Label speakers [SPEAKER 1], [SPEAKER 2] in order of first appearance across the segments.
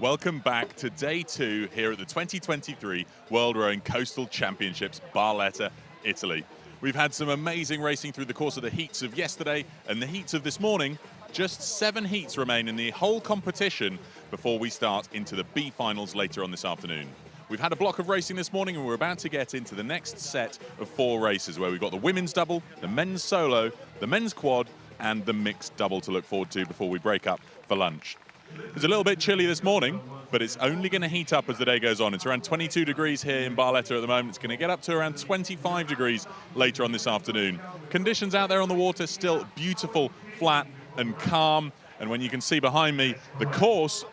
[SPEAKER 1] Welcome back to day 2 here at the 2023 World Rowing Coastal Championships, Barletta, Italy. We've had some amazing racing through the course of the heats of yesterday and the heats of this morning. Just 7 heats remain in the whole competition before we start into the B finals later on this afternoon. We've had a block of racing this morning and we're about to get into the next set of 4 races where we've got the women's double, the men's solo, the men's quad and the mixed double to look forward to before we break up for lunch. It's a little bit chilly this morning, but it's only going to heat up as the day goes on. It's around 22 degrees here in Barletta at the moment. It's going to get up to around 25 degrees later on this afternoon. Conditions out there on the water still beautiful, flat and calm. And when you can see behind me the course,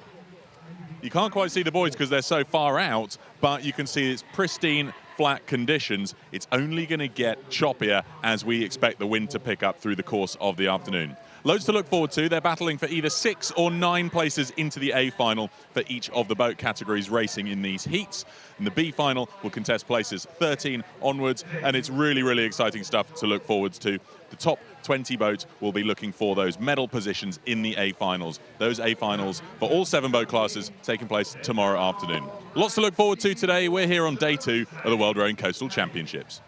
[SPEAKER 1] you can't quite see the boys because they're so far out, but you can see it's pristine, flat conditions. It's only going to get choppier as we expect the wind to pick up through the course of the afternoon. Loads to look forward to. They're battling for either 6 or 9 places into the A final for each of the boat categories racing in these heats. And the B final will contest places 13 onwards, and it's really, really exciting stuff to look forward to. The top 20 boats will be looking for those medal positions in the A finals. Those A finals for all 7 boat classes taking place tomorrow afternoon. Lots to look forward to today. We're here on day 2 of the World Rowing Coastal Championships.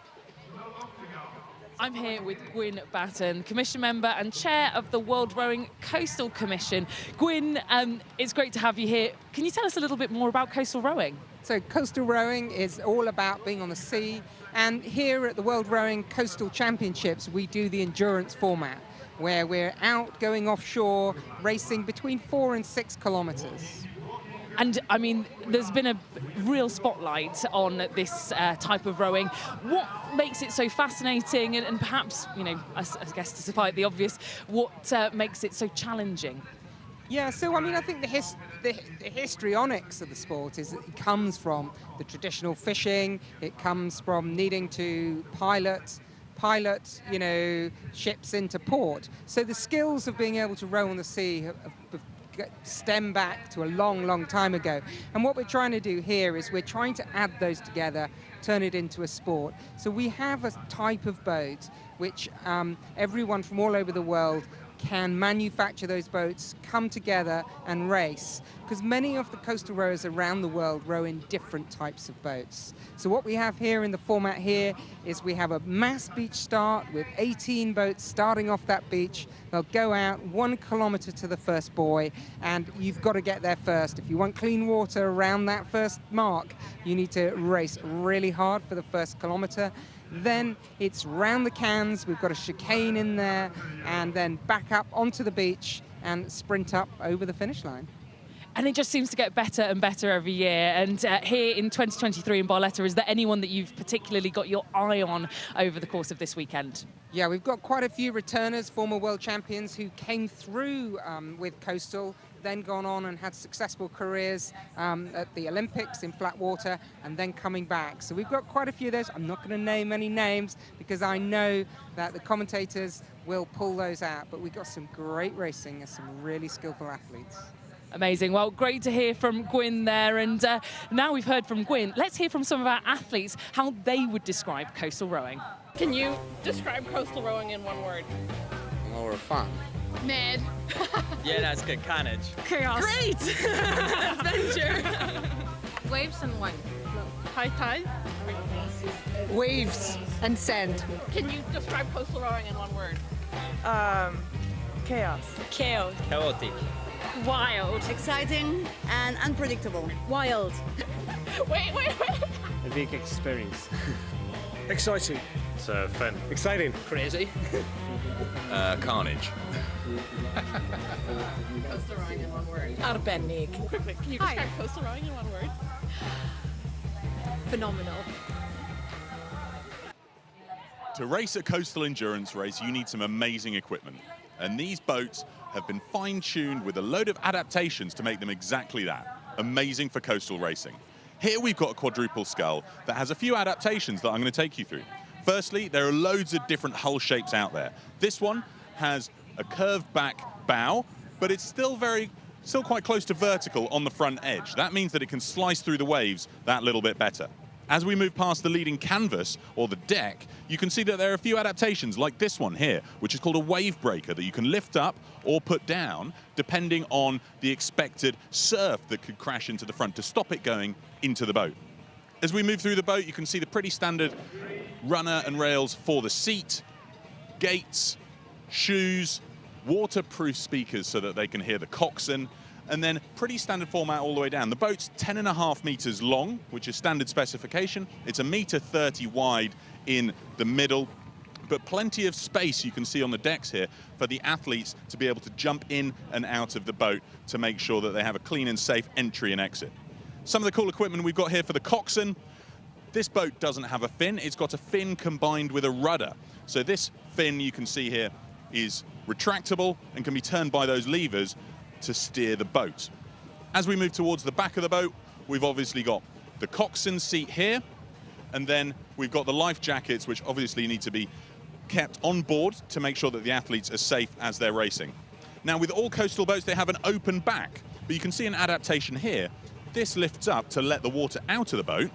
[SPEAKER 2] I'm here with Gwyn Batten, Commission Member and Chair of the World Rowing Coastal Commission. Gwyn, it's great to have you here. Can you tell us a little bit more about coastal rowing?
[SPEAKER 3] So coastal rowing is all about being on the sea, and here at the World Rowing Coastal Championships we do the endurance format, where we're out going offshore, racing between 4 and 6 kilometres.
[SPEAKER 2] And I mean, there's been a real spotlight on this type of rowing. What makes it so fascinating and perhaps, you know, I guess to supply the obvious, what makes it so challenging?
[SPEAKER 3] Yeah, so I mean, I think the histrionics of the sport is it comes from the traditional fishing, it comes from needing to pilot, you know, ships into port. So the skills of being able to row on the sea have stem back to a long, long time ago. And what we're trying to do here is we're trying to add those together, turn it into a sport. So we have a type of boat which everyone from all over the world can manufacture those boats, come together and race, because many of the coastal rowers around the world row in different types of boats. So what we have here in the format here is we have a mass beach start with 18 boats starting off that beach. They'll go out 1 kilometre to the first buoy, and you've got to get there first. If you want clean water around that first mark, you need to race really hard for the first kilometre. Then it's round the cans, we've got a chicane in there, and then back up onto the beach and sprint up over the finish line.
[SPEAKER 2] And it just seems to get better and better every year. And here in 2023 in Barletta, is there anyone that you've particularly got your eye on over the course of this weekend?
[SPEAKER 3] Yeah, we've got quite a few returners, former world champions who came through with coastal, then gone on and had successful careers at the Olympics in flat water, and then coming back. So we've got quite a few of those. I'm not going to name any names because I know that the commentators will pull those out, but we've got some great racing and some really skillful athletes.
[SPEAKER 2] Amazing. Well, great to hear from Gwyn there. And now we've heard from Gwyn, let's hear from some of our athletes how they would describe coastal rowing.
[SPEAKER 4] Can you describe coastal rowing in one word?
[SPEAKER 5] More fun.
[SPEAKER 4] Mad.
[SPEAKER 5] Yeah, that's good. Carnage.
[SPEAKER 4] Chaos.
[SPEAKER 2] Great! Adventure.
[SPEAKER 4] Waves and wind. High tide.
[SPEAKER 6] Waves and sand.
[SPEAKER 4] Can you describe coastal rowing in one word?
[SPEAKER 6] Chaos.
[SPEAKER 4] Chaos.
[SPEAKER 5] Chaotic.
[SPEAKER 4] Wild.
[SPEAKER 6] Exciting and unpredictable. Wild.
[SPEAKER 4] Wait.
[SPEAKER 7] A big experience.
[SPEAKER 8] Exciting.
[SPEAKER 7] It's fun.
[SPEAKER 8] Exciting.
[SPEAKER 5] Crazy.
[SPEAKER 1] Carnage.
[SPEAKER 4] Coastal rowing in one word.
[SPEAKER 6] Arbenig.
[SPEAKER 4] Quickly, can you describe coastal rowing in one word?
[SPEAKER 6] Phenomenal.
[SPEAKER 1] To race a coastal endurance race, you need some amazing equipment. And these boats have been fine-tuned with a load of adaptations to make them exactly that. Amazing for coastal racing. Here we've got a quadruple scull that has a few adaptations that I'm going to take you through. Firstly, there are loads of different hull shapes out there. This one has a curved back bow, but it's still quite close to vertical on the front edge. That means that it can slice through the waves that little bit better. As we move past the leading canvas, or the deck, you can see that there are a few adaptations, like this one here, which is called a wave breaker, that you can lift up or put down, depending on the expected surf that could crash into the front to stop it going into the boat. As we move through the boat, you can see the pretty standard runner and rails for the seat, gates, shoes, waterproof speakers so that they can hear the coxswain, and then pretty standard format all the way down. The boat's 10.5 meters long, which is standard specification. It's 1.30 m wide in the middle, but plenty of space you can see on the decks here for the athletes to be able to jump in and out of the boat to make sure that they have a clean and safe entry and exit. Some of the cool equipment we've got here for the coxswain. This boat doesn't have a fin. It's got a fin combined with a rudder. So this fin you can see here is retractable and can be turned by those levers to steer the boat. As we move towards the back of the boat, we've obviously got the coxswain seat here, and then we've got the life jackets, which obviously need to be kept on board to make sure that the athletes are safe as they're racing. Now, with all coastal boats, they have an open back, but you can see an adaptation here. This lifts up to let the water out of the boat,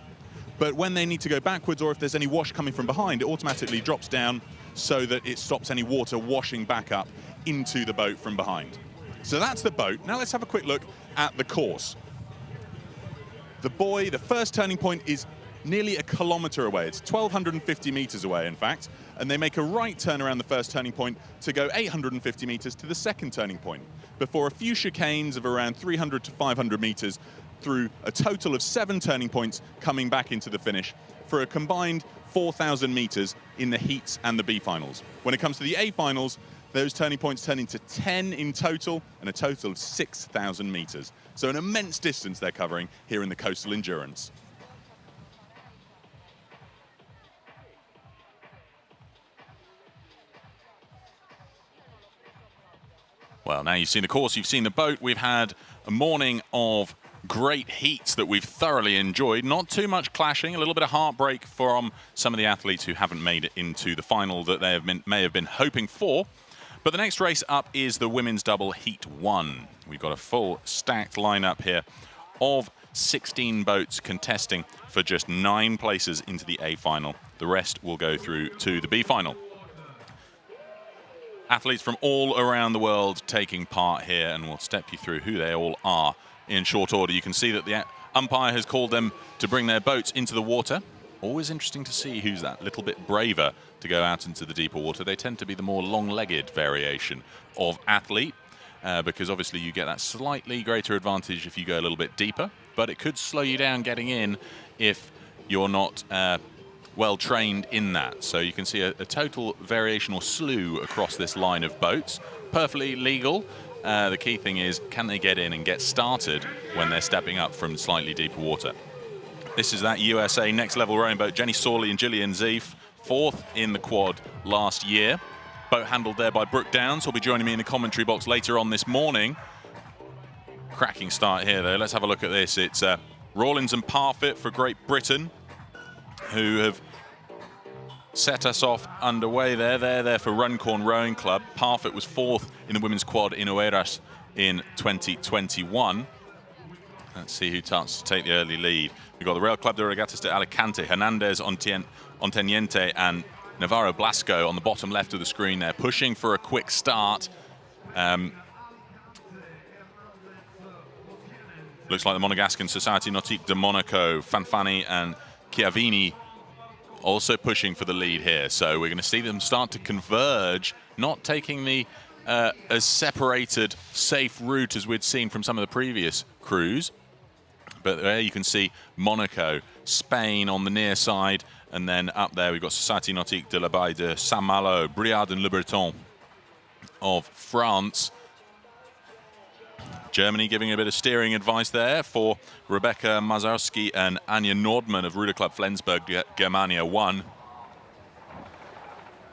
[SPEAKER 1] but when they need to go backwards or if there's any wash coming from behind, it automatically drops down so that it stops any water washing back up into the boat from behind. So that's the boat. Now let's have a quick look at the course. The buoy, the first turning point, is nearly 1 kilometer away. It's 1,250 meters away, in fact, and they make a right turn around the first turning point to go 850 meters to the second turning point, before a few chicanes of around 300 to 500 meters through a total of 7 turning points coming back into the finish for a combined 4,000 meters in the heats and the B finals. When it comes to the A finals, those turning points turn into 10 in total, and a total of 6,000 meters. So an immense distance they're covering here in the coastal endurance. Well, now you've seen the course, you've seen the boat. We've had a morning of great heats that we've thoroughly enjoyed. Not too much clashing, a little bit of heartbreak from some of the athletes who haven't made it into the final that they may have been hoping for. But the next race up is the women's double Heat 1. We've got a full stacked lineup here of 16 boats contesting for just 9 places into the A final. The rest will go through to the B final. Athletes from all around the world taking part here, and we'll step you through who they all are in short order. You can see that the umpire has called them to bring their boats into the water. Always interesting to see who's that little bit braver to go out into the deeper water. They tend to be the more long-legged variation of athlete, because obviously you get that slightly greater advantage if you go a little bit deeper, but it could slow you down getting in if you're not well trained in that. So you can see a total variation or slew across this line of boats. Perfectly legal. The key thing is, can they get in and get started when they're stepping up from slightly deeper water? This is that USA Next Level rowing boat, Jenny Sawley and Gillian Zeef, 4th in the quad last year. Boat handled there by Brooke Downs, who'll be joining me in the commentary box later on this morning. Cracking start here, though. Let's have a look at this. It's Rawlins and Parfitt for Great Britain, who have set us off underway there. They're there for Runcorn Rowing Club. Parfitt was 4th in the women's quad in Oeiras in 2021. Let's see who starts to take the early lead. We've got the Real Club de Regatas de Alicante, Hernandez Onteniente and Navarro Blasco on the bottom left of the screen there, pushing for a quick start. Looks like the Monegascan Société Nautique de Monaco, Fanfani and Chiavini also pushing for the lead here. So we're going to see them start to converge, not taking the as separated, safe route as we'd seen from some of the previous crews. But there you can see Monaco, Spain on the near side, and then up there we've got Société Nautique de la Baie de Saint-Malo, Briard and Le Breton of France. Germany giving a bit of steering advice there for Rebecca Mazarski and Anja Nordmann of Ruder Club Flensburg, Germania 1.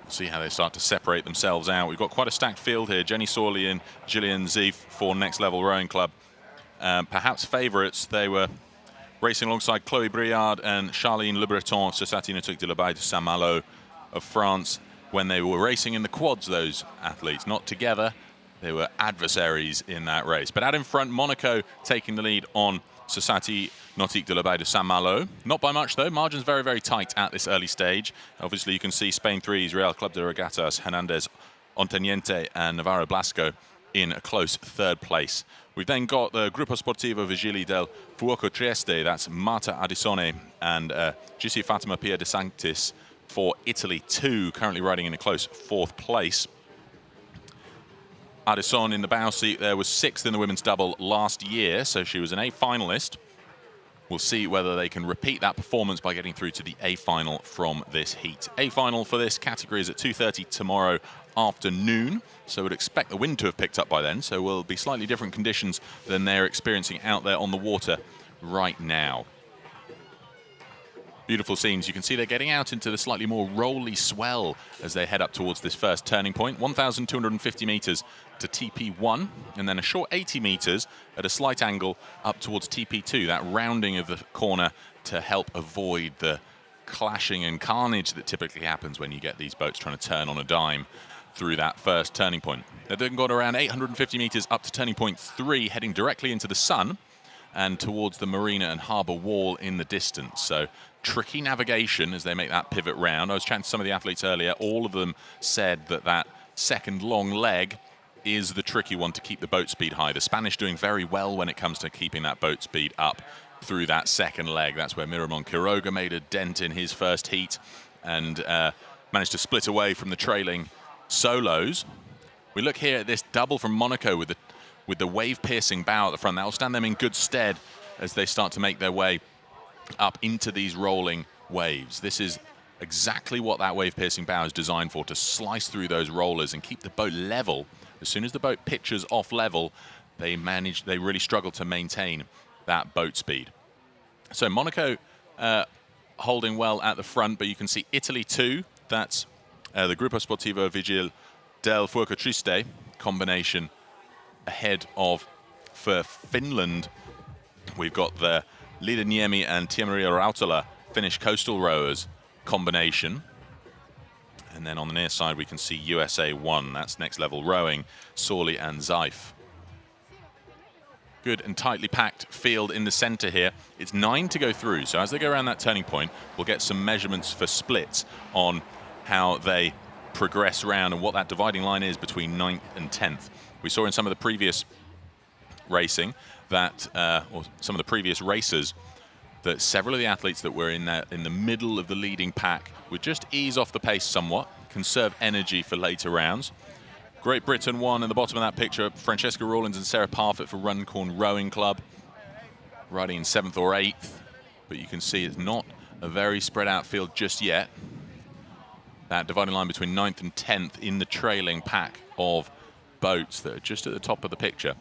[SPEAKER 1] See how they start to separate themselves out. We've got quite a stacked field here. Jenny Sawley and Gillian Zeef for Next Level Rowing Club. Perhaps favourites. They were racing alongside Chloé Briard and Charline Le Breton of Société Nautique de la Baie de Saint-Malo of France when they were racing in the quads, those athletes. Not together. they were adversaries in that race. But out in front, Monaco taking the lead on Société Nautique de la Baie de Saint-Malo. Not by much, though. Margins very, very tight at this early stage. Obviously, you can see Spain 3's Real Club de Regatas, Hernandez, Onteniente, and Navarro Blasco in a close third place. We've then got the Gruppo Sportivo Vigili del Fuoco Trieste. That's Marta Adisone and Gissi Fatima Pia de Sanctis for Italy 2, currently riding in a close fourth place. Adison in the bow seat there was 6th in the women's double last year, so she was an A finalist. We'll see whether they can repeat that performance by getting through to the A final from this heat. A final for this category is at 2:30 tomorrow afternoon, so we'd expect the wind to have picked up by then, so will be slightly different conditions than they're experiencing out there on the water right now. Beautiful scenes. You can see they're getting out into the slightly more rolly swell as they head up towards this first turning point. 1,250 meters to TP1, and then a short 80 meters at a slight angle up towards TP2, that rounding of the corner to help avoid the clashing and carnage that typically happens when you get these boats trying to turn on a dime through that first turning point. They've then got around 850 meters up to turning point 3, heading directly into the sun and towards the marina and harbour wall in the distance. So tricky navigation as they make that pivot round. I was chatting to some of the athletes earlier. All of them said that that second long leg is the tricky one to keep the boat speed high. The Spanish doing very well when it comes to keeping that boat speed up through that second leg. That's where Miramon Quiroga made a dent in his first heat and managed to split away from the trailing solos. We look here at this double from Monaco with the wave-piercing bow at the front. That will stand them in good stead as they start to make their way up into these rolling waves. This is exactly what that wave-piercing bow is designed for, to slice through those rollers and keep the boat level. As soon as the boat pitches off level, they really struggle to maintain that boat speed. So Monaco holding well at the front, but you can see Italy 2. That's the Gruppo Sportivo Vigil del Fuoco Trieste combination ahead of, for Finland, we've got the Lida Niemi and Tia Maria Rautala Finnish coastal rowers combination. And then on the near side, we can see USA 1. That's next level rowing, Sawley and Zeif. Good and tightly packed field in the center here. It's 9 to go through. So as they go around that turning point, we'll get some measurements for splits on how they progress around and what that dividing line is between 9th and 10th. We saw in some of the previous racing that, or some of the previous races, that several of the athletes that were in the middle of the leading pack would just ease off the pace somewhat, conserve energy for later rounds. Great Britain won in the bottom of that picture. Francesca Rawlins and Sarah Parfitt for Runcorn Rowing Club, riding in 7th or 8th. But you can see it's not a very spread out field just yet. That dividing line between 9th and 10th in the trailing pack of boats that are just at the top of the picture.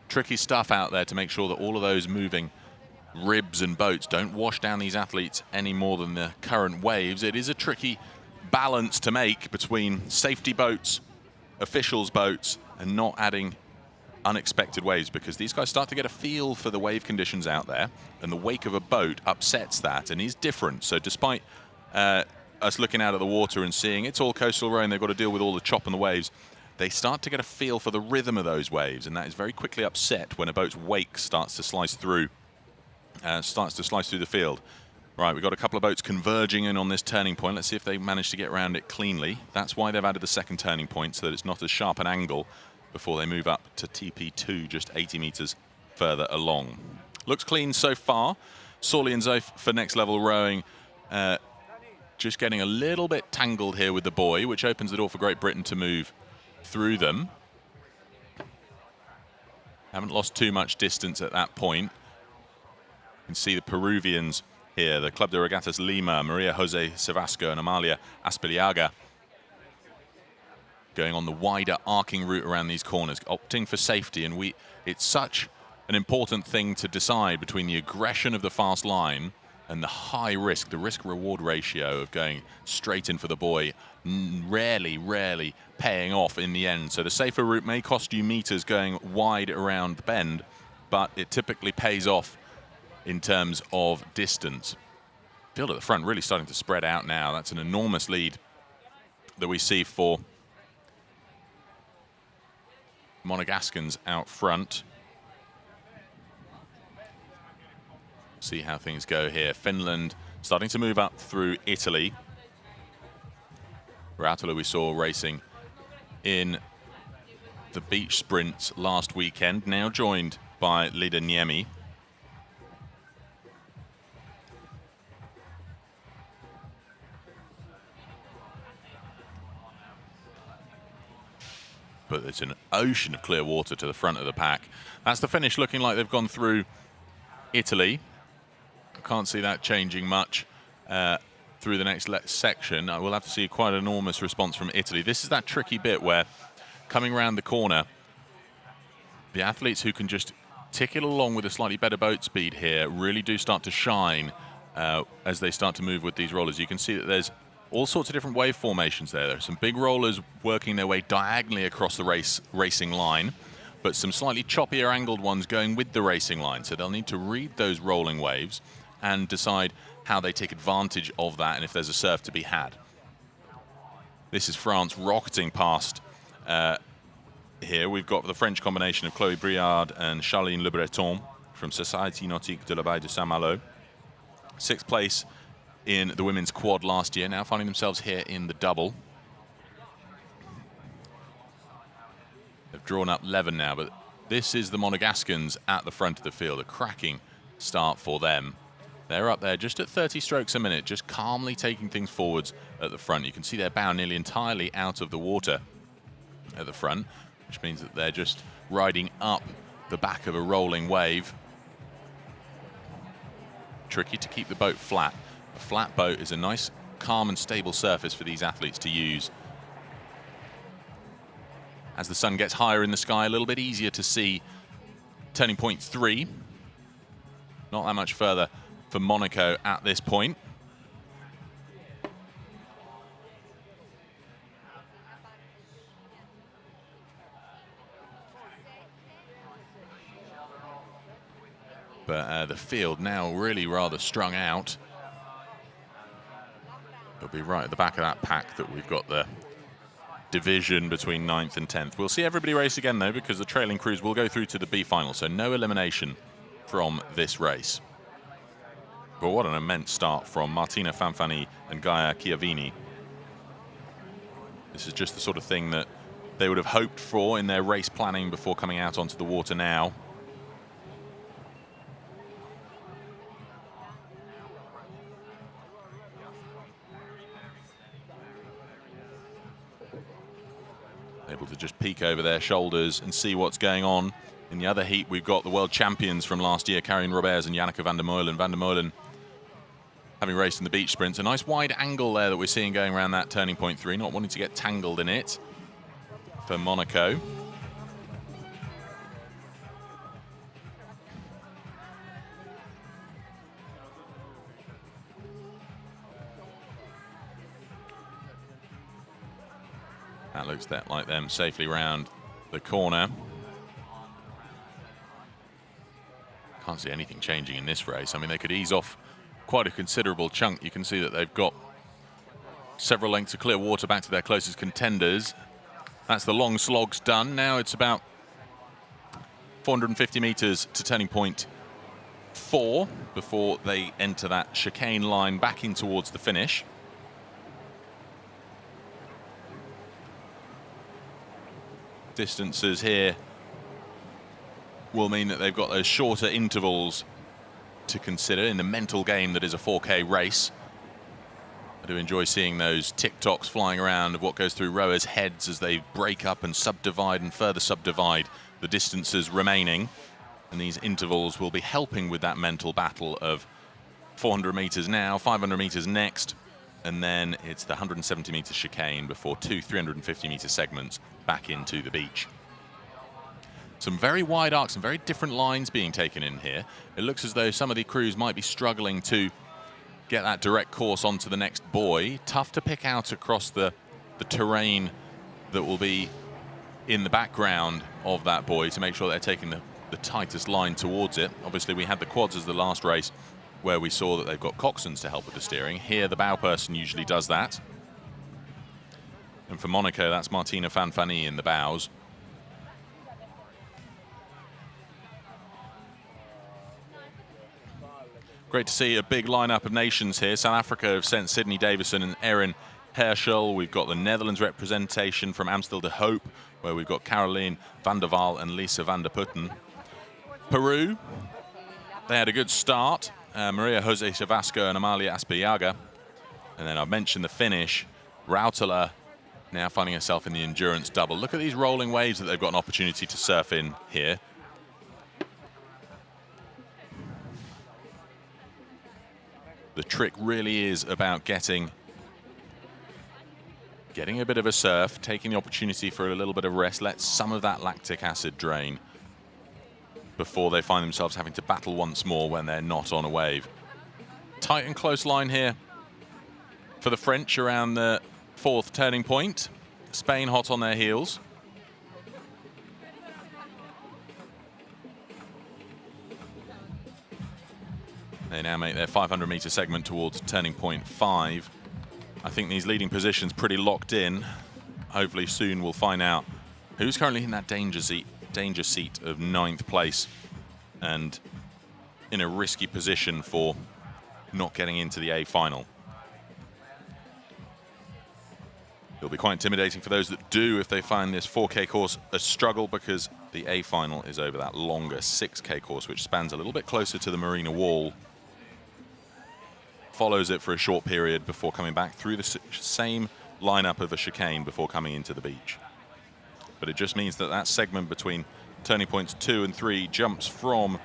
[SPEAKER 1] Tricky stuff out there to make sure that all of those moving ribs and boats don't wash down these athletes any more than the current waves. It is a tricky balance to make between safety boats, officials' boats, and not adding unexpected waves, because these guys start to get a feel for the wave conditions out there, and the wake of a boat upsets that and is different. So despite us looking out at the water and seeing it's all coastal rowing, they've got to deal with all the chop and the waves, they start to get a feel for the rhythm of those waves, and that is very quickly upset when a boat's wake starts to slice through the field. Right, we've got a couple of boats converging in on this turning point. Let's see if they manage to get around it cleanly. That's why they've added the second turning point, so that it's not as sharp an angle before they move up to TP2, just 80 meters further along. Looks clean so far. Sawley and Zeif for next level rowing, just getting a little bit tangled here with the buoy, which opens the door for Great Britain to move through them. Haven't lost too much distance at that point. You can see the Peruvians here, the Club de Regatas Lima, Maria Jose Savasco and Amalia Aspiliaga, going on the wider arcing route around these corners, opting for safety. And it's such an important thing to decide between the aggression of the fast line and the high risk, the risk-reward ratio of going straight in for the buoy, rarely paying off in the end. So the safer route may cost you meters going wide around the bend, but it typically pays off in terms of distance. Field at the front really starting to spread out now. That's an enormous lead that we see for Monegaskins out front. See how things go here. Finland starting to move up through Italy. Rautala we saw racing in the beach sprints last weekend, now joined by Lida Niemi. But it's an ocean of clear water to the front of the pack. That's the finish, looking like they've gone through Italy. I can't see that changing much through the next section. We'll have to see quite an enormous response from Italy. This is that tricky bit where, coming around the corner, the athletes who can just tick it along with a slightly better boat speed here really do start to shine as they start to move with these rollers. You can see that there's all sorts of different wave formations there. There are some big rollers working their way diagonally across the racing line, but some slightly choppier angled ones going with the racing line. So they'll need to read those rolling waves and decide how they take advantage of that and if there's a serve to be had. This is France rocketing past here. We've got the French combination of Chloé Briard and Charline Le Breton from Société Nautique de la Baie de Saint-Malo. 6th place in the women's quad last year, now finding themselves here in the double. They've drawn up 11 now, but this is the Monegaskins at the front of the field. A cracking start for them. They're up there just at 30 strokes a minute, just calmly taking things forwards at the front. You can see their bow nearly entirely out of the water at the front, which means that they're just riding up the back of a rolling wave. Tricky to keep the boat flat. A flat boat is a nice, calm and stable surface for these athletes to use. As the sun gets higher in the sky, a little bit easier to see turning point 3. Not that much further for Monaco at this point. But the field now really rather strung out. It'll be right at the back of that pack that we've got the division between 9th and 10th. We'll see everybody race again, though, because the trailing crews will go through to the B final, so no elimination from this race. But what an immense start from Martina Fanfani and Gaia Chiavini. This is just the sort of thing that they would have hoped for in their race planning before coming out onto the water now. Able to just peek over their shoulders and see what's going on. In the other heat, we've got the world champions from last year, Karin Roberts and Janneke van der Meulen. Van der Meulen having raced in the beach sprints. A nice wide angle there that we're seeing going around that turning point 3, not wanting to get tangled in it for Monaco. That looks like them safely round the corner. Can't see anything changing in this race. I mean, they could ease off quite a considerable chunk. You can see that they've got several lengths of clear water back to their closest contenders. That's the long slogs done. Now it's about 450 meters to turning point 4 before they enter that chicane line back in towards the finish. Distances here will mean that they've got those shorter intervals to consider in the mental game that is a 4K race. I do enjoy seeing those TikToks flying around of what goes through rowers' heads as they break up and subdivide and further subdivide the distances remaining. And these intervals will be helping with that mental battle of 400 meters now, 500 meters next, and then it's the 170 meter chicane before 2 350 meter segments back into the beach. Some very wide arcs and very different lines being taken in here. It looks as though some of the crews might be struggling to get that direct course onto the next buoy. Tough to pick out across the terrain that will be in the background of that buoy to make sure they're taking the tightest line towards it. Obviously, we had the quads as the last race where we saw that they've got coxswains to help with the steering. Here, the bow person usually does that. And for Monaco, that's Martina Fanfani in the bows. Great to see a big lineup of nations here. South Africa have sent Sydney Davison and Erin Herschel. We've got the Netherlands representation from Amstel de Hoop, where we've got Caroline van der Waal and Lisa van der Putten. Peru, they had a good start. Maria Jose Chavasco and Amalia Aspillaga. And then I mentioned the finish. Rautala now finding herself in the endurance double. Look at these rolling waves that they've got an opportunity to surf in here. The trick really is about getting a bit of a surf, taking the opportunity for a little bit of rest, let some of that lactic acid drain before they find themselves having to battle once more when they're not on a wave. Tight and close line here for the French around the 4th turning point. Spain hot on their heels. They now make their 500-meter segment towards turning point 5. I think these leading positions pretty locked in. Hopefully soon we'll find out who's currently in that danger seat of 9th place and in a risky position for not getting into the A final. It'll be quite intimidating for those that do if they find this 4K course a struggle, because the A final is over that longer 6K course, which spans a little bit closer to the Marina Wall. Follows it for a short period before coming back through the same lineup of a chicane before coming into the beach. But it just means that that segment between turning points 2 and 3 jumps from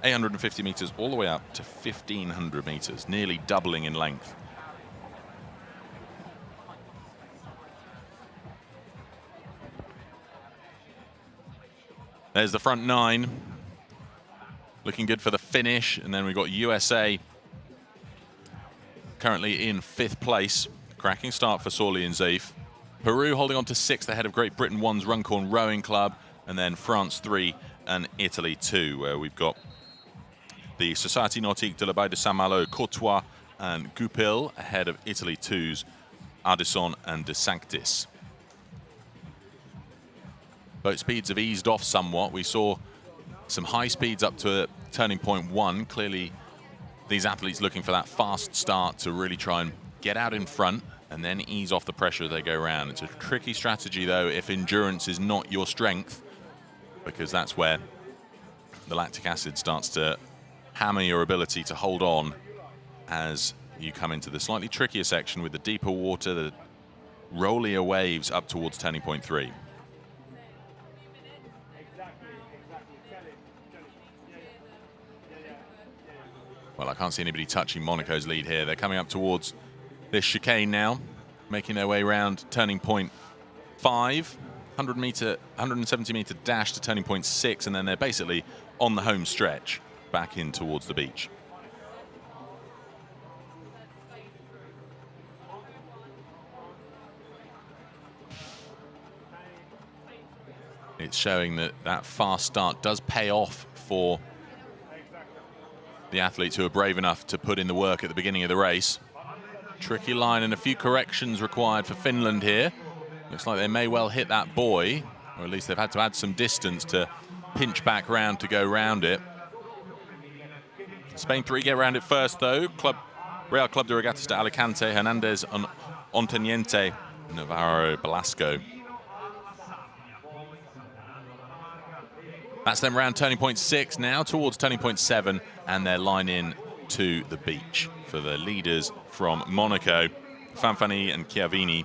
[SPEAKER 1] 850 meters all the way up to 1,500 meters, nearly doubling in length. There's the front 9, looking good for the finish, and then we've got USA currently in 5th place. Cracking start for Sorley and Zaif. Peru holding on to 6th ahead of Great Britain 1's Runcorn Rowing Club, and then France 3 and Italy 2, where we've got the Société Nautique de la Baie de Saint-Malo, Courtois and Goupil ahead of Italy 2's Ardisson and De Sanctis. Boat speeds have eased off somewhat. We saw some high speeds up to turning point 1. Clearly, these athletes looking for that fast start to really try and get out in front and then ease off the pressure as they go around. It's a tricky strategy, though, if endurance is not your strength, because that's where the lactic acid starts to hammer your ability to hold on as you come into the slightly trickier section with the deeper water, the rollier waves up towards turning point 3. Well, I can't see anybody touching Monaco's lead here. They're coming up towards this chicane now, making their way around turning point 5, 170-meter dash to turning point 6, and then they're basically on the home stretch back in towards the beach. It's showing that that fast start does pay off for the athletes who are brave enough to put in the work at the beginning of the race. Tricky line and a few corrections required for Finland here. Looks like they may well hit that buoy, or at least they've had to add some distance to pinch back round to go round it. Spain 3 get around it first, though. Real Club de Regatas de Alicante, Hernandez and Onteniente, Navarro, Velasco. That's them round turning point 6, now towards turning point 7, and they're line in to the beach for the leaders from Monaco, Fanfani and Chiavini.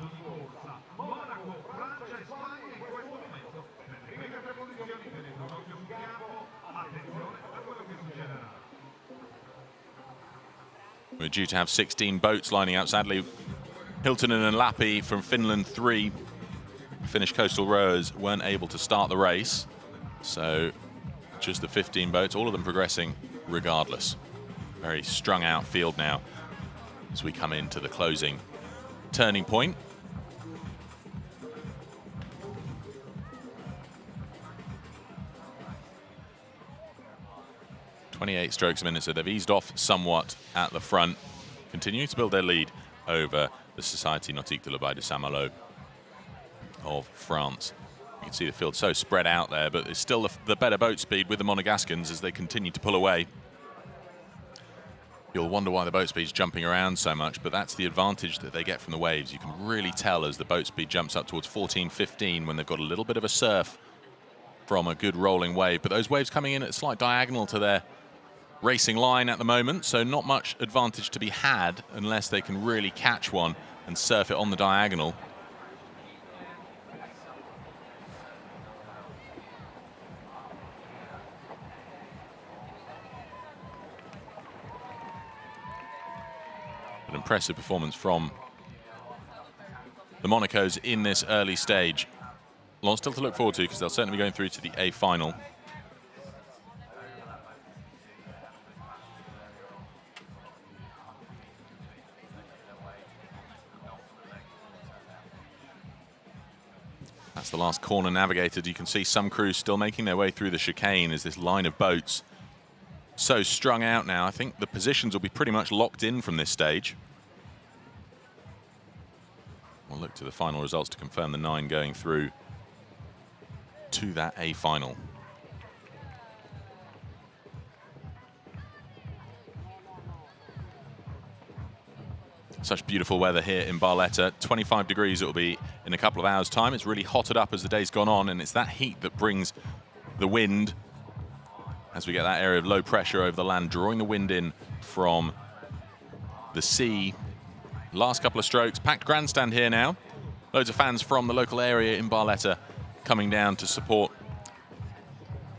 [SPEAKER 1] We're due to have 16 boats lining up. Sadly, Hiltonen and Lappi from Finland 3, Finnish coastal rowers, weren't able to start the race. So just the 15 boats, all of them progressing regardless. Very strung out field now as we come into the closing turning point. .28 strokes a minute, so they've eased off somewhat at the front, continuing to build their lead over the Société Nautique de la Baie de Saint-Malo of France. You can see the field so spread out there, but it's still the better boat speed with the Monegascans as they continue to pull away. You'll wonder why the boat speed's jumping around so much, but that's the advantage that they get from the waves. You can really tell as the boat speed jumps up towards 14, 15 when they've got a little bit of a surf from a good rolling wave. But those waves coming in at a slight diagonal to their racing line at the moment, so not much advantage to be had unless they can really catch one and surf it on the diagonal. An impressive performance from the Monacos in this early stage. Lots still to look forward to because they'll certainly be going through to the A final. That's the last corner navigated. You can see some crews still making their way through the chicane as this line of boats so strung out now. I think the positions will be pretty much locked in from this stage. We'll look to the final results to confirm the 9 going through to that A final. Such beautiful weather here in Barletta. 25 degrees it will be in a couple of hours' time. It's really hotted up as the day's gone on, and it's that heat that brings the wind as we get that area of low pressure over the land, drawing the wind in from the sea. Last couple of strokes, packed grandstand here now. Loads of fans from the local area in Barletta coming down to support.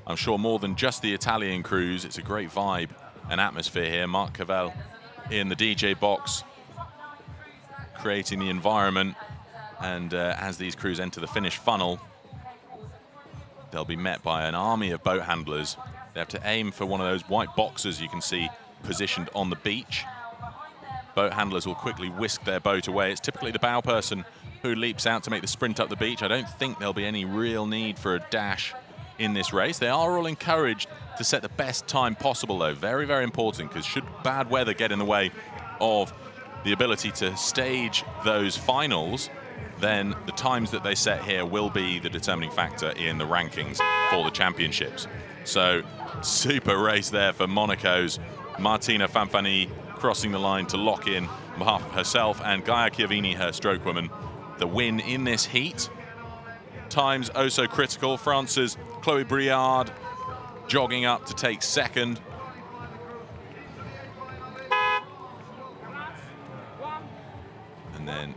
[SPEAKER 1] I'm sure more than just the Italian crews. It's a great vibe and atmosphere here. Mark Cavell in the DJ box, creating the environment. And as these crews enter the finish funnel, they'll be met by an army of boat handlers. They have to aim for one of those white boxes you can see positioned on the beach. Boat handlers will quickly whisk their boat away. It's typically the bow person who leaps out to make the sprint up the beach. I don't think there'll be any real need for a dash in this race. They are all encouraged to set the best time possible, though. Very, very important, because should bad weather get in the way of the ability to stage those finals, then the times that they set here will be the determining factor in the rankings for the championships. So, super race there for Monaco's Martina Fanfani crossing the line to lock in on behalf of herself and Gaia Chiavini, her stroke woman, the win in this heat. Times oh so critical. France's Chloe Briard jogging up to take second. And then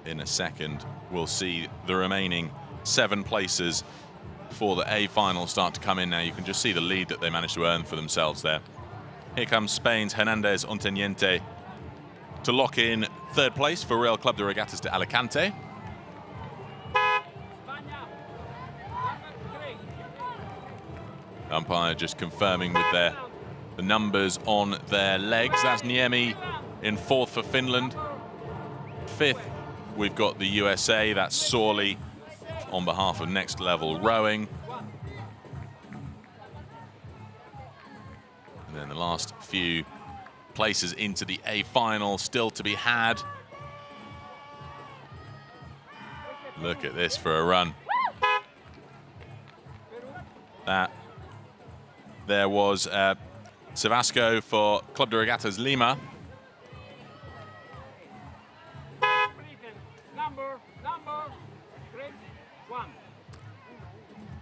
[SPEAKER 1] in a second, we'll see the remaining 7 places for the A final start to come in now. You can just see the lead that they managed to earn for themselves there. Here comes Spain's Hernandez Onteniente to lock in 3rd place for Real Club de Regatas de Alicante. Umpire just confirming with the numbers on their legs. That's Niemi in 4th for Finland. 5th, we've got the USA. That's Sorley on behalf of Next Level Rowing. And then the last few places into the A final still to be had. Look at this for a run. There was Savasco for Club de Regatas Lima.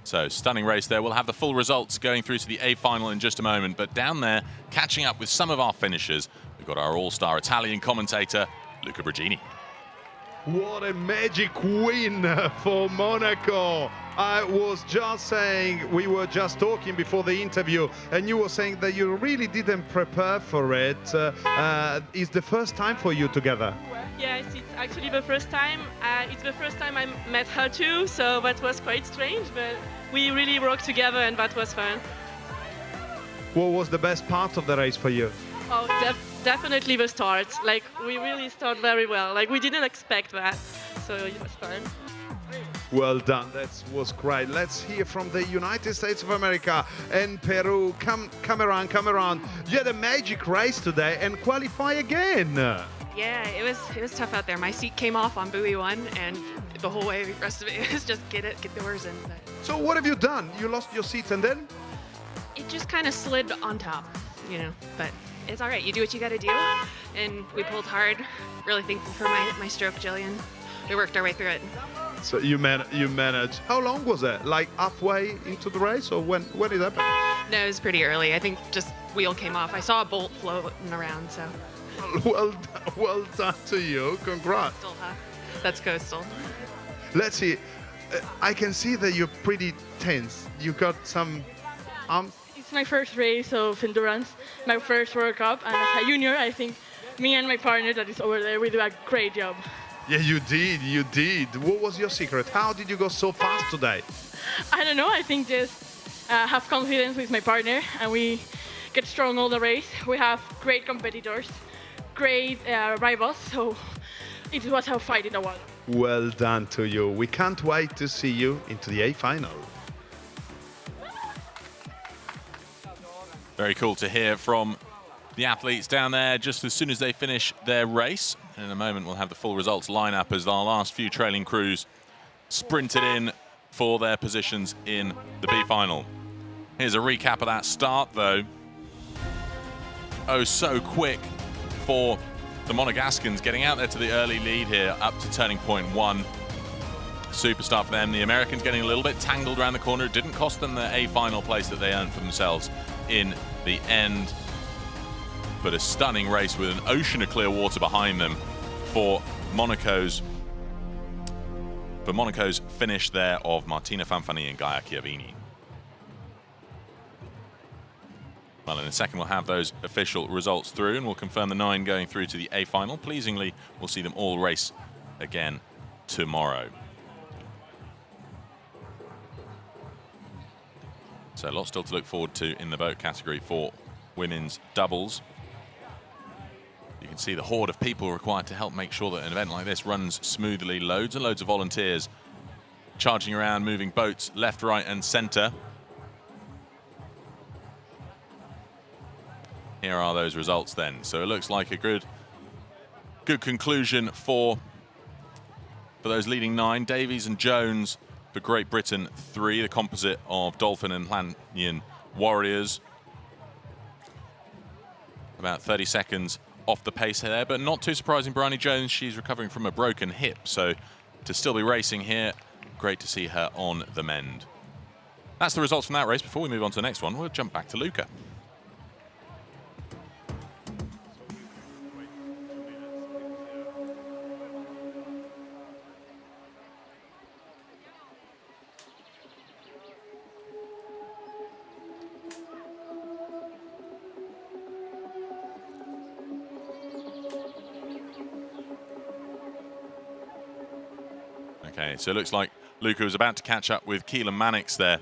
[SPEAKER 1] So, stunning race there. We'll have the full results going through to the A final in just a moment. But down there, catching up with some of our finishers, we've got our all-star Italian commentator, Luca Brigini.
[SPEAKER 9] What a magic win for Monaco. I was just saying, we were just talking before the interview, and you were saying that you really didn't prepare for it. It's the first time for you together.
[SPEAKER 10] Yes, it's actually the first time. It's the first time I met her too, so that was quite strange, but we really worked together and that was fun.
[SPEAKER 9] What was the best part of the race for you?
[SPEAKER 10] Oh, definitely the start. Like, we really started very well. Like, we didn't expect that, so it was fun.
[SPEAKER 9] Well done, that was great. Let's hear from the United States of America and Peru. Come around. You had a magic race today and qualify again.
[SPEAKER 11] Yeah, it was tough out there. My seat came off on buoy 1, and the whole way, the rest of it was just get the oars in. But
[SPEAKER 9] so what have you done? You lost your seat and then?
[SPEAKER 11] it just kind of slid on top, you know, but it's all right. You do what you got to do. And we pulled hard. Really thankful for my stroke, Jillian. We worked our way through it.
[SPEAKER 9] So you managed. How long was it? Like halfway into the race, or when it happened?
[SPEAKER 11] No, it was pretty early. I think just wheel came off. I saw a bolt floating around, so.
[SPEAKER 9] Well done to you. Congrats.
[SPEAKER 11] Coastal, huh? That's coastal.
[SPEAKER 9] Let's see. I can see that you're pretty tense. You got some.
[SPEAKER 10] It's my first race of endurance, my first World Cup, and as a junior, I think me and my partner that is over there, we do a great job.
[SPEAKER 9] Yeah, you did. You did. What was your secret? How did you go so fast today?
[SPEAKER 10] I don't know. I think just have confidence with my partner, and we get strong all the race. We have great competitors, great rivals, so it was a fight in the water.
[SPEAKER 9] Well done to you. We can't wait to see you into the A final.
[SPEAKER 1] Very cool to hear from the athletes down there just as soon as they finish their race. And in a moment, we'll have the full results line up as our last few trailing crews sprinted in for their positions in the B final. Here's a recap of that start, though. Oh, so quick for the Monegascans, getting out there to the early lead here up to turning point 1. Super start for them. The Americans getting a little bit tangled around the corner. It didn't cost them the A final place that they earned for themselves in the end. But a stunning race with an ocean of clear water behind them for Monaco's finish there of Martina Fanfani and Gaia Chiavini. Well, in a second we'll have those official results through and we'll confirm the 9 going through to the A final. Pleasingly, we'll see them all race again tomorrow. So a lot still to look forward to in the boat category for women's doubles. You can see the horde of people required to help make sure that an event like this runs smoothly. Loads and loads of volunteers charging around, moving boats left, right, and center. Here are those results then. So it looks like a good conclusion for those leading 9. Davies and Jones for Great Britain 3, the composite of Dolphin and Lanyon Warriors. About 30 seconds off the pace there, but not too surprising. Bryony Jones, she's recovering from a broken hip, so to still be racing here, great to see her on the mend. That's the results from that race. Before we move on to the next one, we'll jump back to Luca. Okay, so it looks like Luca was about to catch up with Keelan Mannix there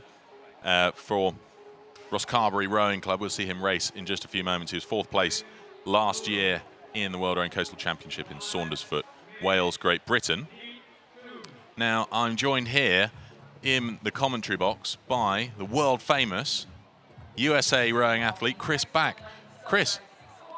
[SPEAKER 1] for Rosscarbery Rowing Club. We'll see him race in just a few moments. He was 4th place last year in the World Rowing Coastal Championship in Saundersfoot, Wales, Great Britain. Now, I'm joined here in the commentary box by the world-famous USA rowing athlete, Chris Back. Chris,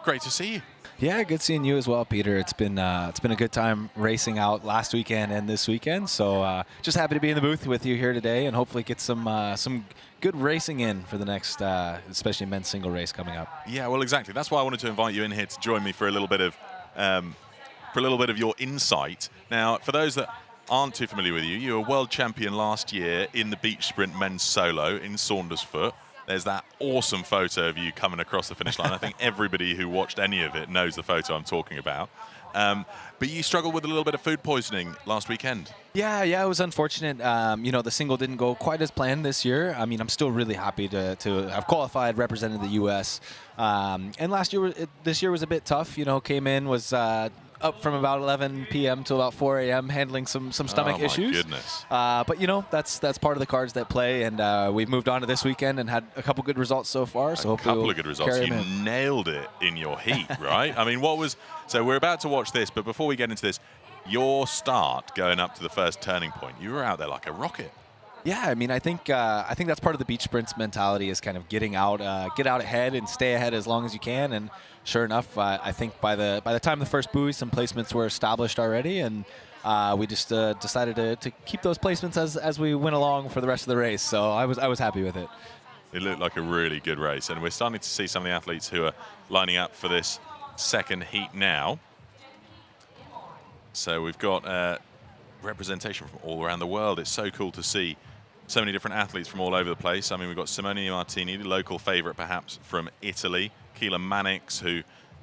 [SPEAKER 1] great to see you.
[SPEAKER 12] Yeah, good seeing you as well, Peter. It's been a good time racing out last weekend and this weekend. So just happy to be in the booth with you here today, and hopefully get some good racing in for the next, especially men's single race coming up.
[SPEAKER 1] Yeah, well, exactly. That's why I wanted to invite you in here to join me for a little bit of your insight. Now, for those that aren't too familiar with you, you were world champion last year in the beach sprint men's solo in Saundersfoot. There's that awesome photo of you coming across the finish line. I think everybody who watched any of it knows the photo I'm talking about. But you struggled with a little bit of food poisoning last weekend.
[SPEAKER 12] Yeah, it was unfortunate. The single didn't go quite as planned this year. I mean, I'm still really happy to have qualified, represented the U.S. And this year was a bit tough. Came in, was up from about 11 p.m. to about 4 a.m. handling some stomach issues.
[SPEAKER 1] Oh, goodness.
[SPEAKER 12] But, that's part of the cards that play, and we've moved on to this weekend and had a couple good results so far. So
[SPEAKER 1] a couple of good results. You nailed it in your heat, right? I mean, so we're about to watch this, but before we get into this, your start going up to the first turning point, you were out there like a rocket.
[SPEAKER 12] Yeah, I mean, I think that's part of the beach sprints mentality is kind of get out ahead and stay ahead as long as you can. And sure enough, I think by the time the first buoy, some placements were established already, and we just decided to keep those placements as we went along for the rest of the race. So I was happy with it.
[SPEAKER 1] It looked like a really good race, and we're starting to see some of the athletes who are lining up for this second heat now. So we've got representation from all around the world. It's so cool to see so many different athletes from all over the place. I mean, we've got Simone Martini, the local favourite perhaps from Italy, Keelan Mannix, who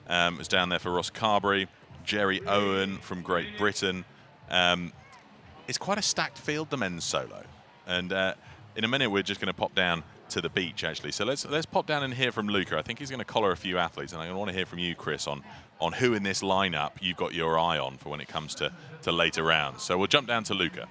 [SPEAKER 1] was down there for Ross Carberry, Jerry Owen from Great Britain. It's quite a stacked field, the men's solo. And in a minute, we're just going to pop down to the beach, actually. So let's pop down and hear from Luca. I think he's going to collar a few athletes, and I want to hear from you, Chris, on who in this lineup you've got your eye on for when it comes to later rounds. So we'll jump down to Luca.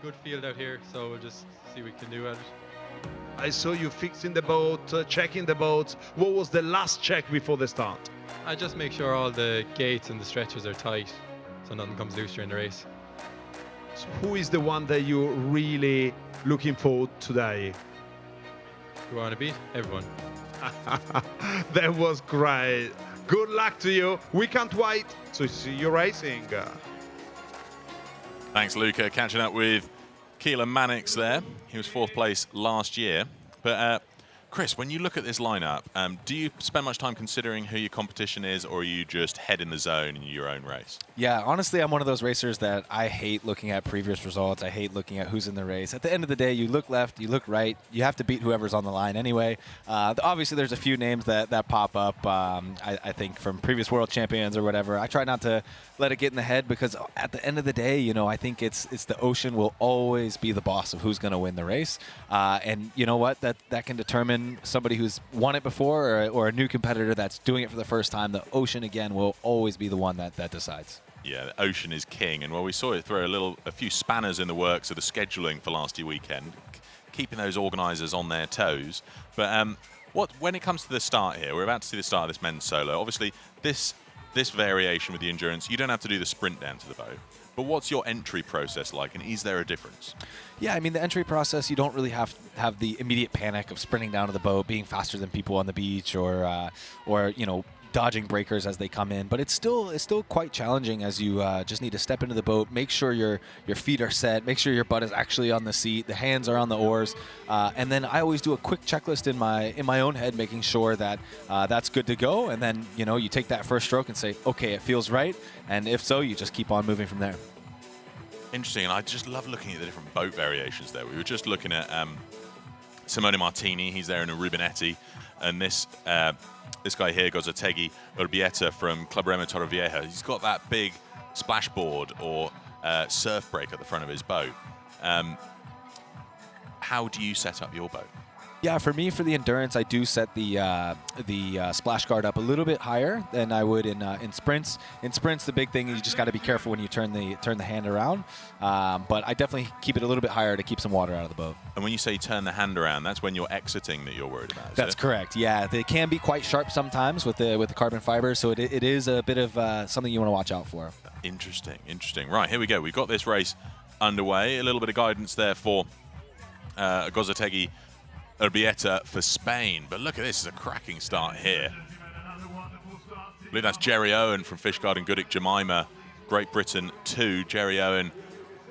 [SPEAKER 13] Good field out here, so we'll just see what we can do at it.
[SPEAKER 9] I saw you fixing the boat, checking the boats. What was the last check before the start?
[SPEAKER 13] I just make sure all the gates and the stretchers are tight, so nothing comes loose during the race.
[SPEAKER 9] So who is the one that you're really looking for today?
[SPEAKER 13] Who I want to beat? Everyone.
[SPEAKER 9] That was great. Good luck to you. We can't wait to see you racing.
[SPEAKER 1] Thanks, Luca. Catching up with Keelan Mannix there. He was 4th place last year. But Chris, when you look at this lineup, do you spend much time considering who your competition is, or are you just head in the zone in your own race?
[SPEAKER 12] Yeah, honestly, I'm one of those racers that I hate looking at previous results. I hate looking at who's in the race. At the end of the day, you look left, you look right. You have to beat whoever's on the line anyway. Obviously, there's a few names that pop up, I think, from previous world champions or whatever. I try not to let it get in the head, because at the end of the day, you know, I think it's the ocean will always be the boss of who's going to win the race. And you know what? That can determine somebody who's won it before or a new competitor that's doing it for the first time. The ocean, again, will always be the one that decides.
[SPEAKER 1] Yeah, the ocean is king. And well, we saw it throw a few spanners in the works of the scheduling for last weekend, keeping those organisers on their toes. But when it comes to the start here, we're about to see the start of this men's solo. Obviously, this variation with the endurance, you don't have to do the sprint down to the boat. But what's your entry process like, and is there a difference?
[SPEAKER 12] Yeah, I mean, the entry process, you don't really have the immediate panic of sprinting down to the boat, being faster than people on the beach, or you know, dodging breakers as they come in. But it's still quite challenging, as you just need to step into the boat, make sure your feet are set, make sure your butt is actually on the seat, the hands are on the oars, and then I always do a quick checklist in my own head, making sure that that's good to go. And then, you know, you take that first stroke and say, okay, it feels right, and if so, you just keep on moving from there.
[SPEAKER 1] Interesting, and I just love looking at the different boat variations there. We were just looking at Simone Martini. He's there in a Rubinetti, and this guy here, Gozzategui Urbieta from Club Remo Torrevieja. He's got that big splashboard or surf break at the front of his boat. How do you set up your boat?
[SPEAKER 12] Yeah, for me, for the endurance, I do set the splash guard up a little bit higher than I would in sprints. In sprints, the big thing is you just got to be careful when you turn the hand around. But I definitely keep it a little bit higher to keep some water out of the boat.
[SPEAKER 1] And when you say turn the hand around, that's when you're exiting that you're worried about.
[SPEAKER 12] That's correct. Yeah, they can be quite sharp sometimes with the carbon fiber, so it is a bit of something you want to watch out for.
[SPEAKER 1] Interesting, interesting. Right, here we go. We've got this race underway. A little bit of guidance there for Gozzategui Urbieta for Spain. But look at this, it's a cracking start here. I believe that's Jerry Owen from Fishguard and Goodwick Jemima, Great Britain 2. Jerry Owen,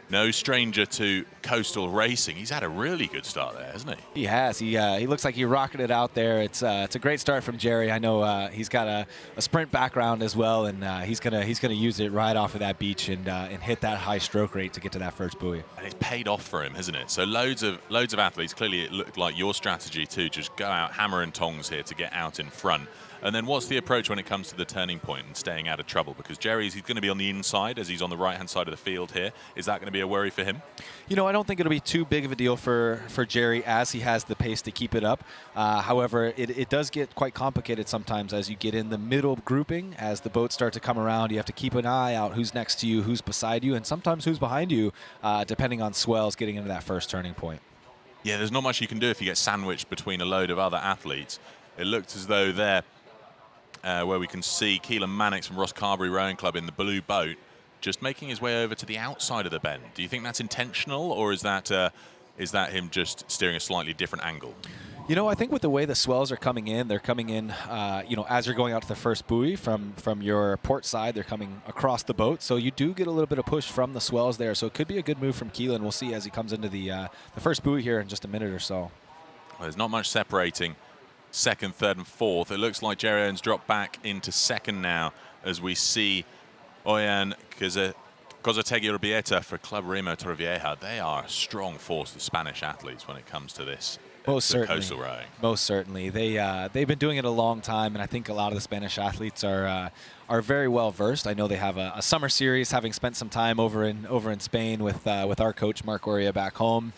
[SPEAKER 1] no stranger to coastal racing. He's had a really good start there, hasn't he?
[SPEAKER 12] He has. He looks like he rocketed out there. It's a great start from Jerry. I know he's got a sprint background as well, and he's gonna use it right off of that beach and hit that high stroke rate to get to that first buoy.
[SPEAKER 1] And it's paid off for him, hasn't it? So loads of athletes. Clearly, it looked like your strategy too. Just go out hammer and tongs here to get out in front. And then what's the approach when it comes to the turning point and staying out of trouble? Because he's going to be on the inside as he's on the right-hand side of the field here. Is that going to be a worry for him?
[SPEAKER 12] You know, I don't think it'll be too big of a deal for Jerry, as he has the pace to keep it up. However, it does get quite complicated sometimes as you get in the middle grouping. As the boats start to come around, you have to keep an eye out who's next to you, who's beside you, and sometimes who's behind you, depending on swells getting into that first turning point.
[SPEAKER 1] Yeah, there's not much you can do if you get sandwiched between a load of other athletes. It looked as though there, where we can see Keelan Mannix from Ross Carberry Rowing Club in the blue boat, just making his way over to the outside of the bend. Do you think that's intentional, or is that him just steering a slightly different angle?
[SPEAKER 12] You know, I think with the way the swells are coming in, they're coming in, as you're going out to the first buoy from your port side, they're coming across the boat. So you do get a little bit of push from the swells there. So it could be a good move from Keelan. We'll see as he comes into the first buoy here in just a minute or so.
[SPEAKER 1] Well, there's not much separating second, third, and fourth. It looks like Jerry Owens dropped back into second now as we see Oyan Kozategi Urbieta for Club Remo Torrevieja. They are a strong force, the Spanish athletes, when it comes to this.
[SPEAKER 12] Most certainly.
[SPEAKER 1] Coastal rowing.
[SPEAKER 12] Most certainly. They've been doing it a long time, and I think a lot of the Spanish athletes are very well versed. I know they have a summer series, having spent some time over in Spain with our coach Mark Oria back home.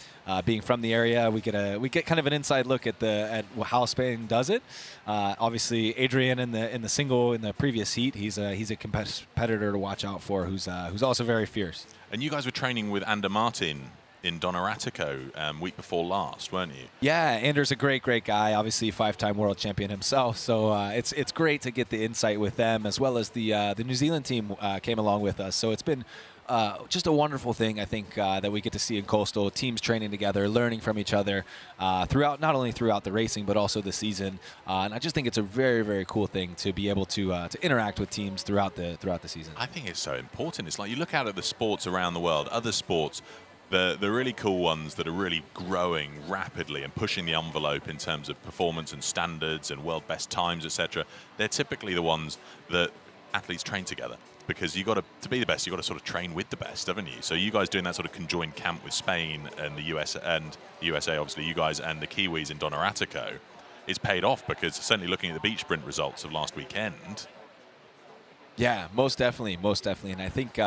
[SPEAKER 12] Being from the area, we get kind of an inside look at how Spain does it. Obviously, Adrian in the previous heat, he's a competitor to watch out for, who's also very fierce. And
[SPEAKER 1] you guys were training with Ander Martin in Donoratico week before last, weren't you?
[SPEAKER 12] Yeah, Anders a great guy, obviously 5-time world champion himself. So it's great to get the insight with them, as well as the New Zealand team came along with us. So it's been just a wonderful thing, I think, that we get to see in Coastal, teams training together, learning from each other not only throughout the racing, but also the season. And I just think it's a very, very cool thing to be able to interact with teams throughout the season.
[SPEAKER 1] I think it's so important. It's like you look out at the sports around the world, other sports, the really cool ones that are really growing rapidly and pushing the envelope in terms of performance and standards and world best times, etc. They're typically the ones that athletes train together, because you got to be the best, you got to sort of train with the best, haven't you? So you guys doing that sort of conjoined camp with Spain and the USA, obviously you guys and the Kiwis in Donoratico, is paid off, because certainly looking at the beach sprint results of last weekend.
[SPEAKER 12] Yeah, most definitely. And I think,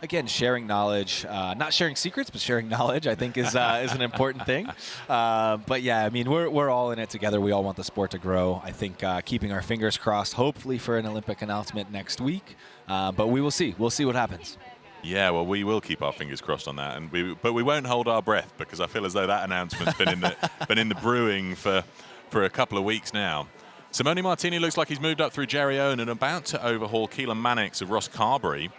[SPEAKER 12] again, sharing knowledge, not sharing secrets, but sharing knowledge, I think is an important thing. But yeah, I mean, we're all in it together. We all want the sport to grow. I think keeping our fingers crossed, hopefully for an Olympic announcement next week. But we will see. We'll see what happens.
[SPEAKER 1] Yeah, well, we will keep our fingers crossed on that, but we won't hold our breath, because I feel as though that announcement's been in the brewing for a couple of weeks now. Simone Martini looks like he's moved up through Jerry Owen and about to overhaul Keelan Mannix of Ross Carberry.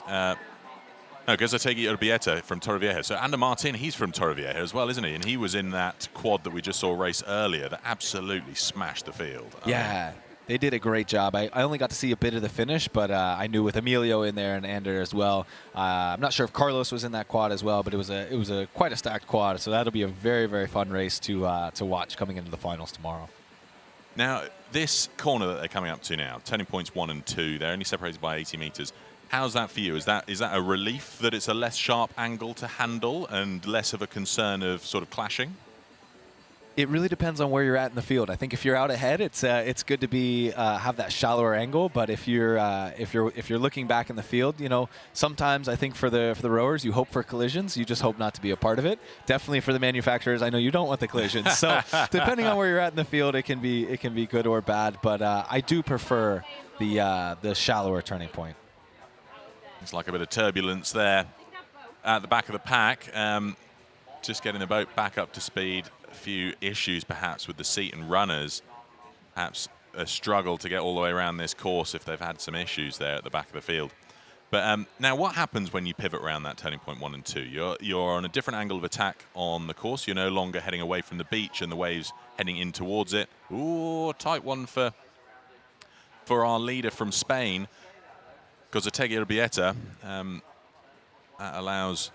[SPEAKER 1] Kozategi Urbieta from Torrevieja. So Ander Martin, he's from Torrevieja as well, isn't he? And he was in that quad that we just saw race earlier that absolutely smashed the field.
[SPEAKER 12] Yeah, they did a great job. I only got to see a bit of the finish, but I knew with Emilio in there and Ander as well. I'm not sure if Carlos was in that quad as well, but it was quite a stacked quad. So that'll be a very, very fun race to watch coming into the finals tomorrow.
[SPEAKER 1] Now, this corner that they're coming up to now, turning points 1 and 2, they're only separated by 80 meters. How's that for you? Is that a relief that it's a less sharp angle to handle and less of a concern of sort of clashing?
[SPEAKER 12] It really depends on where you're at in the field. I think if you're out ahead, it's good to have that shallower angle. But if you're looking back in the field, sometimes I think for the rowers, you hope for collisions. You just hope not to be a part of it. Definitely for the manufacturers, I know you don't want the collisions. So depending on where you're at in the field, it can be good or bad. But I do prefer the shallower turning point.
[SPEAKER 1] It's like a bit of turbulence there at the back of the pack. Just getting the boat back up to speed. A few issues perhaps with the seat and runners. Perhaps a struggle to get all the way around this course if they've had some issues there at the back of the field. But now what happens when you pivot around that turning point 1 and 2? You're on a different angle of attack on the course. You're no longer heading away from the beach and the waves heading in towards it. Ooh, tight one for our leader from Spain, Kozategi Urbieta. That allows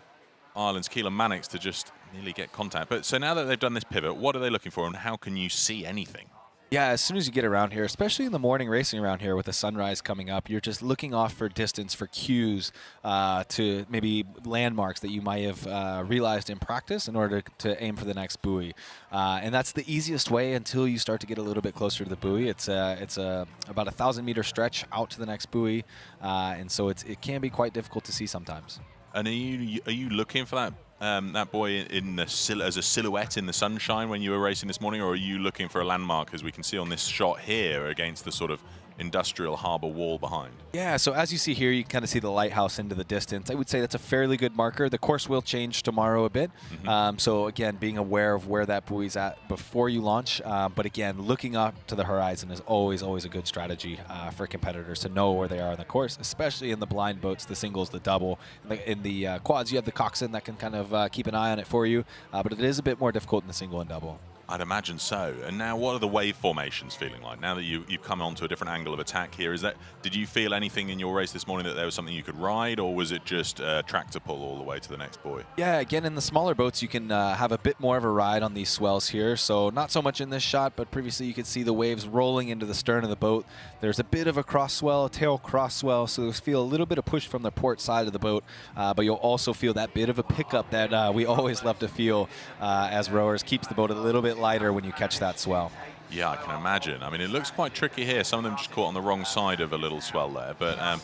[SPEAKER 1] Ireland's Keelan Mannix to just nearly get contact. But so now that they've done this pivot, what are they looking for and how can you see anything?
[SPEAKER 12] Yeah, as soon as you get around here, especially in the morning racing around here with the sunrise coming up, you're just looking off for distance, for cues, to maybe landmarks that you might have realized in practice in order to aim for the next buoy. And that's the easiest way until you start to get a little bit closer to the buoy. It's about 1,000-meter stretch out to the next buoy, and so it can be quite difficult to see sometimes.
[SPEAKER 1] And are you looking for that buoy as a silhouette in the sunshine when you were racing this morning, or are you looking for a landmark, as we can see on this shot here, against the sort of industrial harbour wall behind?
[SPEAKER 12] Yeah, so as you see here, you can kind of see the lighthouse into the distance. I would say that's a fairly good marker. The course will change tomorrow a bit. Mm-hmm. So again, being aware of where that buoy's at before you launch. But again, looking up to the horizon is always a good strategy for competitors to know where they are on the course, especially in the blind boats, the singles, the double. In the quads, you have the coxswain that can kind of keep an eye on it for you. But it is a bit more difficult in the single and double.
[SPEAKER 1] I'd imagine so. And now, what are the wave formations feeling like? Now that you've come onto a different angle of attack here, did you feel anything in your race this morning that there was something you could ride, or was it just tractor pull all the way to the next buoy?
[SPEAKER 12] Yeah, again, in the smaller boats, you can have a bit more of a ride on these swells here. So not so much in this shot, but previously you could see the waves rolling into the stern of the boat. There's a bit of a cross swell, a tail cross swell, so you'll feel a little bit of push from the port side of the boat, but you'll also feel that bit of a pickup that we always love to feel as rowers. Keeps the boat a little bit lighter when you catch that swell.
[SPEAKER 1] Yeah, I can imagine. I mean, it looks quite tricky here. Some of them just caught on the wrong side of a little swell there, but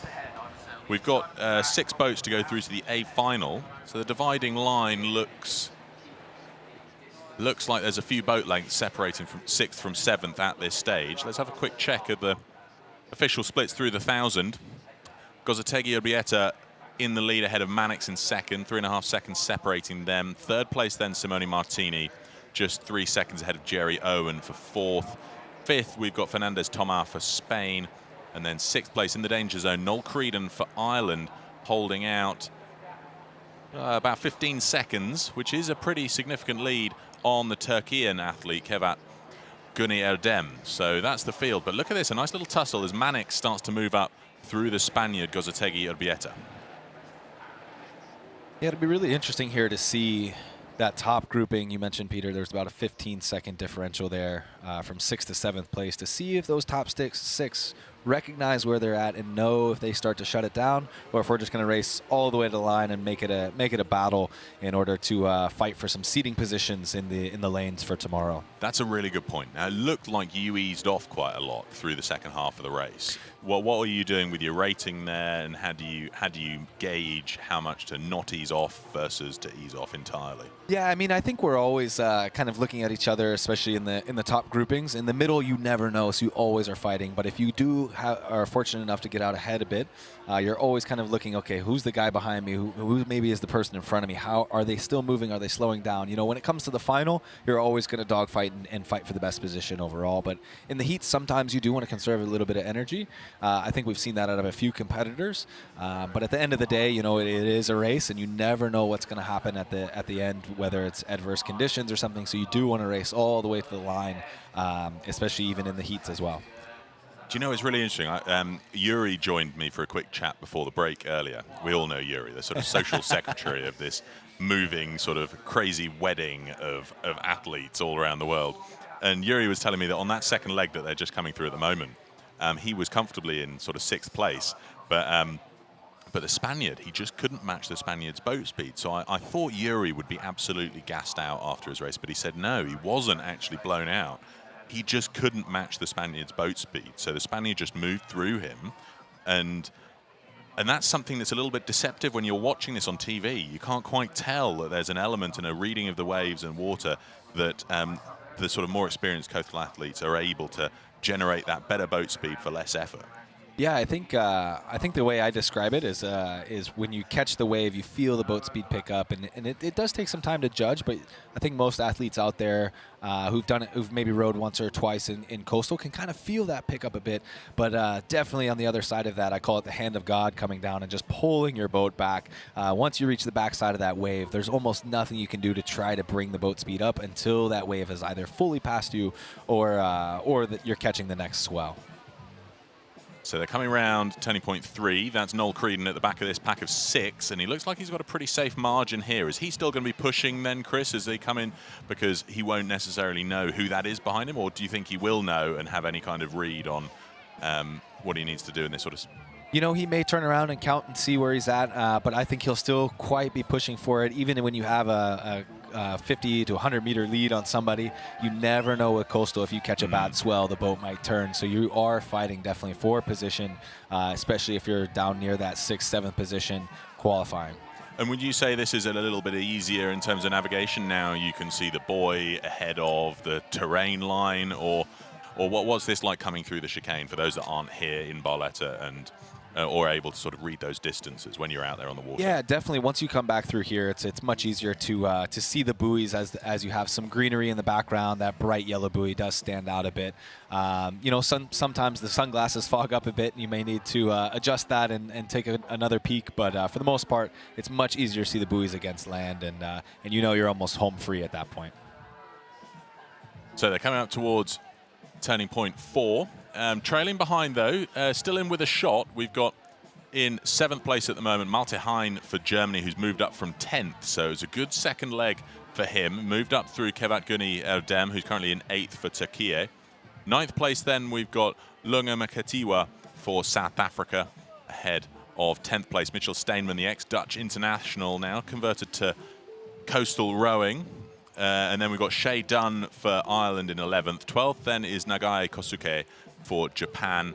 [SPEAKER 1] we've got 6 boats to go through to the A final, so the dividing line looks like there's a few boat lengths separating from 6th from 7th at this stage. Let's have a quick check of the official splits through the 1,000. Gozategi Urbieta in the lead ahead of Mannix in 2nd, 3.5 seconds separating them. 3rd place then Simone Martini, just 3 seconds ahead of Jerry Owen for 4th. 5th we've got Fernandez Tomar for Spain, and then 6th place in the danger zone, Noel Creedon for Ireland, holding out about 15 seconds, which is a pretty significant lead on the Turkian athlete Kevat Guni Erdem. So that's the field, but look at this, a nice little tussle as Mannix starts to move up through the Spaniard Gozategi Urbieta.
[SPEAKER 12] Yeah, it'll be really interesting here to see that top grouping. You mentioned, Peter, there's about a 15-second differential there from 6th to 7th place, to see if those top six recognize where they're at and know if they start to shut it down, or if we're just going to race all the way to the line and make it a battle in order to fight for some seating positions in the lanes for tomorrow.
[SPEAKER 1] That's a really good point. Now, it looked like you eased off quite a lot through the second half of the race. What were you doing with your rating there, and how do you gauge how much to not ease off versus to ease off entirely?
[SPEAKER 12] Yeah, I mean, I think we're always kind of looking at each other, especially in the top groupings. In the middle, you never know, so you always are fighting. But if you are fortunate enough to get out ahead a bit, you're always kind of looking, okay, who's the guy behind me? Who maybe is the person in front of me? How are they still moving? Are they slowing down? You know, when it comes to the final, you're always going to dogfight and fight for the best position overall. But in the heats, sometimes you do want to conserve a little bit of energy. I think we've seen that out of a few competitors. But at the end of the day, you know, it is a race, and you never know what's going to happen at the end, whether it's adverse conditions or something. So you do want to race all the way to the line, especially even in the heats as well.
[SPEAKER 1] Do you know, it's really interesting. Yuri joined me for a quick chat before the break earlier. We all know Yuri, the sort of social secretary of this moving sort of crazy wedding of athletes all around the world. And Yuri was telling me that on that second leg that they're just coming through at the moment, he was comfortably in sort of 6th place. But the Spaniard, he just couldn't match the Spaniard's boat speed. So I thought Yuri would be absolutely gassed out after his race, but he said no, he wasn't actually blown out. He just couldn't match the Spaniard's boat speed. So the Spaniard just moved through him. And that's something that's a little bit deceptive when you're watching this on TV. You can't quite tell that there's an element in a reading of the waves and water that the sort of more experienced coastal athletes are able to generate that better boat speed for less effort.
[SPEAKER 12] Yeah, I think the way I describe it is when you catch the wave, you feel the boat speed pick up, and it does take some time to judge. But I think most athletes out there who've done it, who've maybe rowed once or twice in coastal, can kind of feel that pick up a bit. But definitely on the other side of that, I call it the hand of God coming down and just pulling your boat back. Once you reach the backside of that wave, there's almost nothing you can do to try to bring the boat speed up until that wave has either fully passed you or that you're catching the next swell.
[SPEAKER 1] So they're coming around turning point 3. That's Noel Creedon at the back of this pack of 6, and he looks like he's got a pretty safe margin here. Is he still going to be pushing then, Chris, as they come in? Because he won't necessarily know who that is behind him, or do you think he will know and have any kind of read on what he needs to do in this sort of...
[SPEAKER 12] You know, he may turn around and count and see where he's at, but I think he'll still quite be pushing for it, even when you have a 50 to 100 meter lead on somebody. You never know with coastal, if you catch a bad swell, the boat might turn. So you are fighting definitely for position, especially if you're down near that 6th, 7th position qualifying.
[SPEAKER 1] And would you say this is a little bit easier in terms of navigation? Now you can see the buoy ahead of the terrain line, or what was this like coming through the chicane for those that aren't here in Barletta and or able to sort of read those distances when you're out there on the water?
[SPEAKER 12] Yeah, definitely. Once you come back through here, it's much easier to see the buoys as you have some greenery in the background. That bright yellow buoy does stand out a bit. You know, sometimes the sunglasses fog up a bit, and you may need to adjust that and take another peek. But for the most part, it's much easier to see the buoys against land, and you know you're almost home free at that point.
[SPEAKER 1] So they're coming up towards turning point 4. Trailing behind, though, still in with a shot. We've got in 7th place at the moment, Malte Hein for Germany, who's moved up from 10th. So it's a good second leg for him. Moved up through Kevat Guni Erdem, who's currently in 8th for Turkey. 9th place, then, we've got Lunga Makatiwa for South Africa, ahead of 10th place Mitchell Steinman, the ex-Dutch international, now converted to coastal rowing. And then we've got Shea Dunn for Ireland in 11th. 12th then is Nagai Kosuke for Japan.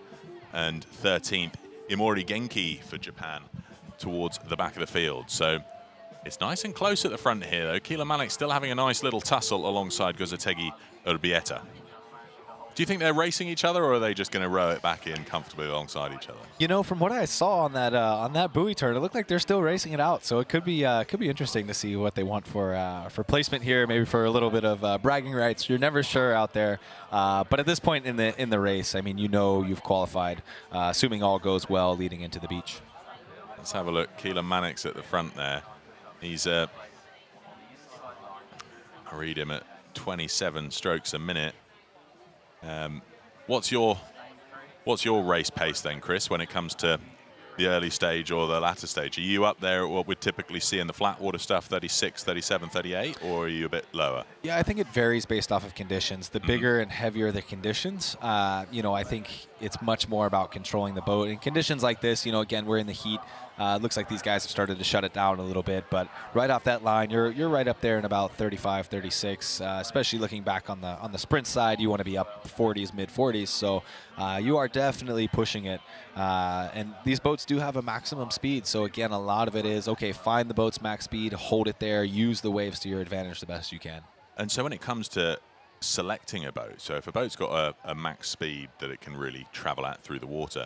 [SPEAKER 1] And 13th, Imori Genki for Japan towards the back of the field. So it's nice and close at the front here, though. Keelan Malik still having a nice little tussle alongside Gozategi Urbieta. Do you think they're racing each other, or are they just going to row it back in comfortably alongside each other?
[SPEAKER 12] You know, from what I saw on that buoy turn, it looked like they're still racing it out. So it could be interesting to see what they want for placement here, maybe for a little bit of bragging rights. You're never sure out there, but at this point in the race, I mean, you know, you've qualified, assuming all goes well leading into the beach.
[SPEAKER 1] Let's have a look. Keelan Mannix at the front there. He's I read him at 27 strokes a minute. What's your race pace then, Chris, when it comes to the early stage or the latter stage? Are you up there at what we'd typically see in the flat water stuff, 36, 37, 38, or are you a bit lower?
[SPEAKER 12] Yeah, I think it varies based off of conditions. The bigger and heavier the conditions, you know, I think it's much more about controlling the boat. In conditions like this, you know, again, we're in the heat. Looks like these guys have started to shut it down a little bit, but right off that line, you're right up there in about 35, 36. Especially looking back on the sprint side, you want to be up 40s, mid 40s. So you are definitely pushing it. And these boats do have a maximum speed. So again, a lot of it is okay. Find the boat's max speed, hold it there, use the waves to your advantage the best you can.
[SPEAKER 1] And so when it comes to selecting a boat, so if a boat's got a max speed that it can really travel at through the water.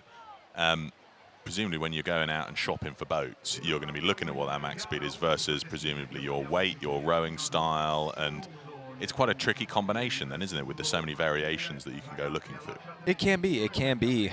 [SPEAKER 1] Presumably when you're going out and shopping for boats, you're going to be looking at what that max speed is versus presumably your weight, your rowing style, and it's quite a tricky combination then, isn't it, with the so many variations that you can go looking for?
[SPEAKER 12] It can be. It can be.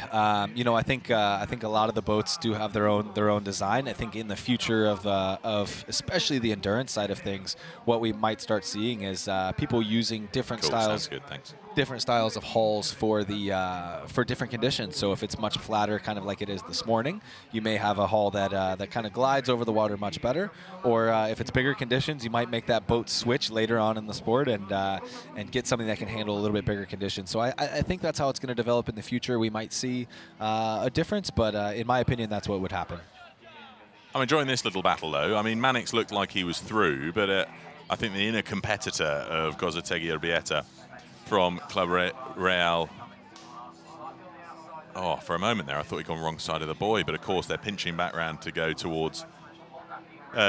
[SPEAKER 12] You know, I think a lot of the boats do have their own design. I think in the future of especially the endurance side of things, what we might start seeing is people using different styles.
[SPEAKER 1] Sounds good. Thanks.
[SPEAKER 12] Different styles of hulls for different conditions. So if it's much flatter, kind of like it is this morning, you may have a hull that kind of glides over the water much better. Or if it's bigger conditions, you might make that boat switch later on in the sport and get something that can handle a little bit bigger conditions. So I think that's how it's going to develop in the future. We might see a difference, but in my opinion, that's what would happen.
[SPEAKER 1] I'm enjoying this little battle, though. I mean, Mannix looked like he was through, but I think the inner competitor of Gozategi Urbieta from Club Real. Oh, for a moment there, I thought he'd gone wrong side of the buoy, but of course they're pinching back round to go towards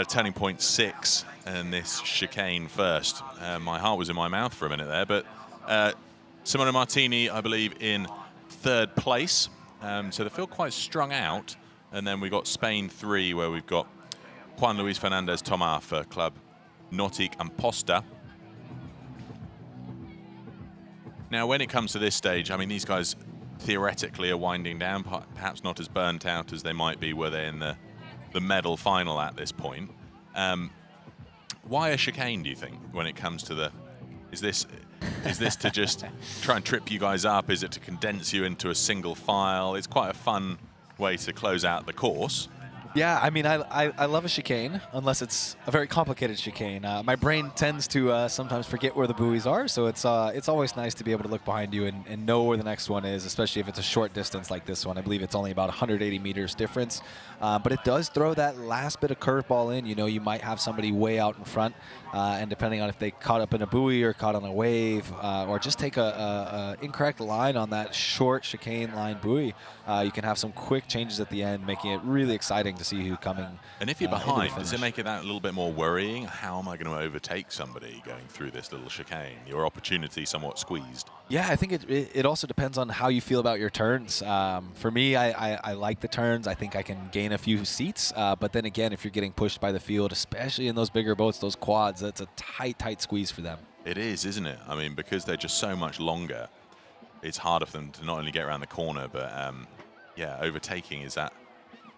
[SPEAKER 1] turning point 6 and this chicane first. My heart was in my mouth for a minute there, but Simona Martini, I believe, in 3rd place. So they feel quite strung out. And then we've got Spain 3, where we've got Juan Luis Fernandez Tomar for Club Nautic Amposta. Now, when it comes to this stage, I mean, these guys theoretically are winding down, perhaps not as burnt out as they might be were they in the medal final at this point. Why a chicane, do you think, when it comes to the... Is this to just try and trip you guys up? Is it to condense you into a single file? It's quite a fun way to close out the course.
[SPEAKER 12] Yeah, I mean, I love a chicane, unless it's a very complicated chicane. My brain tends to sometimes forget where the buoys are, so it's always nice to be able to look behind you and know where the next one is, especially if it's a short distance like this one. I believe it's only about 180 meters difference, but it does throw that last bit of curveball in. You know, you might have somebody way out in front, and depending on if they caught up in a buoy or caught on a wave, or just take a incorrect line on that short chicane line buoy, you can have some quick changes at the end, making it really exciting to see who coming.
[SPEAKER 1] And if you're behind, does it make it that a little bit more worrying? How am I going to overtake somebody going through this little chicane? Your opportunity somewhat squeezed.
[SPEAKER 12] Yeah, I think it also depends on how you feel about your turns. For me, I like the turns. I think I can gain a few seats. But then again, if you're getting pushed by the field, especially in those bigger boats, those quads, that's a tight squeeze for them.
[SPEAKER 1] It is, isn't it? I mean, because they're just so much longer, it's harder for them to not only get around the corner, but yeah, overtaking is that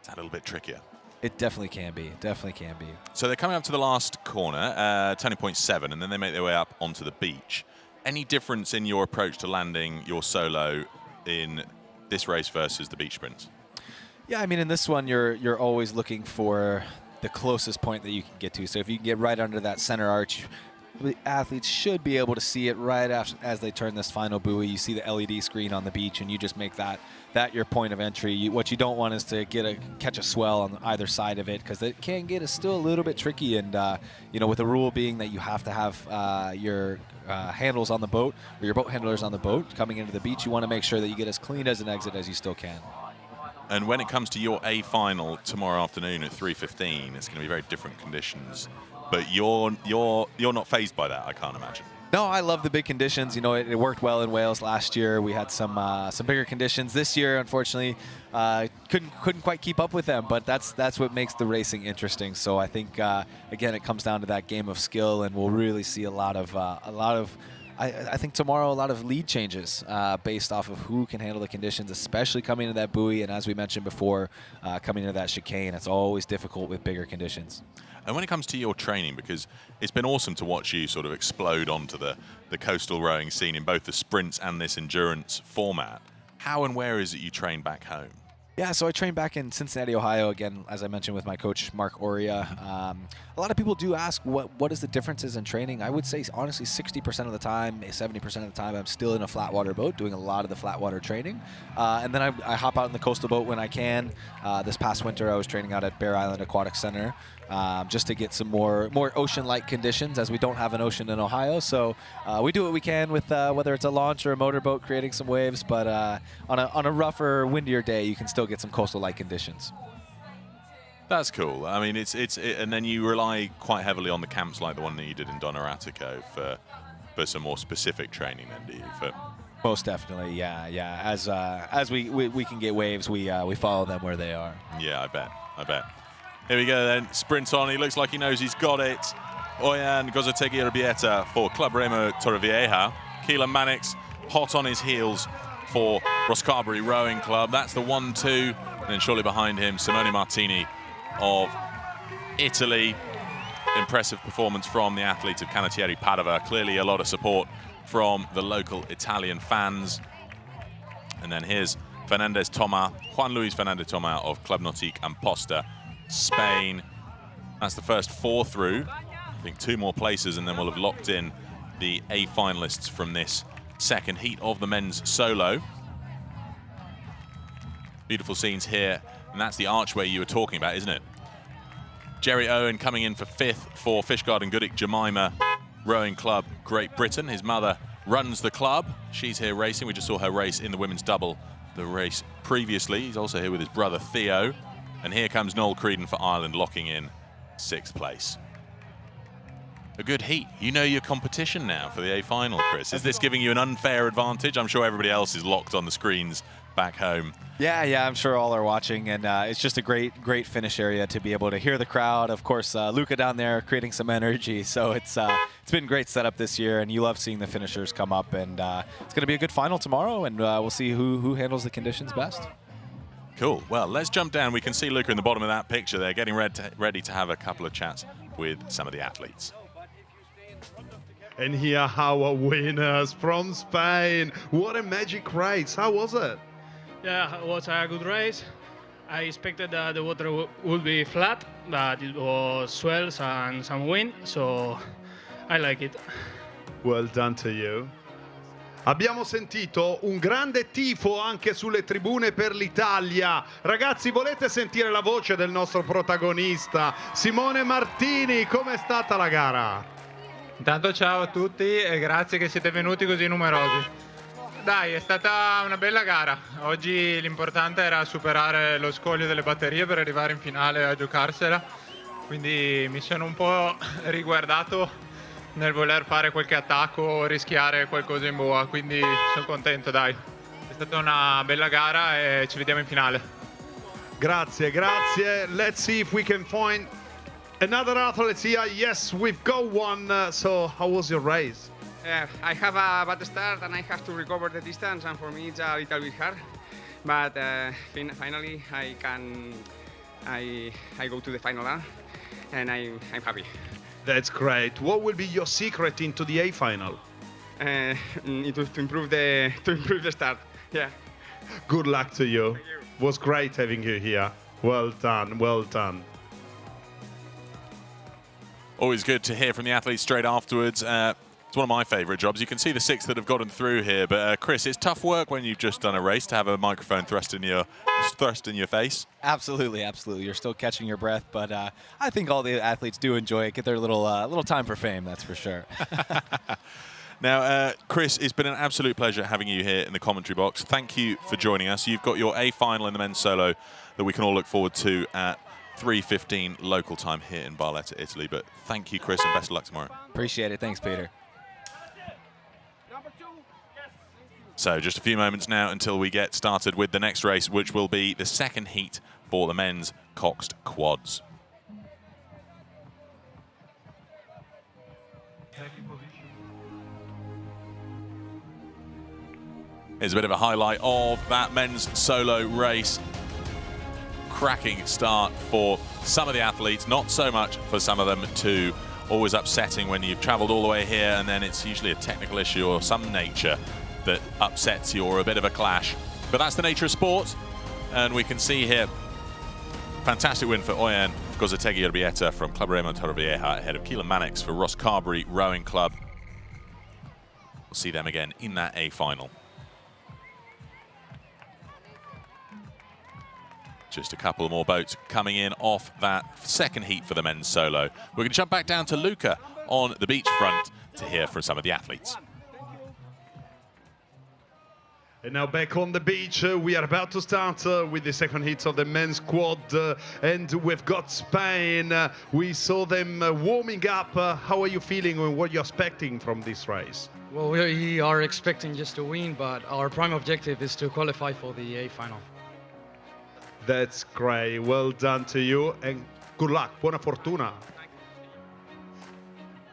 [SPEAKER 1] a little bit trickier.
[SPEAKER 12] It definitely can be. Definitely can be.
[SPEAKER 1] So they're coming up to the last corner, turning point 7, and then they make their way up onto the beach. Any difference in your approach to landing your solo in this race versus the beach sprints?
[SPEAKER 12] Yeah, I mean, in this one, you're always looking for the closest point that you can get to. So if you can get right under that center arch, the athletes should be able to see it right as they turn this final buoy. You see the LED screen on the beach, and you just make that your point of entry. What you don't want is to catch a swell on either side of it, because it can get still a little bit tricky. And with the rule being that you have to have your handles on the boat, or your boat handlers on the boat coming into the beach, you want to make sure that you get as clean as an exit as you still can.
[SPEAKER 1] And when it comes to your A final tomorrow afternoon at 3:15, it's going to be very different conditions. But you're not fazed by that, I can't imagine.
[SPEAKER 12] No, I love the big conditions. It worked well in Wales last year. We had some bigger conditions this year. Unfortunately, couldn't quite keep up with them. But that's what makes the racing interesting. So I think again, it comes down to that game of skill, and we'll really see a lot of. I think tomorrow a lot of lead changes based off of who can handle the conditions, especially coming into that buoy. And as we mentioned before, coming into that chicane, it's always difficult with bigger conditions.
[SPEAKER 1] And when it comes to your training, because it's been awesome to watch you sort of explode onto the coastal rowing scene in both the sprints and this endurance format, how and where is it you train back home?
[SPEAKER 12] Yeah, so I train back in Cincinnati, Ohio, again, as I mentioned, with my coach, Mark Oria. A lot of people do ask what is the differences in training. I would say, honestly, 60% of the time, 70% of the time, I'm still in a flat water boat doing a lot of the flat water training. And then I hop out in the coastal boat when I can. This past winter, I was training out at Bear Island Aquatic Center just to get some more ocean-like conditions, as we don't have an ocean in Ohio. So we do what we can with whether it's a launch or a motorboat creating some waves. But on a rougher, windier day, you can still get some coastal-like conditions.
[SPEAKER 1] That's cool. I mean, and then you rely quite heavily on the camps like the one that you did in Donneratico for some more specific training, then, do you?
[SPEAKER 12] Most definitely, yeah. As we can get waves, we follow them where they are.
[SPEAKER 1] Yeah, I bet. Here we go then. Sprint on. He looks like he knows he's got it. Oyan Gozotegui Urbieta for Club Remo Torrevieja. Keelan Mannix hot on his heels for Roscarbury Rowing Club. That's the 1-2. And then shortly behind him, Simone Martini of Italy. Impressive performance from the athletes of Canottieri Padova. Clearly a lot of support from the local Italian fans. And then here's Fernandez Toma, Juan Luis Fernandez Toma of Club Nautique Amposta, Spain. That's the first 4 through. I think 2 more places, and then we'll have locked in the A finalists from this second heat of the men's solo. Beautiful scenes here, and that's the archway you were talking about, isn't it? Jerry Owen coming in for 5th for Fishguard and Goodwick Jemima Rowing Club, Great Britain. His mother runs the club. She's here racing. We just saw her race in the women's double, the race previously. He's also here with his brother Theo. And here comes Noel Creedon for Ireland, locking in 6th place. A good heat. You know your competition now for the A final, Chris. Is this giving you an unfair advantage? I'm sure everybody else is locked on the screens back home.
[SPEAKER 12] Yeah, I'm sure all are watching, and it's just a great finish area to be able to hear the crowd. Of course, Luca down there creating some energy, so it's been great setup this year, and you love seeing the finishers come up, and it's going to be a good final tomorrow, and we'll see who handles the conditions best.
[SPEAKER 1] Cool. Well, let's jump down. We can see Luca in the bottom of that picture there, getting ready to have a couple of chats with some of the athletes.
[SPEAKER 9] And here are our winners from Spain. What a magic race. How was it?
[SPEAKER 14] Yeah, it was a good race. I expected that the water would be flat, but it was swells and some wind, so I like it.
[SPEAKER 9] Well done to you. Abbiamo sentito un grande tifo anche sulle tribune per l'Italia. Ragazzi, volete sentire la voce del nostro protagonista, Simone Martini? Com'è stata la gara?
[SPEAKER 15] Intanto ciao a tutti e grazie che siete venuti così numerosi. Dai, è stata una bella gara. Oggi l'importante era superare lo scoglio delle batterie per arrivare in finale a giocarsela. Quindi mi sono un po' riguardato nel voler fare qualche attacco o rischiare qualcosa in boa. Quindi sono contento, dai. È stata una bella gara e ci vediamo in finale.
[SPEAKER 9] Grazie. Let's see if we can find another athlete here. Yes, we've got one. So how was your race?
[SPEAKER 16] I have a bad start and I have to recover the distance, and for me it's a little bit hard. But finally I go to the final and I'm happy.
[SPEAKER 9] That's great. What will be your secret into the A final?
[SPEAKER 16] to improve the start. Yeah.
[SPEAKER 9] Good luck to you. Was great having you here. Well done, well done.
[SPEAKER 1] Always good to hear from the athletes straight afterwards. It's one of my favourite jobs. You can see the 6 that have gotten through here, but Chris, it's tough work when you've just done a race to have a microphone thrust in your face.
[SPEAKER 12] Absolutely, absolutely. You're still catching your breath, but I think all the athletes do enjoy it, get their little time for fame, that's for sure.
[SPEAKER 1] Now, Chris, it's been an absolute pleasure having you here in the commentary box. Thank you for joining us. You've got your A final in the men's solo that we can all look forward to at 3:15 local time here in Barletta, Italy. But thank you, Chris, and best of luck tomorrow.
[SPEAKER 12] Appreciate it. Thanks, Peter.
[SPEAKER 1] So just a few moments now until we get started with the next race, which will be the second heat for the men's coxed quads. Here's a bit of a highlight of that men's solo race. Cracking start for some of the athletes, not so much for some of them too. Always upsetting when you've traveled all the way here and then it's usually a technical issue or some nature that upsets you or a bit of a clash. But that's the nature of sport. And we can see here, fantastic win for Oyen Gozategui Urbieta from Club Remo Torrevieja ahead of Keelan Mannix for Ross Carberry Rowing Club. We'll see them again in that A final. Just a couple more boats coming in off that second heat for the men's solo. We're going to jump back down to Luca on the beachfront to hear from some of the athletes.
[SPEAKER 9] And now back on the beach, we are about to start with the second heat of the men's quad, and we've got Spain. We saw them warming up. How are you feeling and what are you expecting from this race?
[SPEAKER 17] Well, we are expecting just to win, but our prime objective is to qualify for the A final.
[SPEAKER 9] That's great. Well done to you and good luck. Buona fortuna.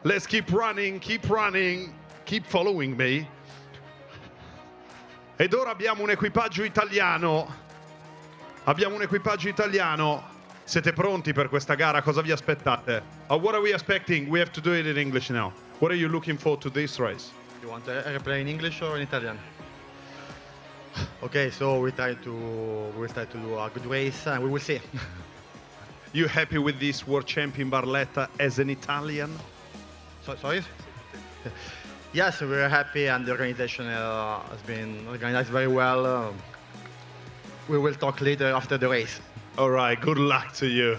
[SPEAKER 9] Let's keep running, keep following me. Ed ora abbiamo un equipaggio italiano. Siete pronti per questa gara? Cosa vi aspettate? What are we expecting? We have to do it in English now. What are you looking for to this race?
[SPEAKER 18] You want to play in English or in Italian? Okay, so we'll try to do a good race and we will see.
[SPEAKER 9] You happy with this world champion Barletta as an Italian?
[SPEAKER 18] Sorry? Yes, we're happy and the organization has been organized very well. We will talk later after the race.
[SPEAKER 9] All right, good luck to you.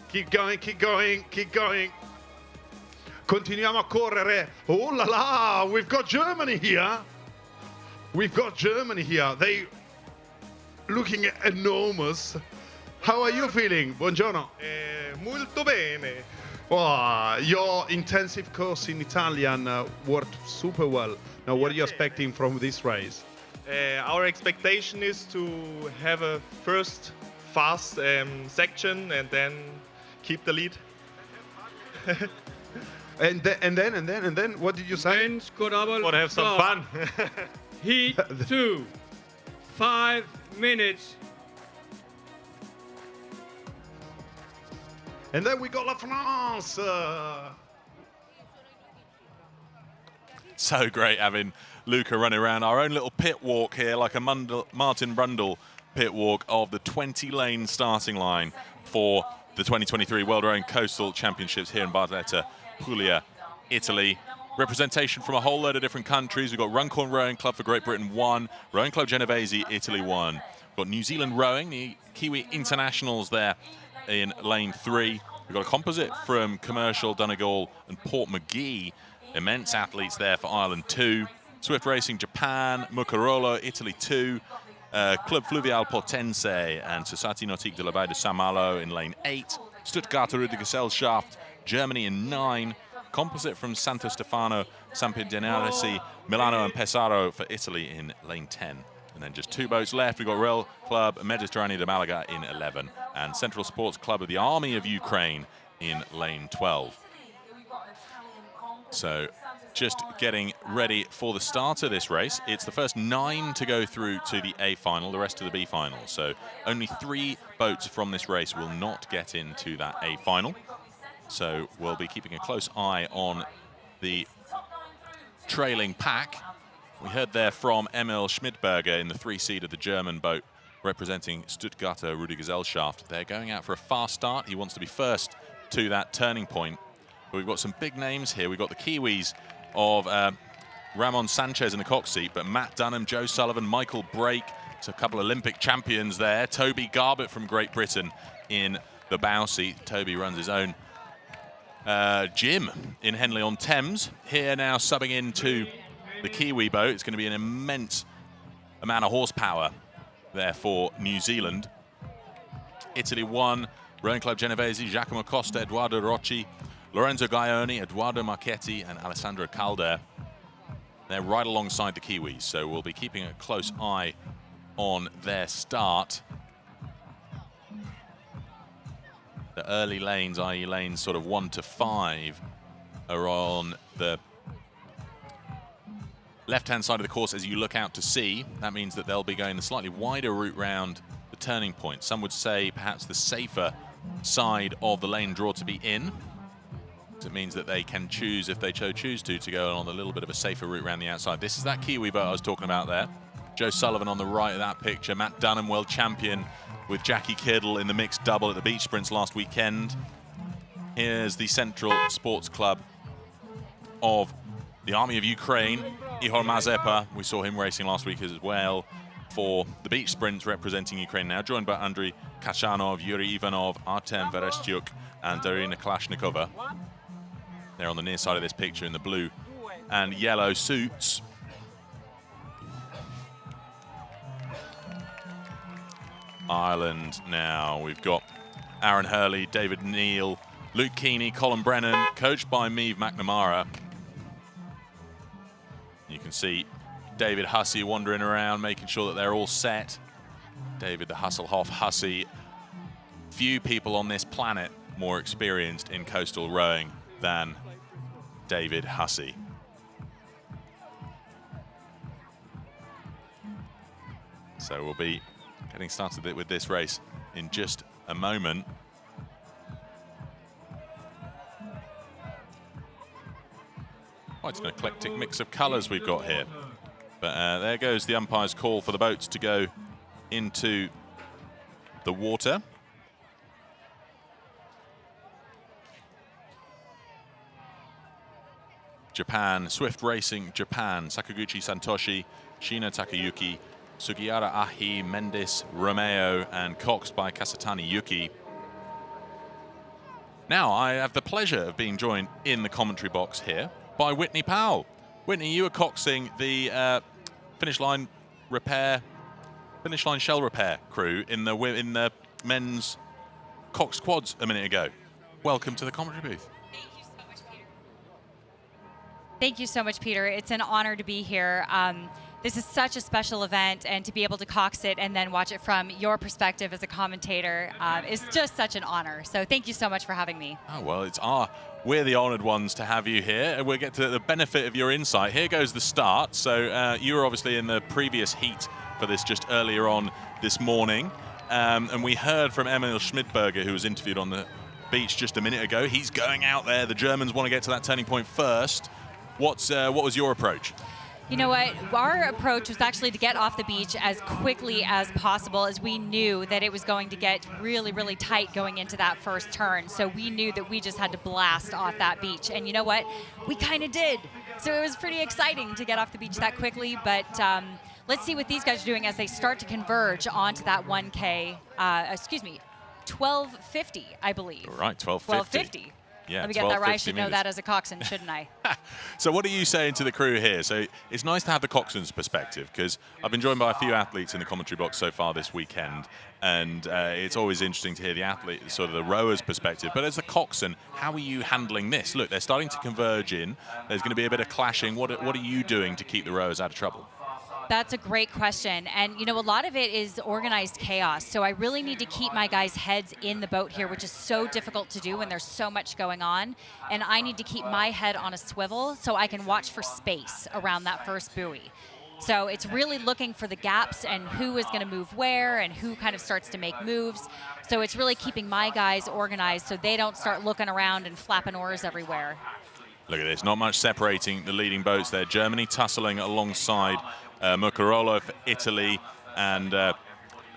[SPEAKER 9] Keep going. Continuiamo a correre. Oh la la, we've got Germany here. They looking enormous. How are you feeling? Buongiorno.
[SPEAKER 19] Molto bene.
[SPEAKER 9] Oh, your intensive course in Italian worked super well. Now, what are you expecting from this race?
[SPEAKER 19] Our expectation is to have a first fast section and then keep the lead.
[SPEAKER 9] and then, what did you say?
[SPEAKER 19] Want to have some fun.
[SPEAKER 20] Heat 2, 5 minutes.
[SPEAKER 9] And then we got La France.
[SPEAKER 1] So great having Luca running around our own little pit walk here, like a Martin Brundle pit walk of the 20-lane starting line for the 2023 World Rowing Coastal Championships here in Barletta, Puglia, Italy. Representation from a whole load of different countries. We've got Runcorn Rowing Club for Great Britain 1, Rowing Club Genovese, Italy 1. We've got New Zealand Rowing, the Kiwi Internationals there in lane 3. We've got a composite from Commercial, Donegal and Port McGee. Immense athletes there for Ireland 2. Swift Racing Japan, Muccarolo, Italy 2. Club Fluvial Potense and Société Nautique de la Baie de Saint-Malo in lane 8. Stuttgarter Rüdigesellschaft, Germany in 9. Composite from Santo Stefano, Sampdoria, Milano and Pesaro for Italy in lane 10. And then just 2 boats left. We've got Rail Club Mediterraneo de Malaga in 11 and Central Sports Club of the Army of Ukraine in lane 12. So just getting ready for the start of this race. It's the first 9 to go through to the A final, the rest to the B final. So only 3 boats from this race will not get into that A final. So we'll be keeping a close eye on the trailing pack. We heard there from Emil Schmidberger in the 3-seed of the German boat representing Stuttgarter Rudi-Gesellschaft. They're going out for a fast start. He wants to be first to that turning point. But we've got some big names here. We've got the Kiwis of Ramon Sanchez in the cock seat, but Matt Dunham, Joe Sullivan, Michael Brake, it's a couple of Olympic champions there. Toby Garbett from Great Britain in the bow seat. Toby runs his own gym in Henley-on-Thames. Here now subbing into the Kiwi boat. It's going to be an immense amount of horsepower there for New Zealand. Italy 1, Rowing Club Genovese, Giacomo Costa, Eduardo Rocci, Lorenzo Gaioni, Eduardo Marchetti, and Alessandro Calder. They're right alongside the Kiwis, so we'll be keeping a close eye on their start. The early lanes, i.e. lanes sort of 1 to 5, are on the left-hand side of the course as you look out to sea. That means that they'll be going the slightly wider route round the turning point. Some would say perhaps the safer side of the lane draw to be in. It means that they can choose, if they choose to go on a little bit of a safer route around the outside. This is that Kiwi boat I was talking about there. Joe Sullivan on the right of that picture. Matt Dunham, world champion, with Jackie Kiddle in the mixed double at the beach sprints last weekend. Here's the Central Sports Club of the Army of Ukraine, Ihor Mazepa. We saw him racing last week as well for the beach sprints representing Ukraine now, joined by Andriy Kashanov, Yuri Ivanov, Artem Vereshchuk, and Darina Kalashnikova. They're on the near side of this picture in the blue and yellow suits. Ireland now. We've got Aaron Hurley, David Neal, Luke Keeney, Colin Brennan, coached by Meave McNamara. You can see David Hussey wandering around, making sure that they're all set. David the Hasselhoff Hussey. Few people on this planet more experienced in coastal rowing than David Hussey. So we'll be getting started with this race in just a moment. Quite an eclectic mix of colours we've got here. But there goes the umpire's call for the boats to go into the water. Japan, Swift Racing Japan, Sakaguchi Santoshi, Shina Takayuki, Sugiyara Ahi, Mendes, Romeo, and Cox by Kasatani Yuki. Now I have the pleasure of being joined in the commentary box here by Whitney Powell. Whitney, you were coxing the finish line shell repair crew in the men's Cox quads a minute ago. Welcome to the commentary booth.
[SPEAKER 21] Thank you so much, Peter. It's an honor to be here. This is such a special event, and to be able to cox it and then watch it from your perspective as a commentator is just such an honor. So thank you so much for having me.
[SPEAKER 1] Oh, well, we're the honored ones to have you here, and we'll get to the benefit of your insight. Here goes the start. So you were obviously in the previous heat for this just earlier on this morning, and we heard from Emil Schmidberger, who was interviewed on the beach just a minute ago. He's going out there. The Germans want to get to that turning point first. What was your approach?
[SPEAKER 21] You know what? Our approach was actually to get off the beach as quickly as possible, as we knew that it was going to get really, really tight going into that first turn. So we knew that we just had to blast off that beach. And you know what? We kind of did. So it was pretty exciting to get off the beach that quickly. But let's see what these guys are doing as they start to converge onto that 1K, 1250, I believe.
[SPEAKER 1] Right, 1250.
[SPEAKER 21] 1250.
[SPEAKER 1] Yeah,
[SPEAKER 21] let me get that right. I should know
[SPEAKER 1] minutes.
[SPEAKER 21] that as a coxswain, shouldn't I?
[SPEAKER 1] So what are you saying to the crew here? So it's nice to have the coxswain's perspective, because I've been joined by a few athletes in the commentary box so far this weekend, and it's always interesting to hear the athlete, sort of the rower's perspective. But as a coxswain, how are you handling this? Look, they're starting to converge in. There's going to be a bit of clashing. What are you doing to keep the rowers out of trouble?
[SPEAKER 21] That's a great question. And, you know, a lot of it is organized chaos. So I really need to keep my guys' heads in the boat here, which is so difficult to do when there's so much going on. And I need to keep my head on a swivel so I can watch for space around that first buoy. So it's really looking for the gaps and who is going to move where and who kind of starts to make moves. So it's really keeping my guys organized so they don't start looking around and flapping oars everywhere.
[SPEAKER 1] Look at this, not much separating the leading boats there. Germany tussling alongside Muccarolo for Italy and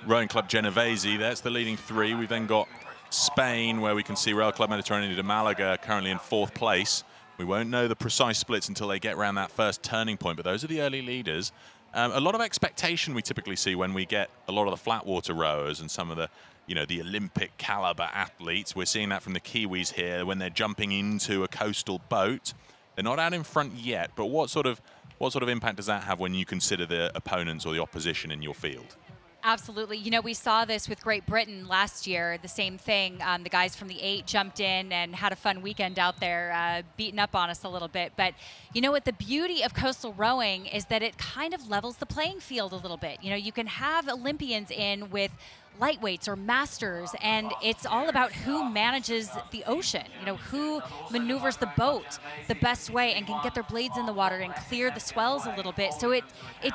[SPEAKER 1] Rowing Club Genovese. That's the leading three. We've then got Spain, where we can see Rail Club Mediterranean de Malaga currently in 4th place. We won't know the precise splits until they get around that first turning point, but those are the early leaders. A lot of expectation we typically see when we get a lot of the flat water rowers and some of the, the Olympic caliber athletes. We're seeing that from the Kiwis here when they're jumping into a coastal boat. They're not out in front yet, but what sort of impact does that have when you consider the opponents or the opposition in your field?
[SPEAKER 21] Absolutely. You know, we saw this with Great Britain last year, the same thing. The guys from the 8 jumped in and had a fun weekend out there, beating up on us a little bit. But you know what? The beauty of coastal rowing is that it kind of levels the playing field a little bit. You know, you can have Olympians in with lightweights or masters, and it's all about who manages the ocean, who maneuvers the boat the best way and can get their blades in the water and clear the swells a little bit. So it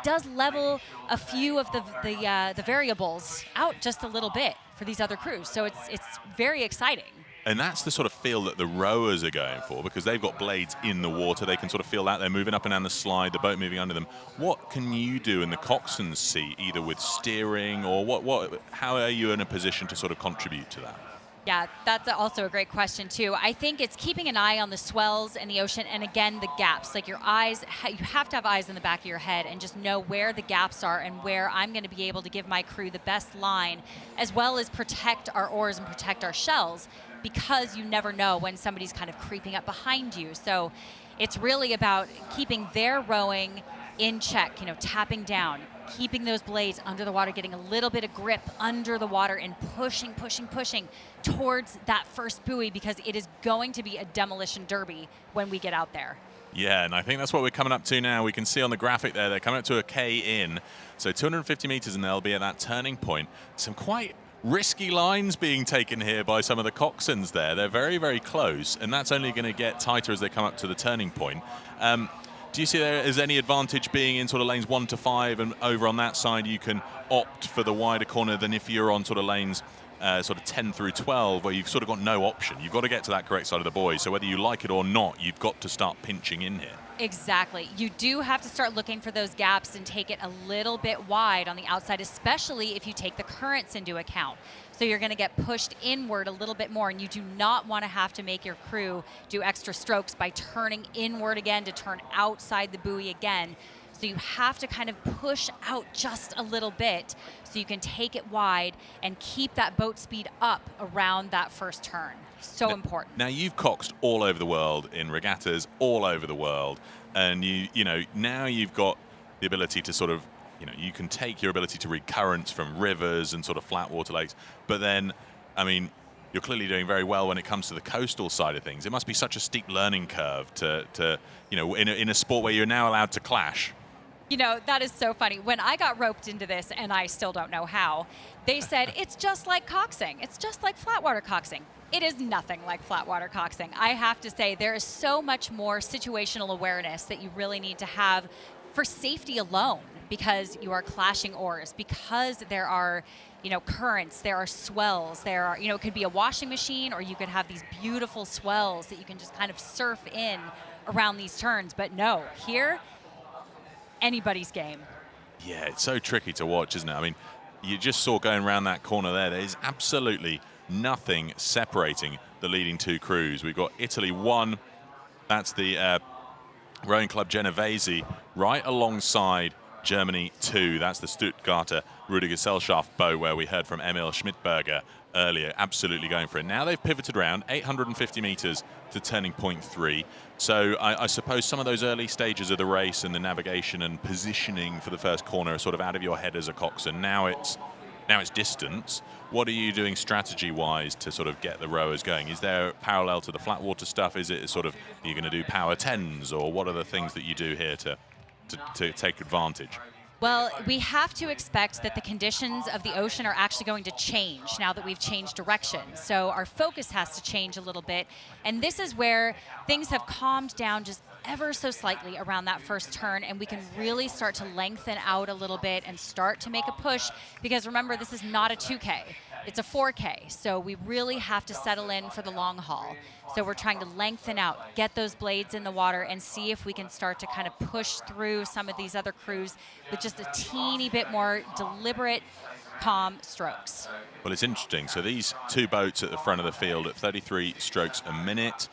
[SPEAKER 21] does level a few of the variables out just a little bit for these other crews. So it's very exciting.
[SPEAKER 1] And that's the sort of feel that the rowers are going for, because they've got blades in the water. They can sort of feel that. They're moving up and down the slide, the boat moving under them. What can you do in the coxswain's seat, either with steering or how are you in a position to sort of contribute to that?
[SPEAKER 21] Yeah, that's also a great question too. I think it's keeping an eye on the swells and the ocean, and again, the gaps. Like your eyes, you have to have eyes in the back of your head and just know where the gaps are and where I'm going to be able to give my crew the best line, as well as protect our oars and protect our shells, because you never know when somebody's kind of creeping up behind you. So it's really about keeping their rowing in check, tapping down, keeping those blades under the water, getting a little bit of grip under the water and pushing towards that first buoy, because it is going to be a demolition derby when we get out there.
[SPEAKER 1] Yeah, and I think that's what we're coming up to now. We can see on the graphic there, they're coming up to a K in. So 250 meters and they'll be at that turning point. Some quite risky lines being taken here by some of the coxswains there. They're very, very close, and that's only going to get tighter as they come up to the turning point. Do you see there is any advantage being in sort of lanes 1 to 5, and over on that side you can opt for the wider corner than if you're on sort of lanes sort of 10 through 12, where you've sort of got no option? You've got to get to that correct side of the buoy, so whether you like it or not, you've got to start pinching in here.
[SPEAKER 21] Exactly. You do have to start looking for those gaps and take it a little bit wide on the outside, especially if you take the currents into account. So you're going to get pushed inward a little bit more, and you do not want to have to make your crew do extra strokes by turning inward again to turn outside the buoy again. So you have to kind of push out just a little bit so you can take it wide and keep that boat speed up around that first turn. So important.
[SPEAKER 1] Now you've coxed all over the world in regattas all over the world, and now you've got the ability to sort of, you can take your ability to read currents from rivers and sort of flat water lakes, but then, I mean, you're clearly doing very well when it comes to the coastal side of things. It must be such a steep learning curve to in a sport where you're now allowed to clash.
[SPEAKER 21] That is so funny. When I got roped into this, and I still don't know how, they said, it's just like coxing. It's just like flatwater coxing. It is nothing like flatwater coxing. I have to say, there is so much more situational awareness that you really need to have for safety alone, because you are clashing oars, because there are, currents, there are swells, there are, it could be a washing machine, or you could have these beautiful swells that you can just kind of surf in around these turns. But no, here, anybody's game.
[SPEAKER 1] Yeah, it's so tricky to watch, isn't it? I mean, you just saw going around that corner there is absolutely nothing separating the leading two crews. We've got Italy 1, that's the Rowing Club Genovese, right alongside Germany 2. That's the Stuttgarter Rudergesellschaft boat, where we heard from Emil Schmidberger earlier, absolutely going for it. Now they've pivoted around 850 meters to turning point 3. So I suppose some of those early stages of the race and the navigation and positioning for the first corner are sort of out of your head as a coxswain. Now it's distance. What are you doing strategy-wise to sort of get the rowers going? Is there parallel to the flat water stuff? Is it sort of, are you going to do power 10s, or what are the things that you do here to take advantage?
[SPEAKER 21] Well, we have to expect that the conditions of the ocean are actually going to change now that we've changed direction. So our focus has to change a little bit. And this is where things have calmed down just ever so slightly around that first turn, and we can really start to lengthen out a little bit and start to make a push, because remember, this is not a 2K. it's a 4K, so we really have to settle in for the long haul. So we're trying to lengthen out, get those blades in the water, and see if we can start to kind of push through some of these other crews with just a teeny bit more deliberate, calm strokes.
[SPEAKER 1] Well, it's interesting. So these two boats at the front of the field at 33 strokes a minute.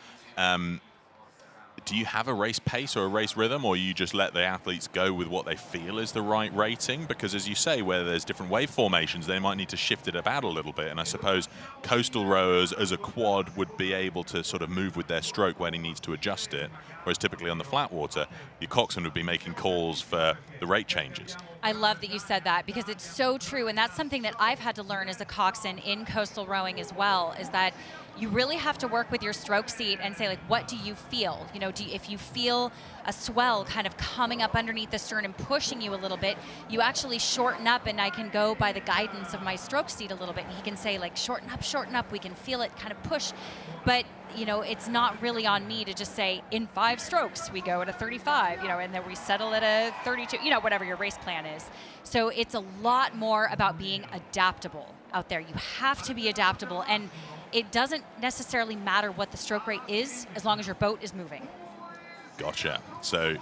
[SPEAKER 1] Do you have a race pace or a race rhythm, or you just let the athletes go with what they feel is the right rating? Because as you say, where there's different wave formations, they might need to shift it about a little bit. And I suppose coastal rowers as a quad would be able to sort of move with their stroke when he needs to adjust it. Whereas typically on the flat water, your coxswain would be making calls for the rate changes.
[SPEAKER 21] I love that you said that, because it's so true. And that's something that I've had to learn as a coxswain in coastal rowing as well, is that you really have to work with your stroke seat and say, like, what do you feel? You know, if you feel a swell kind of coming up underneath the stern and pushing you a little bit, you actually shorten up, and I can go by the guidance of my stroke seat a little bit. And he can say, like, shorten up, we can feel it kind of push. But, you know, it's not really on me to just say, in 5 strokes, we go at a 35, you know, and then we settle at a 32, you know, whatever your race plan is. So it's a lot more about being adaptable out there. You have to be adaptable. And it doesn't necessarily matter what the stroke rate is, as long as your boat is moving.
[SPEAKER 1] Gotcha. So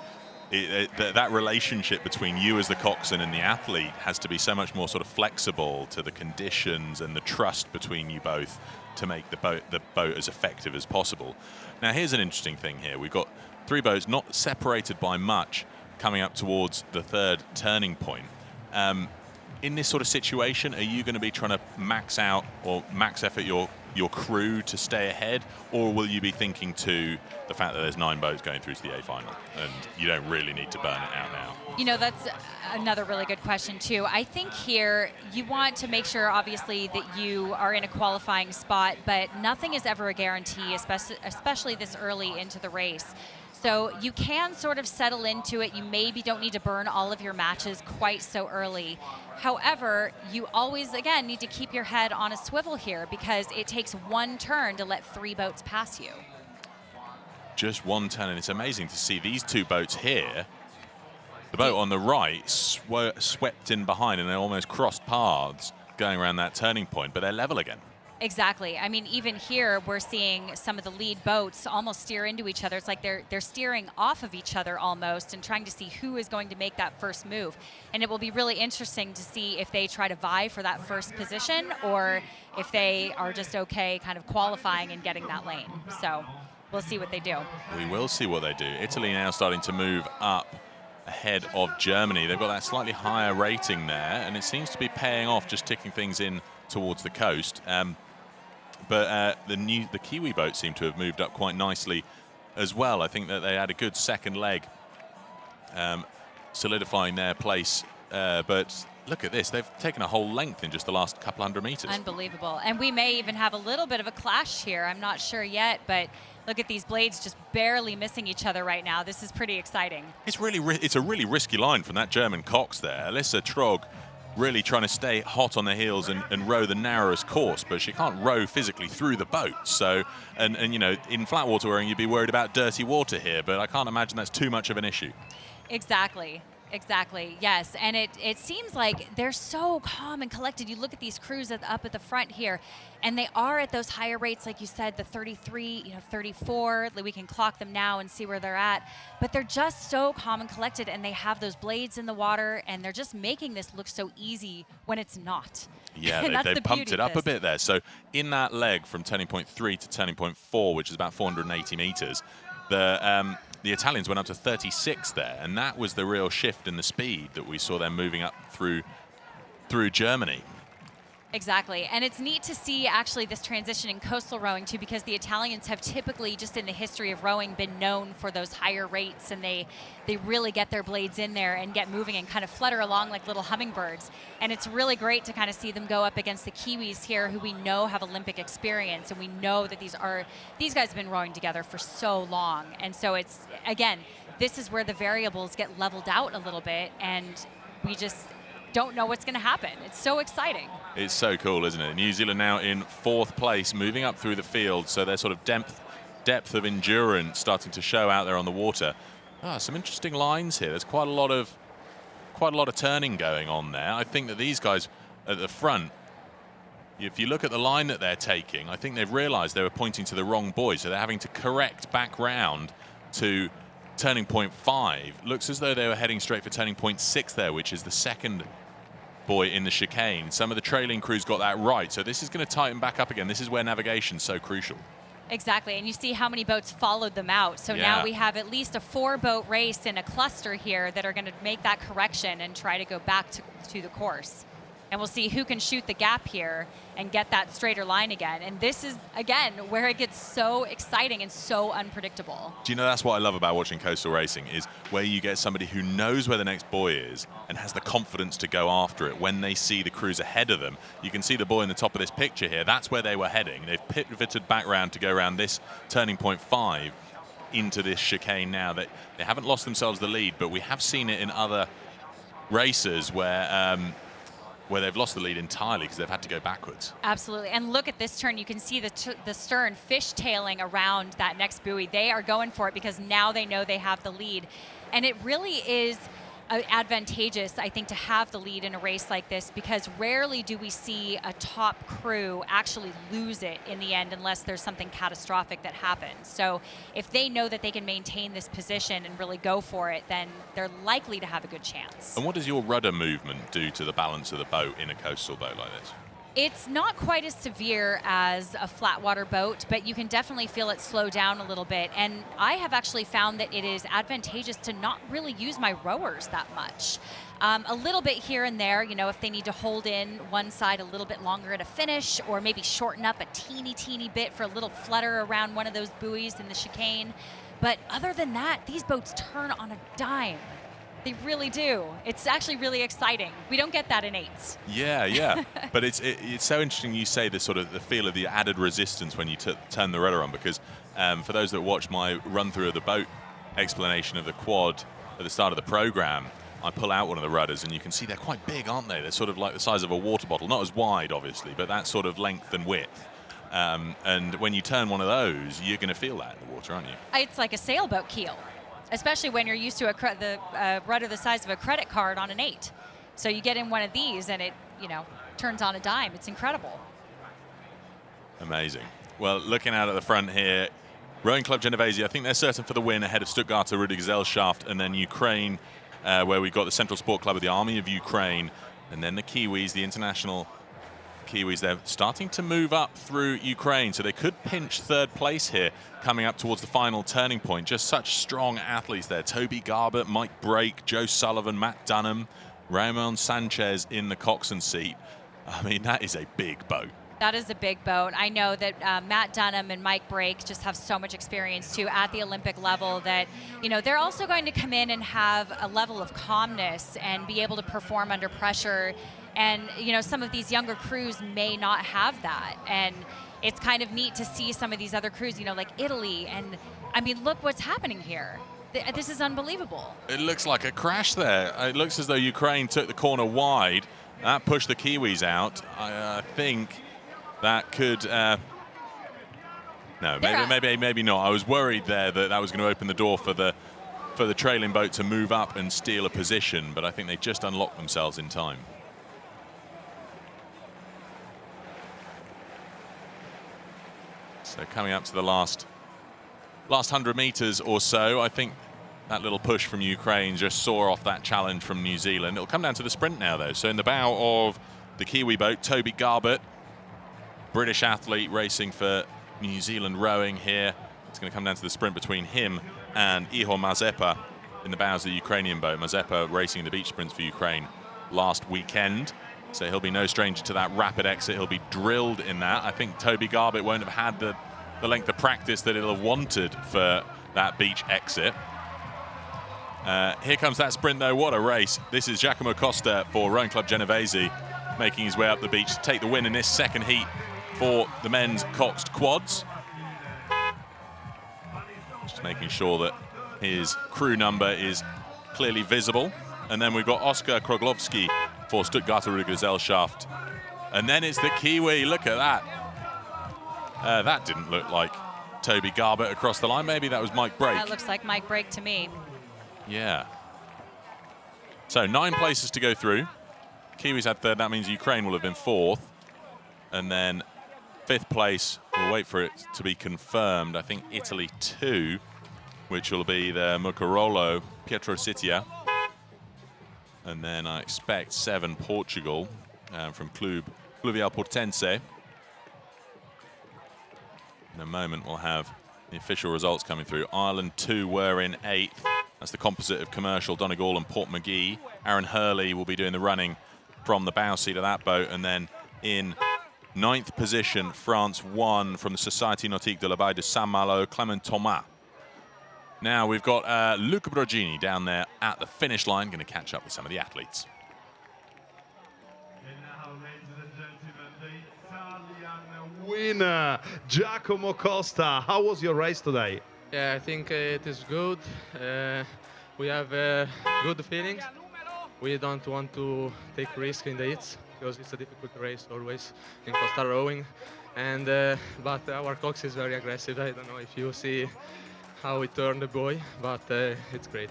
[SPEAKER 1] that relationship between you as the coxswain and the athlete has to be so much more sort of flexible to the conditions and the trust between you both to make the boat as effective as possible. Now, here's an interesting thing here. We've got 3 boats not separated by much coming up towards the 3rd turning point. In this sort of situation, are you going to be trying to max out or max effort your crew to stay ahead, or will you be thinking to the fact that there's 9 boats going through to the A final and you don't really need to burn it out now?
[SPEAKER 21] You know, that's another really good question too. I think here you want to make sure, obviously, that you are in a qualifying spot, but nothing is ever a guarantee, especially this early into the race. So you can sort of settle into it. You maybe don't need to burn all of your matches quite so early. However, you always, again, need to keep your head on a swivel here, because it takes 1 turn to let 3 boats pass you.
[SPEAKER 1] Just 1 turn, and it's amazing to see these 2 boats here. The boat on the right swept in behind, and they almost crossed paths going around that turning point, but they're level again.
[SPEAKER 21] Exactly. I mean, even here, we're seeing some of the lead boats almost steer into each other. It's like they're steering off of each other almost and trying to see who is going to make that first move. And it will be really interesting to see if they try to vie for that first position, or if they are just okay kind of qualifying and getting that lane. So we'll see what they do.
[SPEAKER 1] We will see what they do. Italy now starting to move up ahead of Germany. They've got that slightly higher rating there, and it seems to be paying off, just ticking things in towards the coast. But the Kiwi boats seem to have moved up quite nicely as well. I think that they had a good second leg, solidifying their place. But look at this. They've taken a whole length in just the last couple hundred meters.
[SPEAKER 21] Unbelievable. And we may even have a little bit of a clash here. I'm not sure yet, but look at these blades just barely missing each other right now. This is pretty exciting.
[SPEAKER 1] It's a really risky line from that German cox there. Alyssa Trog really trying to stay hot on the heels and row the narrowest course, but she can't row physically through the boat. So, and you know, in flat water rowing, you'd be worried about dirty water here, but I can't imagine that's too much of an issue.
[SPEAKER 21] Exactly. Exactly, yes. And it seems like they're so calm and collected. You look at these crews up at the front here, and they are at those higher rates, like you said, the 33, 34. We can clock them now and see where they're at. But they're just so calm and collected, and they have those blades in the water, and they're just making this look so easy when it's not.
[SPEAKER 1] Yeah, they've pumped it up a bit there. So in that leg from turning point 3 to turning point 4, which is about 480 meters, the Italians went up to 36 there, and that was the real shift in the speed that we saw them moving up through Germany.
[SPEAKER 21] Exactly, and it's neat to see actually this transition in coastal rowing too, because the Italians have typically, just in the history of rowing, been known for those higher rates, and they really get their blades in there and get moving and kind of flutter along like little hummingbirds. And it's really great to kind of see them go up against the Kiwis here, who we know have Olympic experience, and we know that these guys have been rowing together for so long. And so it's, again, this is where the variables get leveled out a little bit, and we just don't know what's going to happen. It's so exciting.
[SPEAKER 1] It's so cool, isn't it? New Zealand now in 4th place, moving up through the field, so their sort of depth of endurance starting to show out there on the water. Some interesting lines here. There's quite a lot of turning going on there. I think that these guys at the front if you look at the line that they're taking, I think they've realized they were pointing to the wrong buoy, so they're having to correct back round to turning point 5. Looks as though they were heading straight for turning point 6 there, which is the second buoy in the chicane. Some of the trailing crews got that right, so this is going to tighten back up again. This is where navigation's so crucial.
[SPEAKER 21] Exactly, and you see how many boats followed them out. So now we have at least a 4-boat race in a cluster here that are going to make that correction and try to go back to the course. And we'll see who can shoot the gap here and get that straighter line again. And this is, again, where it gets so exciting and so unpredictable.
[SPEAKER 1] Do you know, that's what I love about watching coastal racing, is where you get somebody who knows where the next buoy is and has the confidence to go after it when they see the crews ahead of them. You can see the buoy in the top of this picture here. That's where they were heading. They've pivoted back round to go around this turning point 5 into this chicane now. They haven't lost themselves the lead, but we have seen it in other races where they've lost the lead entirely because they've had to go backwards.
[SPEAKER 21] Absolutely, and look at this turn. You can see the stern fishtailing around that next buoy. They are going for it because now they know they have the lead. And it really is advantageous, I think, to have the lead in a race like this, because rarely do we see a top crew actually lose it in the end unless there's something catastrophic that happens. So if they know that they can maintain this position and really go for it, then they're likely to have a good chance.
[SPEAKER 1] And what does your rudder movement do to the balance of the boat in a coastal boat like this?
[SPEAKER 21] It's not quite as severe as a flat water boat, but you can definitely feel it slow down a little bit. And I have actually found that it is advantageous to not really use my rowers that much. A little bit here and there, you know, if they need to hold in one side a little bit longer at a finish, or maybe shorten up a teeny bit for a little flutter around one of those buoys in the chicane. But other than that, these boats turn on a dime. They really do. It's actually really exciting. We don't get that in 8s.
[SPEAKER 1] Yeah. But it's so interesting you say the sort of the feel of the added resistance when you turn the rudder on, because for those that watch my run through of the boat explanation of the quad at the start of the program, I pull out one of the rudders and you can see they're quite big, aren't they? They're sort of like the size of a water bottle, not as wide obviously, but that sort of length and width. And when you turn one of those, you're going to feel that in the water, aren't you?
[SPEAKER 21] It's like a sailboat keel, especially when you're used to the rudder the size of a credit card on an 8. So you get in one of these and it, you know, turns on a dime. It's incredible.
[SPEAKER 1] Amazing. Well, looking out at the front here, Rowing Club Genovese, I think they're certain for the win ahead of Stuttgarter Rudolgesellschaft, and then Ukraine, where we've got the Central Sport Club of the Army of Ukraine, and then the Kiwis, the international Kiwis. They're starting to move up through Ukraine, so they could pinch 3rd place here coming up towards the final turning point. Just such strong athletes there. Toby Garbett, Mike Brake, Joe Sullivan, Matt Dunham, Ramon Sanchez in the coxswain seat. I mean, that is a big boat.
[SPEAKER 21] That is a big boat. I know that Matt Dunham and Mike Brake just have so much experience too at the Olympic level that, you know, they're also going to come in and have a level of calmness and be able to perform under pressure. And, you know, some of these younger crews may not have that. And it's kind of neat to see some of these other crews, you know, like Italy. And, I mean, look what's happening here. This is unbelievable.
[SPEAKER 1] It looks like a crash there. It looks as though Ukraine took the corner wide. That pushed the Kiwis out. I think that could... no, maybe not. I was worried there that was going to open the door for the trailing boat to move up and steal a position, but I think they just unlocked themselves in time. So coming up to the last 100 meters or so, I think that little push from Ukraine just saw off that challenge from New Zealand. It'll come down to the sprint now, though. So in the bow of the Kiwi boat, Toby Garbett, British athlete racing for New Zealand rowing here. It's going to come down to the sprint between him and Ihor Mazepa in the bows of the Ukrainian boat. Mazepa racing the beach sprints for Ukraine last weekend. So he'll be no stranger to that rapid exit. He'll be drilled in that. I think Toby Garbett won't have had the length of practice that he'll have wanted for that beach exit. Here comes that sprint, though. What a race. This is Giacomo Costa for Rowing Club Genovese, making his way up the beach to take the win in this second heat for the men's coxed quads. Just making sure that his crew number is clearly visible. And then we've got Oskar Kroglovsky for Stuttgarter Rudolgesellschaft. And then it's the Kiwi. Look at that. That didn't look like Toby Garbett across the line. Maybe that was Mike Brake.
[SPEAKER 21] That looks like Mike Brake to me.
[SPEAKER 1] Yeah. So 9 places to go through. Kiwis had 3rd. That means Ukraine will have been 4th. And then 5th place, we'll wait for it to be confirmed. I think Italy 2, which will be the Mucarolo, Pietro Sitia. And then I expect 7, Portugal, from Club Fluvial Portense. In a moment, we'll have the official results coming through. Ireland 2 were in 8th. That's the composite of Commercial, Donegal and Port McGee. Aaron Hurley will be doing the running from the bow seat of that boat. And then in 9th position, France 1 from the Société Nautique de la Baie de Saint-Malo, Clement Thomas. Now we've got Luca Brogini down there at the finish line, going to catch up with some of the athletes.
[SPEAKER 9] And now, ladies and gentlemen, the Italian winner, Giacomo Costa. How was your race today?
[SPEAKER 13] Yeah, I think it is good. We have good feelings. We don't want to take risk in the heats because it's a difficult race always in Costa rowing. And but our cox is very aggressive. I don't know if you see how we turned the buoy, but it's great.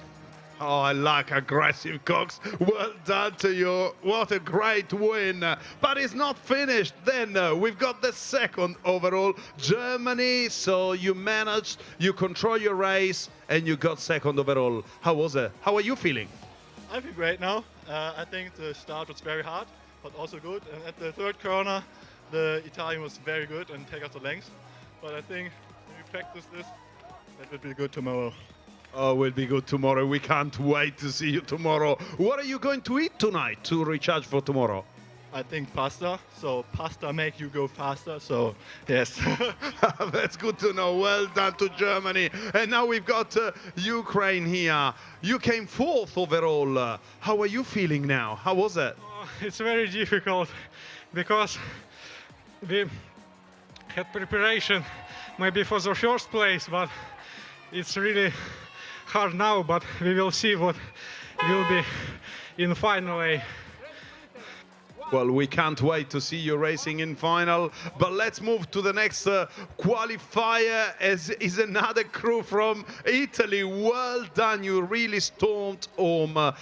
[SPEAKER 9] Oh, I like aggressive cox. Well done to you. What a great win. But it's not finished. Then we've got the 2nd overall, Germany. So you managed, you control your race, and you got 2nd overall. How was it? How are you feeling?
[SPEAKER 3] I feel great now. I think the start was very hard, but also good. And at the 3rd corner, the Italian was very good and take us the length. But I think if we practice this, that will be good tomorrow.
[SPEAKER 9] Oh, will be good tomorrow. We can't wait to see you tomorrow. What are you going to eat tonight to recharge for tomorrow?
[SPEAKER 3] I think pasta. So pasta make you go faster. So yes.
[SPEAKER 9] That's good to know. Well done to Germany. And now we've got Ukraine here. You came 4th overall. How are you feeling now? How was it?
[SPEAKER 3] It's very difficult because we had preparation maybe for the first place, but it's really hard now, but we will see what will be in final A.
[SPEAKER 9] Well, we can't wait to see you racing in final, but let's move to the next qualifier, as is another crew from Italy. Well done, you really stormed home.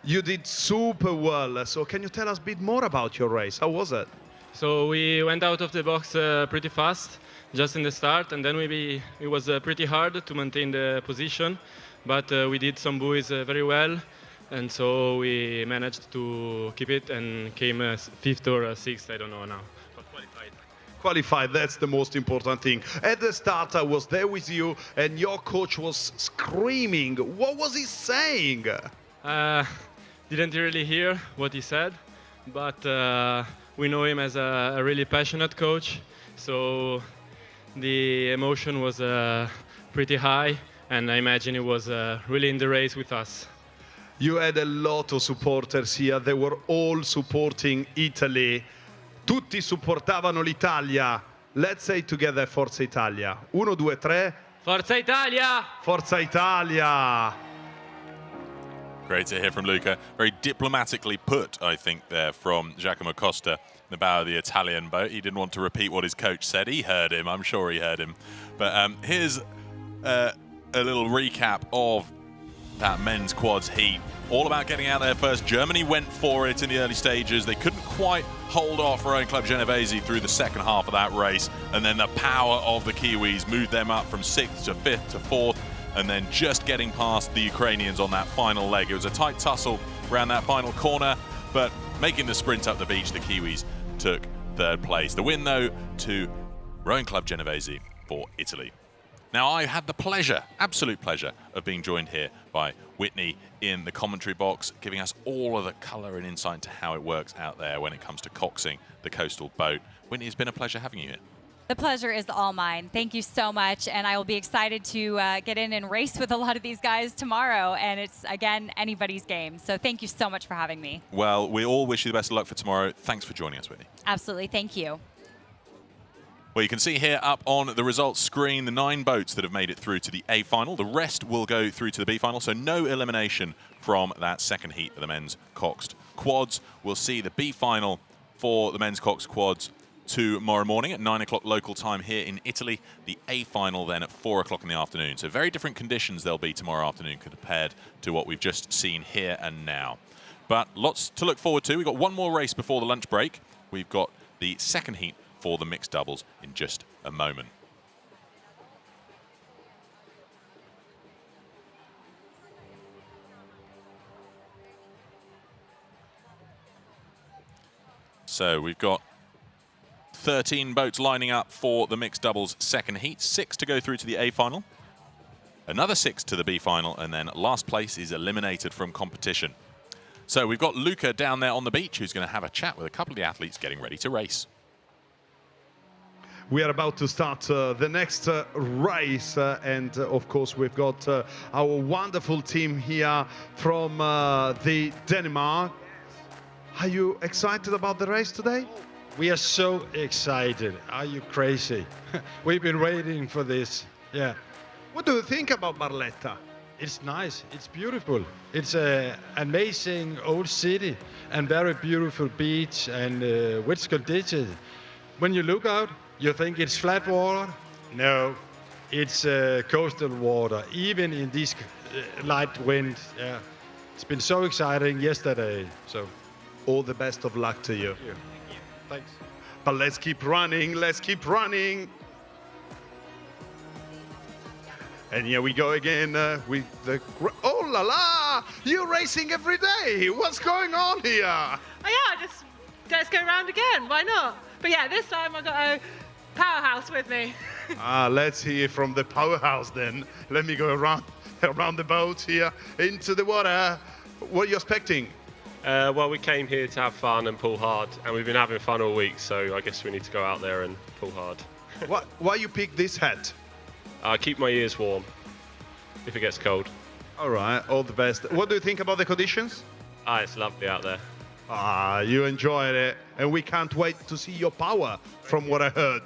[SPEAKER 9] You did super well. So can you tell us a bit more about your race? How was it?
[SPEAKER 22] So we went out of the box pretty fast, just in the start, and then it was pretty hard to maintain the position, but we did some buoys very well, and so we managed to keep it and came 5th or 6th, I don't know now, but qualified.
[SPEAKER 9] Qualified, that's the most important thing. At the start, I was there with you, and your coach was screaming. What was he saying?
[SPEAKER 22] Didn't really hear what he said, but we know him as a really passionate coach, so the emotion was pretty high, and I imagine he was really in the race with us.
[SPEAKER 9] You had a lot of supporters here. They were all supporting Italy. Tutti supportavano l'Italia. Let's say together, Forza Italia. 1, 2, 3.
[SPEAKER 22] Forza Italia!
[SPEAKER 9] Forza Italia!
[SPEAKER 1] Great to hear from Luca. Very diplomatically put, I think, there from Giacomo Costa, the bow of the Italian boat. He didn't want to repeat what his coach said. He heard him. I'm sure he heard him. But here's a little recap of that men's quads heat. All about getting out there first. Germany went for it in the early stages. They couldn't quite hold off Rowing Club Genovese through the 2nd half of that race. And then the power of the Kiwis moved them up from 6th to 5th to 4th. And then just getting past the Ukrainians on that final leg. It was a tight tussle around that final corner, but making the sprint up the beach, the Kiwis took 3rd place. The win, though, to Rowing Club Genovese for Italy. Now, I had the pleasure, absolute pleasure, of being joined here by Whitney in the commentary box, giving us all of the colour and insight into how it works out there when it comes to coxing the coastal boat. Whitney, it's been a pleasure having you here.
[SPEAKER 21] The pleasure is all mine. Thank you so much, and I will be excited to get in and race with a lot of these guys tomorrow, and it's, again, anybody's game. So thank you so much for having me.
[SPEAKER 1] Well, we all wish you the best of luck for tomorrow. Thanks for joining us, Whitney.
[SPEAKER 21] Absolutely. Thank you.
[SPEAKER 1] Well, you can see here up on the results screen the 9 boats that have made it through to the A final. The rest will go through to the B final, so no elimination from that 2nd heat of the men's coxed quads. We'll see the B final for the men's coxed quads tomorrow morning at 9 o'clock local time here in Italy. The A final then at 4 o'clock in the afternoon. So very different conditions there'll be tomorrow afternoon compared to what we've just seen here and now. But lots to look forward to. We've got one more race before the lunch break. We've got the second heat for the mixed doubles in just a moment. So we've got 13 boats lining up for the mixed doubles second heat, 6 to go through to the A final, another 6 to the B final, and then last place is eliminated from competition. So we've got Luca down there on the beach who's going to have a chat with a couple of the athletes getting ready to race.
[SPEAKER 9] We are about to start the next race, and of course we've got our wonderful team here from the Denmark. Are you excited about the race today?
[SPEAKER 2] We are so excited. Are you crazy? We've been waiting for this. Yeah.
[SPEAKER 9] What do you think about Barletta?
[SPEAKER 2] It's nice. It's beautiful. It's an amazing old city and very beautiful beach and rich conditions. When you look out, you think it's flat water. No, it's coastal water, even in this light wind. Yeah. It's been so exciting yesterday. So,
[SPEAKER 9] all the best of luck to you.
[SPEAKER 2] Thank you. Thanks.
[SPEAKER 9] But let's keep running. Let's keep running. And here we go again with the... Oh la la! You're racing every day! What's going on here?
[SPEAKER 7] Oh yeah, let's go around again. Why not? But yeah, this time I got a powerhouse with me.
[SPEAKER 9] Let's hear from the powerhouse then. Let me go around the boat here into the water. What are you expecting?
[SPEAKER 23] Well, we came here to have fun and pull hard, and we've been having fun all week, so I guess we need to go out there and pull hard.
[SPEAKER 9] Why you pick this hat?
[SPEAKER 23] Keep my ears warm if it gets cold.
[SPEAKER 9] All right, all the best. What do you think about the conditions?
[SPEAKER 23] It's lovely out there.
[SPEAKER 9] You enjoyed it, and we can't wait to see your power from what I heard.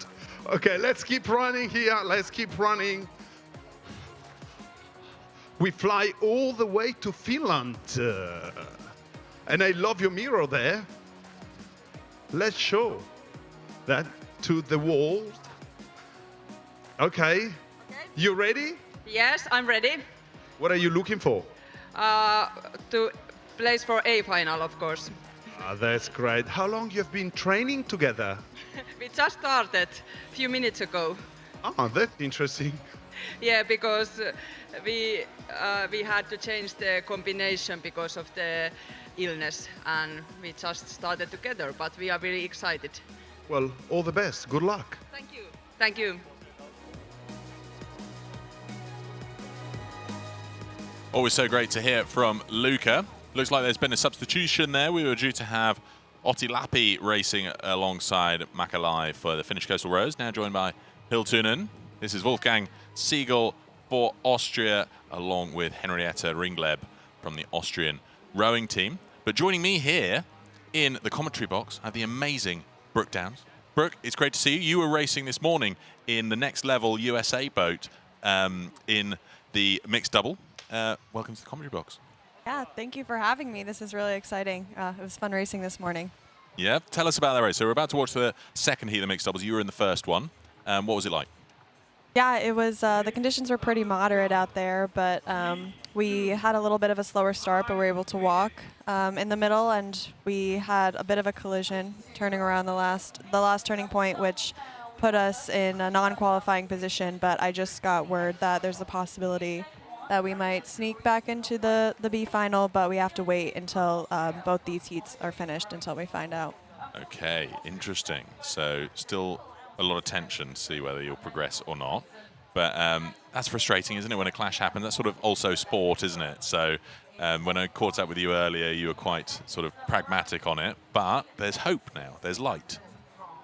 [SPEAKER 9] Okay, let's keep running here. Let's keep running. We fly all the way to Finland. And I love your mirror there. Let's show that to the world. Okay. You ready?
[SPEAKER 24] Yes, I'm ready.
[SPEAKER 9] What are you looking for?
[SPEAKER 24] To place for A final, of course.
[SPEAKER 9] That's great. How long you've been training together?
[SPEAKER 24] We just started a few minutes ago.
[SPEAKER 9] That's interesting.
[SPEAKER 24] Yeah, because we had to change the combination because of the illness, and we just started together, but we are very excited.
[SPEAKER 9] Well, all the best. Good luck.
[SPEAKER 24] Thank you. Thank you.
[SPEAKER 1] Always so great to hear from Luca. Looks like there's been a substitution there. We were due to have Otti Lappi racing alongside Makalai for the Finnish Coastal Rows, now joined by Hiltunen. This is Wolfgang Siegel for Austria, along with Henrietta Ringleb from the Austrian rowing team. But joining me here in the commentary box, I have the amazing Brooke Downs. Brooke, it's great to see you. You were racing this morning in the Next Level USA boat in the mixed double. Welcome to the commentary box.
[SPEAKER 25] Yeah, thank you for having me. This is really exciting. It was fun racing this morning.
[SPEAKER 1] Yeah, tell us about that race. So we're about to watch the second heat of the mixed doubles. You were in the first one. What was it like?
[SPEAKER 25] Yeah, it was, the conditions were pretty moderate out there, but we had a little bit of a slower start, but we were able to walk in the middle, and we had a bit of a collision turning around the last turning point, which put us in a non-qualifying position, but I just got word that there's a possibility that we might sneak back into the B final, but we have to wait until both these heats are finished until we find out.
[SPEAKER 1] Okay, interesting. So still a lot of tension to see whether you'll progress or not. But that's frustrating, isn't it, when a clash happens? That's sort of also sport, isn't it? So when I caught up with you earlier, you were quite sort of pragmatic on it. But there's hope now. There's light.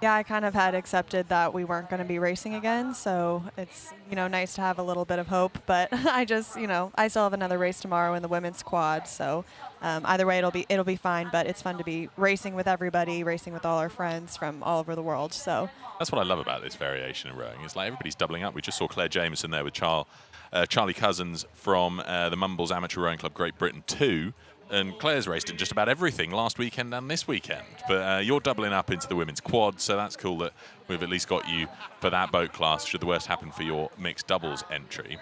[SPEAKER 25] Yeah, I kind of had accepted that we weren't going to be racing again, so it's, nice to have a little bit of hope. But I just, I still have another race tomorrow in the women's quad, so either way it'll be fine. But it's fun to be racing with everybody, racing with all our friends from all over the world. So
[SPEAKER 1] that's what I love about this variation in rowing. It's like everybody's doubling up. We just saw Claire Jameson there with Charlie Cousins from the Mumbles Amateur Rowing Club Great Britain 2. And Claire's raced in just about everything last weekend and this weekend. But you're doubling up into the women's quad, so that's cool that we've at least got you for that boat class, should the worst happen for your mixed doubles entry.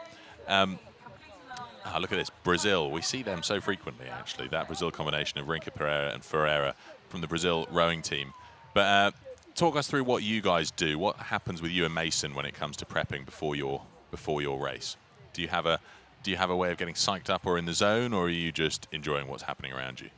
[SPEAKER 1] Look at this, Brazil. We see them so frequently, actually, that Brazil combination of Rinka Pereira and Ferreira from the Brazil rowing team. But talk us through what you guys do. What happens with you and Mason when it comes to prepping before your race? Do you have a way of getting psyched up or in the zone, or are you just enjoying what's happening around you?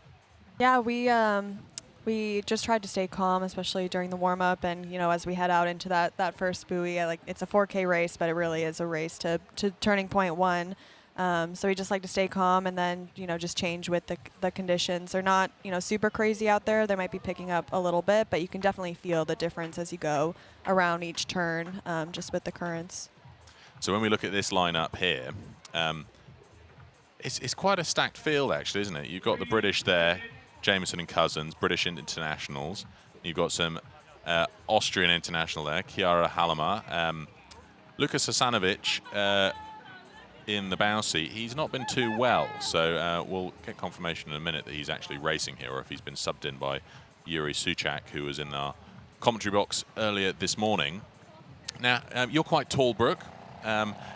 [SPEAKER 25] Yeah, we just tried to stay calm, especially during the warm up, and as we head out into that first buoy. It's a 4K race, but it really is a race to turning point 1. So we just like to stay calm and then, just change with the conditions. They're not, super crazy out there. They might be picking up a little bit, but you can definitely feel the difference as you go around each turn, just with the currents.
[SPEAKER 1] So when we look at this lineup here, it's quite a stacked field, actually, isn't it? You've got the British there, Jameson and Cousins, British internationals. You've got some Austrian international there, Chiara Hallamar. Lukas Hasanovic in the bow seat. He's not been too well, so we'll get confirmation in a minute that he's actually racing here, or if he's been subbed in by Yuri Suchak, who was in our commentary box earlier this morning. Now, you're quite tall, Brooke.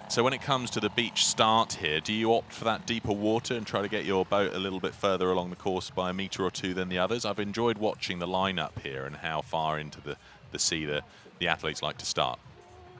[SPEAKER 1] So when it comes to the beach start here, do you opt for that deeper water and try to get your boat a little bit further along the course by a meter or two than the others? I've enjoyed watching the lineup here and how far into the sea the athletes like to start.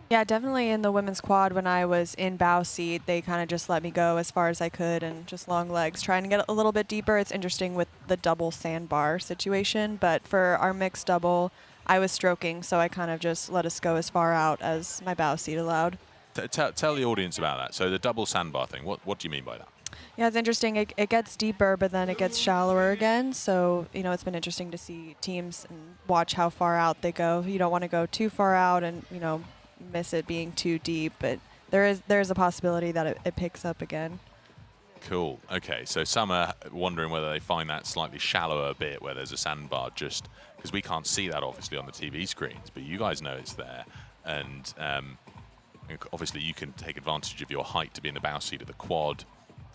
[SPEAKER 25] Yeah, definitely in the women's quad when I was in bow seat, they kind of just let me go as far as I could and just long legs, trying to get a little bit deeper. It's interesting with the double sandbar situation, but for our mixed double, I was stroking, so I kind of just let us go as far out as my bow seat allowed.
[SPEAKER 1] Tell the audience about that. So the double sandbar thing, what do you mean by that?
[SPEAKER 25] Yeah, it's interesting. It gets deeper, but then it gets shallower again. So, it's been interesting to see teams and watch how far out they go. You don't want to go too far out and, miss it being too deep, but there is a possibility that it picks up again.
[SPEAKER 1] Cool. Okay, so some are wondering whether they find that slightly shallower bit where there's a sandbar, just because we can't see that obviously on the TV screens, but you guys know it's there, and obviously you can take advantage of your height to be in the bow seat of the quad.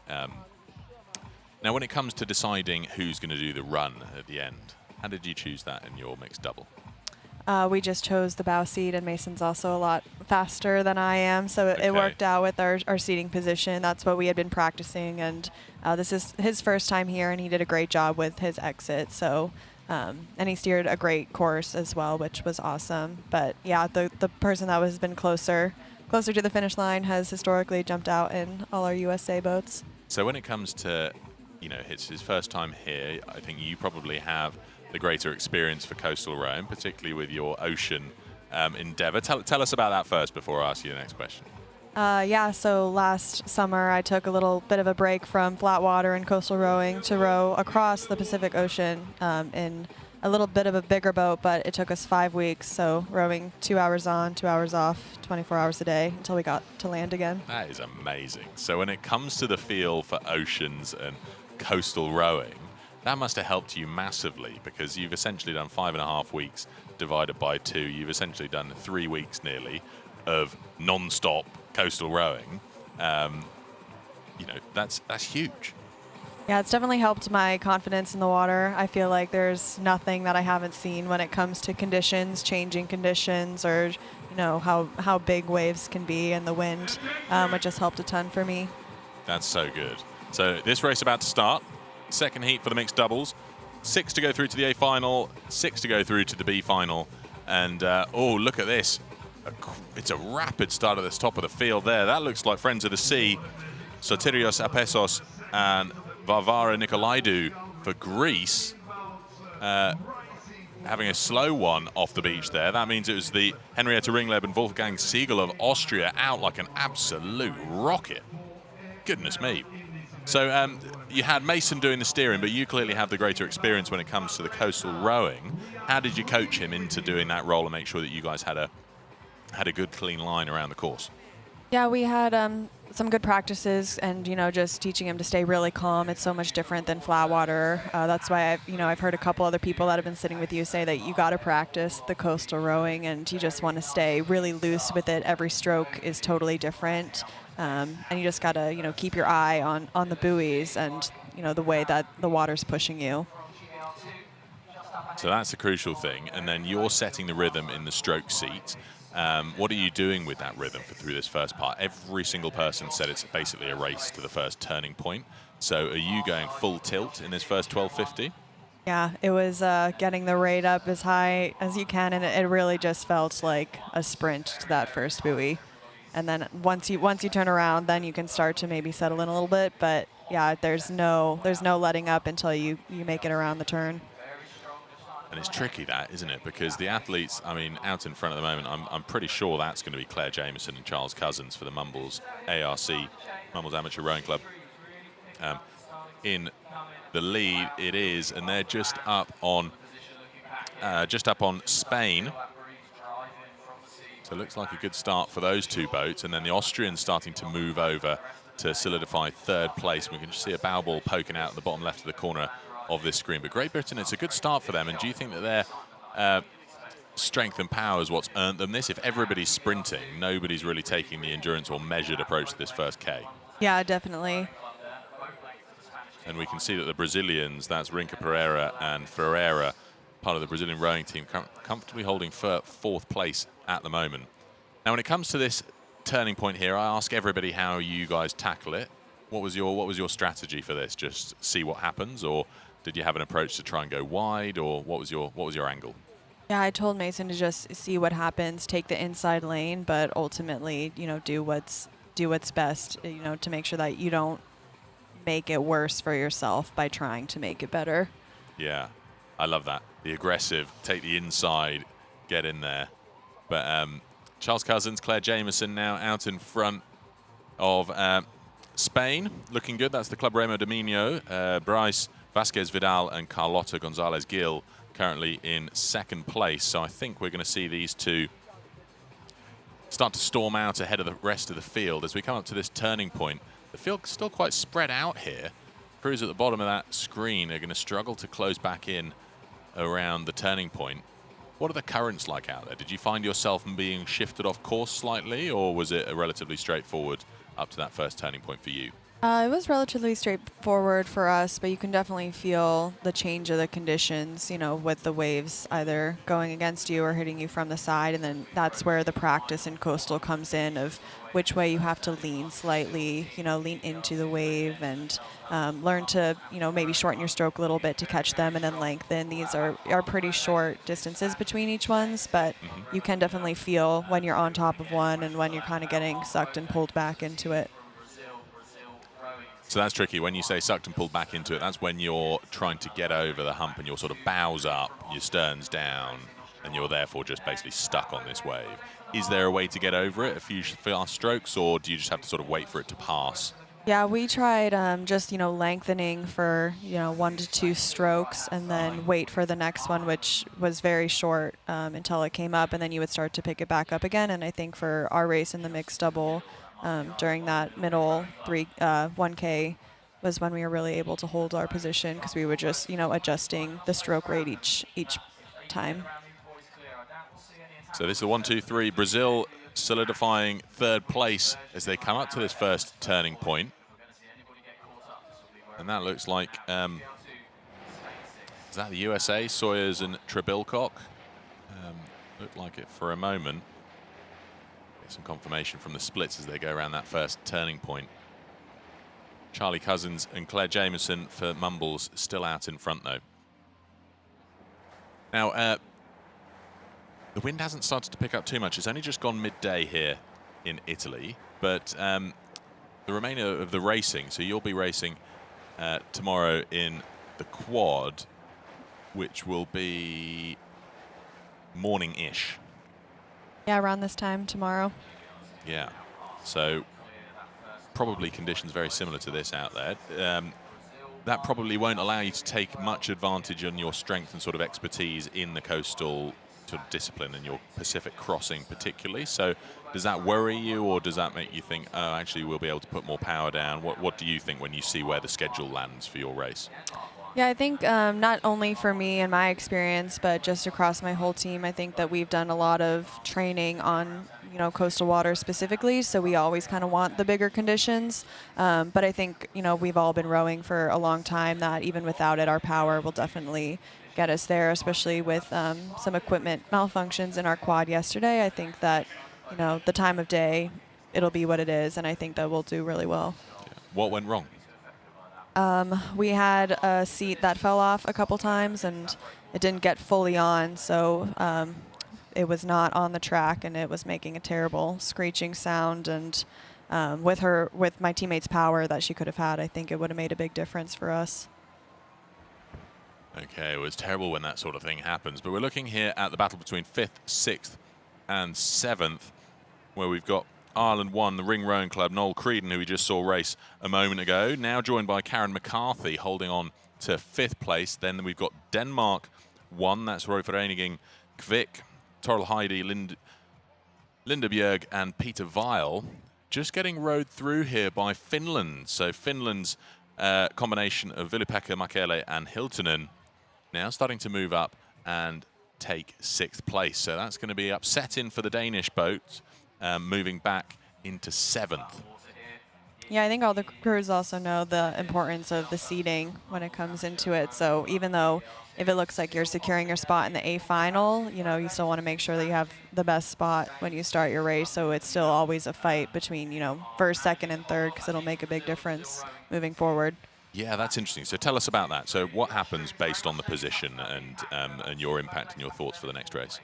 [SPEAKER 1] Now, when it comes to deciding who's going to do the run at the end, how did you choose that in your mixed double?
[SPEAKER 25] We just chose the bow seat, and Mason's also a lot faster than I am, so it worked out with our seating position. That's what we had been practicing, and this is his first time here, and he did a great job with his exit. So, and he steered a great course as well, which was awesome. But yeah, the person that has been closer to the finish line has historically jumped out in all our USA boats.
[SPEAKER 1] So when it comes to, it's his first time here, I think you probably have the greater experience for coastal rowing, particularly with your ocean endeavor. Tell us about that first before I ask you the next question.
[SPEAKER 25] Yeah, so last summer I took a little bit of a break from flat water and coastal rowing to row across the Pacific Ocean in a little bit of a bigger boat, but it took us 5 weeks, so rowing 2 hours on, 2 hours off, 24 hours a day until we got to land again.
[SPEAKER 1] That is amazing. So when it comes to the feel for oceans and coastal rowing, that must have helped you massively, because you've essentially done 5.5 weeks divided by 2. You've essentially done 3 weeks nearly of non-stop coastal rowing. That's huge.
[SPEAKER 25] Yeah, it's definitely helped my confidence in the water. I feel like there's nothing that I haven't seen when it comes to conditions, changing conditions, or how big waves can be and the wind, which has helped a ton for me.
[SPEAKER 1] That's so good. So this race about to start. Second heat for the mixed doubles. 6 to go through to the A final, 6 to go through to the B final. And, look at this. It's a rapid start at the top of the field there. That looks like Friends of the Sea. Sotirios Apesos and Varvara Nicolaidou for Greece. Having a slow one off the beach there. That means it was the Henrietta Ringleb and Wolfgang Siegel of Austria out like an absolute rocket. Goodness me. So you had Mason doing the steering, but you clearly have the greater experience when it comes to the coastal rowing. How did you coach him into doing that role and make sure that you guys had a good, clean line around the course?
[SPEAKER 25] Yeah, we had some good practices, and just teaching him to stay really calm. It's so much different than flat water. That's why I've heard a couple other people that have been sitting with you say that you got to practice the coastal rowing, and you just want to stay really loose with it. Every stroke is totally different. And you just got to, keep your eye on the buoys and, the way that the water's pushing you.
[SPEAKER 1] So that's a crucial thing. And then you're setting the rhythm in the stroke seat. What are you doing with that rhythm through this first part? Every single person said it's basically a race to the first turning point. So are you going full tilt in this first 1250?
[SPEAKER 25] Yeah, it was getting the rate up as high as you can, and it really just felt like a sprint to that first buoy. And then once you turn around, then you can start to maybe settle in a little bit. But yeah, there's no letting up until you make it around the turn.
[SPEAKER 1] And it's tricky, that, isn't it? Because the athletes, I mean, out in front at the moment, I'm pretty sure that's going to be Claire Jameson and Charles Cousins for the Mumbles ARC, Mumbles Amateur Rowing Club. In the lead, it is, and they're just up on Spain. So it looks like a good start for those two boats, and then the Austrians starting to move over to solidify third place. We can just see a bow ball poking out at the bottom left of the corner of this screen. But Great Britain, it's a good start for them. And do you think that their strength and power is what's earned them this? If everybody's sprinting, nobody's really taking the endurance or measured approach to this first K.
[SPEAKER 25] Yeah, definitely.
[SPEAKER 1] And we can see that the Brazilians, that's Rinca Pereira and Ferreira, part of the Brazilian rowing team, comfortably holding fourth place at the moment. Now, when it comes to this turning point here, I ask everybody how you guys tackle it. What was your strategy for this? Just see what happens, or did you have an approach to try and go wide, or what was your angle?
[SPEAKER 25] Yeah, I told Mason to just see what happens, take the inside lane, but ultimately, do what's best, to make sure that you don't make it worse for yourself by trying to make it better.
[SPEAKER 1] Yeah, I love that. The aggressive, take the inside, get in there. But Charles Cousins, Claire Jameson now out in front of Spain, looking good. That's the Club Remo Dominio. Bryce Vasquez Vidal and Carlota Gonzalez Gil currently in second place. So I think we're going to see these two start to storm out ahead of the rest of the field. As we come up to this turning point, the field's still quite spread out here. Crews at the bottom of that screen are going to struggle to close back in around the turning point. What are the currents like out there? Did you find yourself being shifted off course slightly, or was it a relatively straightforward up to that first turning point for you?
[SPEAKER 25] It was relatively straightforward for us, but you can definitely feel the change of the conditions, with the waves either going against you or hitting you from the side. And then that's where the practice in coastal comes in, of which way you have to lean slightly, lean into the wave and learn to, maybe shorten your stroke a little bit to catch them and then lengthen. These are pretty short distances between each ones, but you can definitely feel when you're on top of one and when you're kind of getting sucked and pulled back into it.
[SPEAKER 1] So that's tricky. When you say sucked and pulled back into it, that's when you're trying to get over the hump and your sort of bows up, your stern's down, and you're therefore just basically stuck on this wave. Is there a way to get over it, a few fast strokes, or do you just have to sort of wait for it to pass?
[SPEAKER 25] Yeah, we tried just, lengthening for, 1 to 2 strokes and then wait for the next one, which was very short until it came up, and then you would start to pick it back up again. And I think for our race in the mixed double, during that middle 1K was when we were really able to hold our position, because we were just, adjusting the stroke rate each time.
[SPEAKER 1] So this is the 1, 2, 3. Brazil solidifying third place as they come up to this first turning point. And that looks like, is that the USA? Sawyers and Trebilcock? Looked like it for a moment. Some confirmation from the splits as they go around that first turning point. Charlie Cousins and Claire Jameson for Mumbles still out in front, though. Now, the wind hasn't started to pick up too much. It's only just gone midday here in Italy, but the remainder of the racing, so you'll be racing tomorrow in the quad, which will be morning-ish.
[SPEAKER 25] Yeah, around this time tomorrow.
[SPEAKER 1] Yeah, so probably conditions very similar to this out there. That probably won't allow you to take much advantage on your strength and sort of expertise in the coastal sort of discipline and your Pacific crossing particularly. So does that worry you, or does that make you think, oh, actually we'll be able to put more power down? What do you think when you see where the schedule lands for your race?
[SPEAKER 25] Yeah, I think not only for me and my experience, but just across my whole team, I think that we've done a lot of training on, coastal waters specifically, so we always kind of want the bigger conditions. But I think, we've all been rowing for a long time, that even without it, our power will definitely get us there, especially with some equipment malfunctions in our quad yesterday. I think that, the time of day, it'll be what it is, and I think that we'll do really well.
[SPEAKER 1] Yeah. What went wrong?
[SPEAKER 25] We had a seat that fell off a couple times, and it didn't get fully on, so it was not on the track, and it was making a terrible screeching sound. And with my teammates' power that she could have had, I think it would have made a big difference for us.
[SPEAKER 1] Okay, it was terrible when that sort of thing happens, but we're looking here at the battle between 5th, 6th, and 7th, where we've got Ireland 1, the Ring Rowing Club, Noel Creedon, who we just saw race a moment ago, now joined by Karen McCarthy, holding on to 5th place. Then we've got Denmark 1, that's Royvereniging Kvik, Toril Heidi, Linda Bjerg, and Peter Weil, just getting rowed through here by Finland. So Finland's combination of Vili-Pekka, Makele, and Hiltunen now starting to move up and take 6th place. So that's going to be upsetting for the Danish boat, moving back into 7th.
[SPEAKER 25] Yeah, I think all the crews also know the importance of the seeding when it comes into it. So even though if it looks like you're securing your spot in the A final, you still want to make sure that you have the best spot when you start your race. So it's still always a fight between, first, second, and third, because it'll make a big difference moving forward.
[SPEAKER 1] Yeah, that's interesting. So tell us about that. So what happens based on the position and your impact and your thoughts for the next race?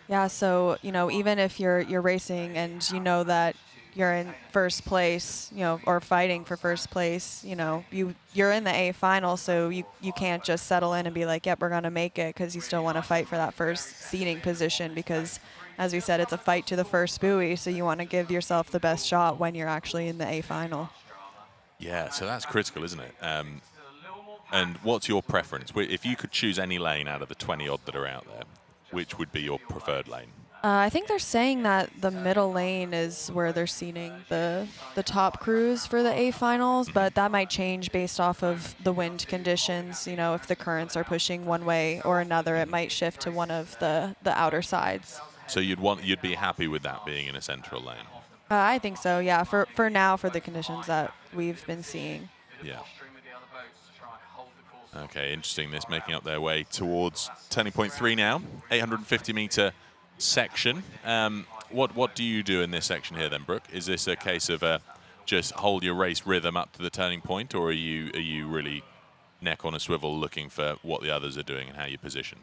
[SPEAKER 25] Yeah, so, even if you're racing and you know that you're in first place, or fighting for first place, you're in the A final, so you can't just settle in and be like, yep, we're going to make it, because you still want to fight for that first seating position, because, as we said, it's a fight to the first buoy, so you want to give yourself the best shot when you're actually in the A final.
[SPEAKER 1] Yeah, so that's critical, isn't it? And what's your preference? If you could choose any lane out of the 20-odd that are out there, which would be your preferred lane?
[SPEAKER 25] I think they're saying that the middle lane is where they're seating the top crews for the A finals, but that might change based off of the wind conditions. If the currents are pushing one way or another, it might shift to one of the outer sides.
[SPEAKER 1] So you'd be happy with that being in a central lane?
[SPEAKER 25] I think so, yeah, for now, for the conditions that we've been seeing.
[SPEAKER 1] Yeah. Okay, interesting. This making up their way towards turning point 3 now, 850-meter section. What do you do in this section here then, Brooke? Is this a case of just hold your race rhythm up to the turning point, or are you really neck on a swivel looking for what the others are doing and how you're positioned?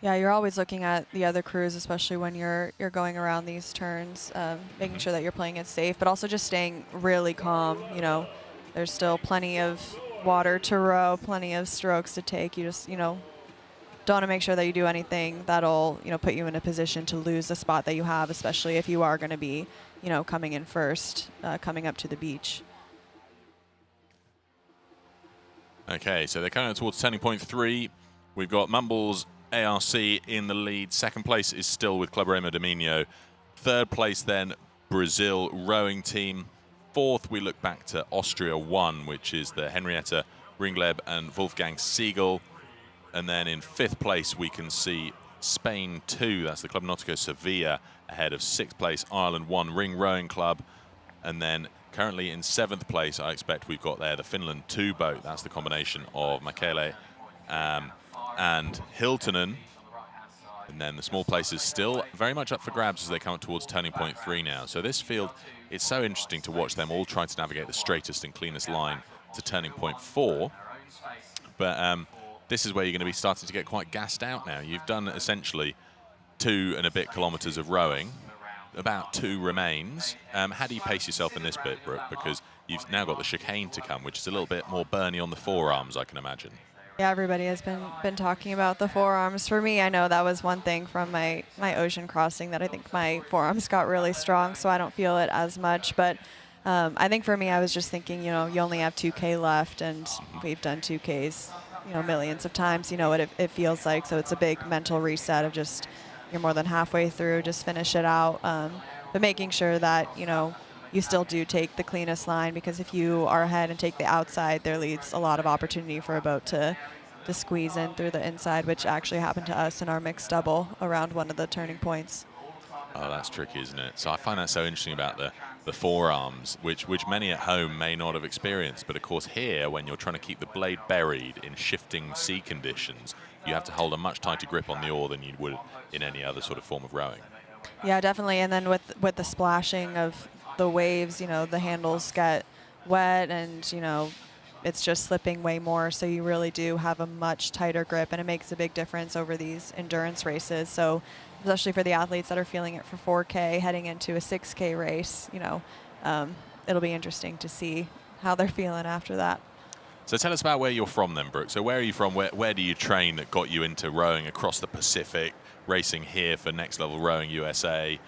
[SPEAKER 25] Yeah, you're always looking at the other crews, especially when you're going around these turns, making sure that you're playing it safe, but also just staying really calm. There's still plenty of water to row, plenty of strokes to take. You just, don't want to make sure that you do anything that'll, put you in a position to lose the spot that you have, especially if you are going to be, coming in first, coming up to the beach.
[SPEAKER 1] Okay, so they're coming towards turning point 3. We've got Mumbles ARC in the lead. Second place is still with Club Remo Dominio. Third place then, Brazil rowing team. Fourth, we look back to Austria 1, which is the Henrietta Ringleb and Wolfgang Siegel. And then in 5th place, we can see Spain 2. That's the Club Nautico Sevilla, ahead of 6th place, Ireland 1, Ring Rowing Club. And then currently in 7th place, I expect we've got there the Finland 2 boat. That's the combination of Makele and Hiltunen. And then the small places still very much up for grabs as they come towards turning point 3 now. So this field, it's so interesting to watch them all trying to navigate the straightest and cleanest line to turning point 4. But this is where you're going to be starting to get quite gassed out now. You've done essentially 2 and a bit kilometers of rowing. About 2 remains. How do you pace yourself in this bit, Brooke? Because you've now got the chicane to come, which is a little bit more burny on the forearms, I can imagine.
[SPEAKER 25] Yeah, everybody has been talking about the forearms. For me, I know that was one thing from my ocean crossing that I think my forearms got really strong, so I don't feel it as much. But I think for me, I was just thinking, you only have 2K left, and we've done 2Ks, millions of times. You know what it feels like. So it's a big mental reset of just you're more than halfway through, just finish it out. But making sure that you still do take the cleanest line, because if you are ahead and take the outside, there leaves a lot of opportunity for a boat to squeeze in through the inside, which actually happened to us in our mixed double around one of the turning points.
[SPEAKER 1] Oh, that's tricky, isn't it? So I find that so interesting about the forearms, which many at home may not have experienced. But of course here, when you're trying to keep the blade buried in shifting sea conditions, you have to hold a much tighter grip on the oar than you would in any other sort of form of rowing.
[SPEAKER 25] Yeah, definitely. And then with the splashing of the waves, the handles get wet, and it's just slipping way more. So you really do have a much tighter grip, and it makes a big difference over these endurance races. So especially for the athletes that are feeling it for 4K, heading into a 6K race, it'll be interesting to see how they're feeling after that.
[SPEAKER 1] So tell us about where you're from then, Brooke. So where are you from? Where do you train that got you into rowing across the Pacific, racing here for Next Level Rowing USA?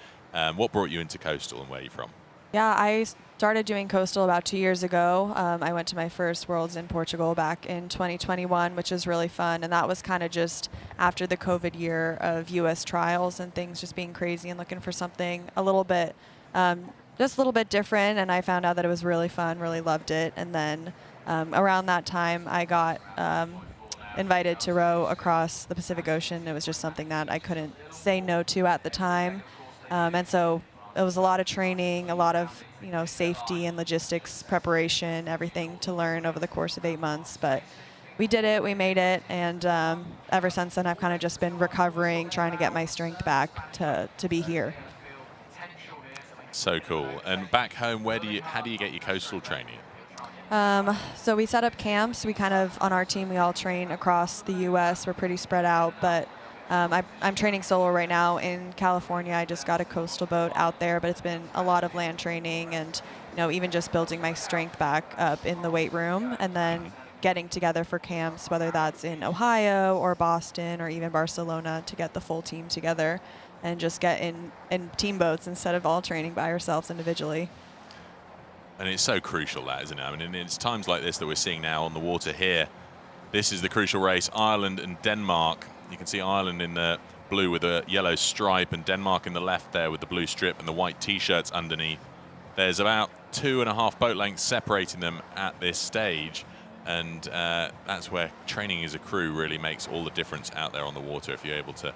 [SPEAKER 1] What brought you into coastal, and where are you from?
[SPEAKER 25] Yeah, I started doing coastal about 2 years ago. I went to my first Worlds in Portugal back in 2021, which was really fun. And that was kind of just after the COVID year of US trials and things just being crazy and looking for something a little bit, just a little bit different. And I found out that it was really fun, really loved it. And then around that time, I got invited to row across the Pacific Ocean. It was just something that I couldn't say no to at the time. And so it was a lot of training, a lot of safety and logistics preparation, everything to learn over the course of 8 months. But we did it, we made it, and ever since then I've kind of just been recovering, trying to get my strength back to be here.
[SPEAKER 1] So cool. And back home, how do you get your coastal training?
[SPEAKER 25] So we set up camps. We kind of, on our team, we all train across the U.S. We're pretty spread out, but I'm training solo right now in California. I just got a coastal boat out there, but it's been a lot of land training and, even just building my strength back up in the weight room, and then getting together for camps, whether that's in Ohio or Boston or even Barcelona, to get the full team together and just get in team boats instead of all training by ourselves individually.
[SPEAKER 1] And it's so crucial, that, isn't it? I mean, it's times like this that we're seeing now on the water here. This is the crucial race, Ireland and Denmark. You can see Ireland in the blue with a yellow stripe, and Denmark in the left there with the blue strip and the white T-shirts underneath. There's about 2.5 boat lengths separating them at this stage, and that's where training as a crew really makes all the difference out there on the water. If you're able to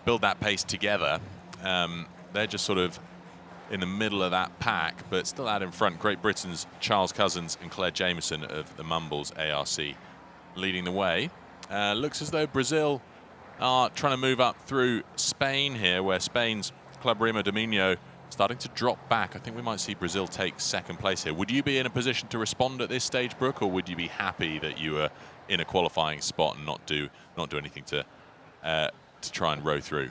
[SPEAKER 1] build that pace together, they're just sort of in the middle of that pack, but still out in front. Great Britain's Charles Cousins and Claire Jameson of the Mumbles ARC leading the way. Looks as though Brazil are trying to move up through Spain here, where Spain's Club Remo Dominio starting to drop back. I think we might see Brazil take second place here. Would you be in a position to respond at this stage, Brooke, or would you be happy that you were in a qualifying spot and not do anything to try and row through?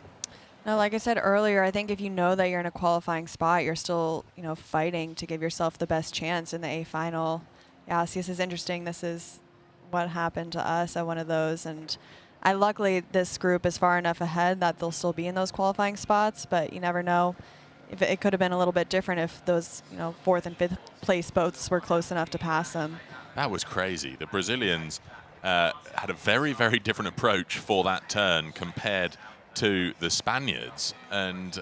[SPEAKER 25] No, like I said earlier, I think if you know that you're in a qualifying spot, you're still, fighting to give yourself the best chance in the A final. Yeah, see, this is interesting. This is what happened to us at one of those, and luckily this group is far enough ahead that they'll still be in those qualifying spots, but you never know. If it could have been a little bit different if those, 4th and 5th place boats were close enough to pass them.
[SPEAKER 1] That was crazy. The Brazilians had a very, very different approach for that turn compared to the Spaniards, and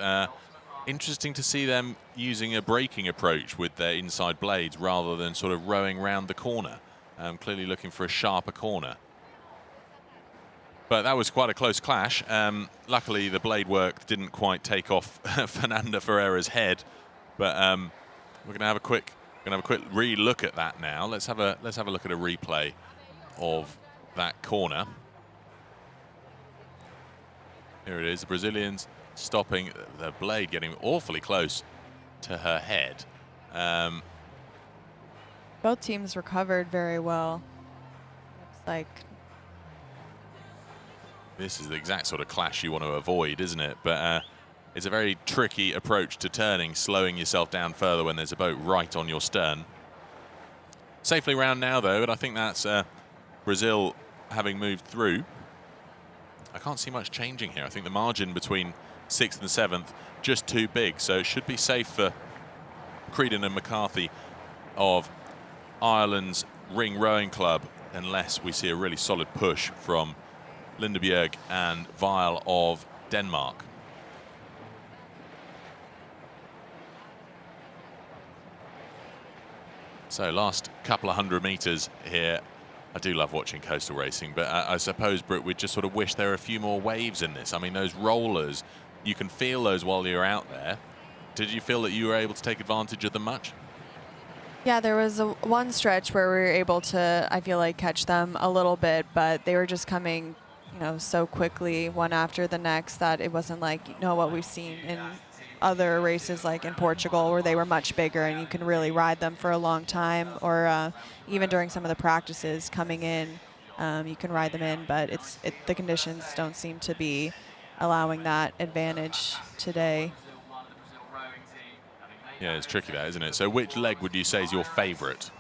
[SPEAKER 1] interesting to see them using a braking approach with their inside blades rather than sort of rowing round the corner, clearly looking for a sharper corner. But that was quite a close clash. Luckily the blade work didn't quite take off Fernanda Ferreira's head, but we're going to have a quick re-look at that now. Let's have a look at a replay of that corner. Here it is, the Brazilians stopping, the blade getting awfully close to her head.
[SPEAKER 25] Both teams recovered very well. Looks like
[SPEAKER 1] this is the exact sort of clash you want to avoid, isn't it? But it's a very tricky approach to turning, slowing yourself down further when there's a boat right on your stern. Safely round now, though, and I think that's Brazil having moved through. I can't see much changing here. I think the margin between 6th and 7th just too big, so it should be safe for Creedon and McCarthy of Ireland's Ring Rowing Club, unless we see a really solid push from Lindebjerg and Weil of Denmark. So last couple of 100 meters here. I do love watching coastal racing, but I suppose, Brooke, we just sort of wish there were a few more waves in this. I mean, those rollers, you can feel those while you're out there. Did you feel that you were able to take advantage of them much?
[SPEAKER 25] Yeah, there was one stretch where we were able to, I feel like, catch them a little bit, but they were just coming, so quickly one after the next that it wasn't like, what we've seen in other races like in Portugal where they were much bigger and you can really ride them for a long time, or even during some of the practices coming in, you can ride them in, but the conditions don't seem to be allowing that advantage today.
[SPEAKER 1] Yeah, it's tricky that, isn't it? So which leg would you say is your favorite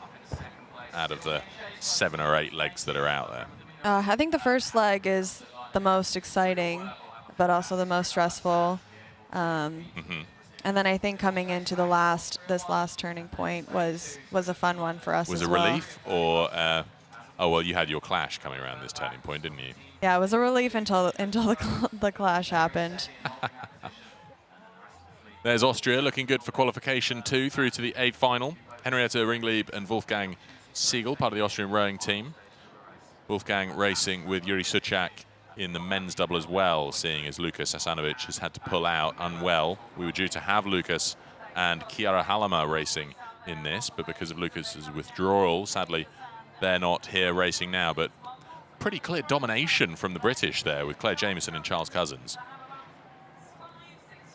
[SPEAKER 1] out of the 7 or 8 legs that are out there?
[SPEAKER 25] I think the first leg is the most exciting, but also the most stressful. And then I think coming into this last turning point was a fun one for us.
[SPEAKER 1] Was
[SPEAKER 25] as
[SPEAKER 1] it
[SPEAKER 25] well.
[SPEAKER 1] relief or? Oh well, you had your clash coming around this turning point, didn't you?
[SPEAKER 25] Yeah, it was a relief until the clash happened.
[SPEAKER 1] There's Austria looking good for qualification 2 through to the A final. Henrietta Ringlieb and Wolfgang Siegel, part of the Austrian rowing team. Wolfgang racing with Yuri Suchak in the men's double as well, seeing as Lukas Asanovic has had to pull out unwell. We were due to have Lukas and Chiara Halama racing in this, but because of Lucas's withdrawal, sadly, they're not here racing now. But pretty clear domination from the British there with Claire Jameson and Charles Cousins.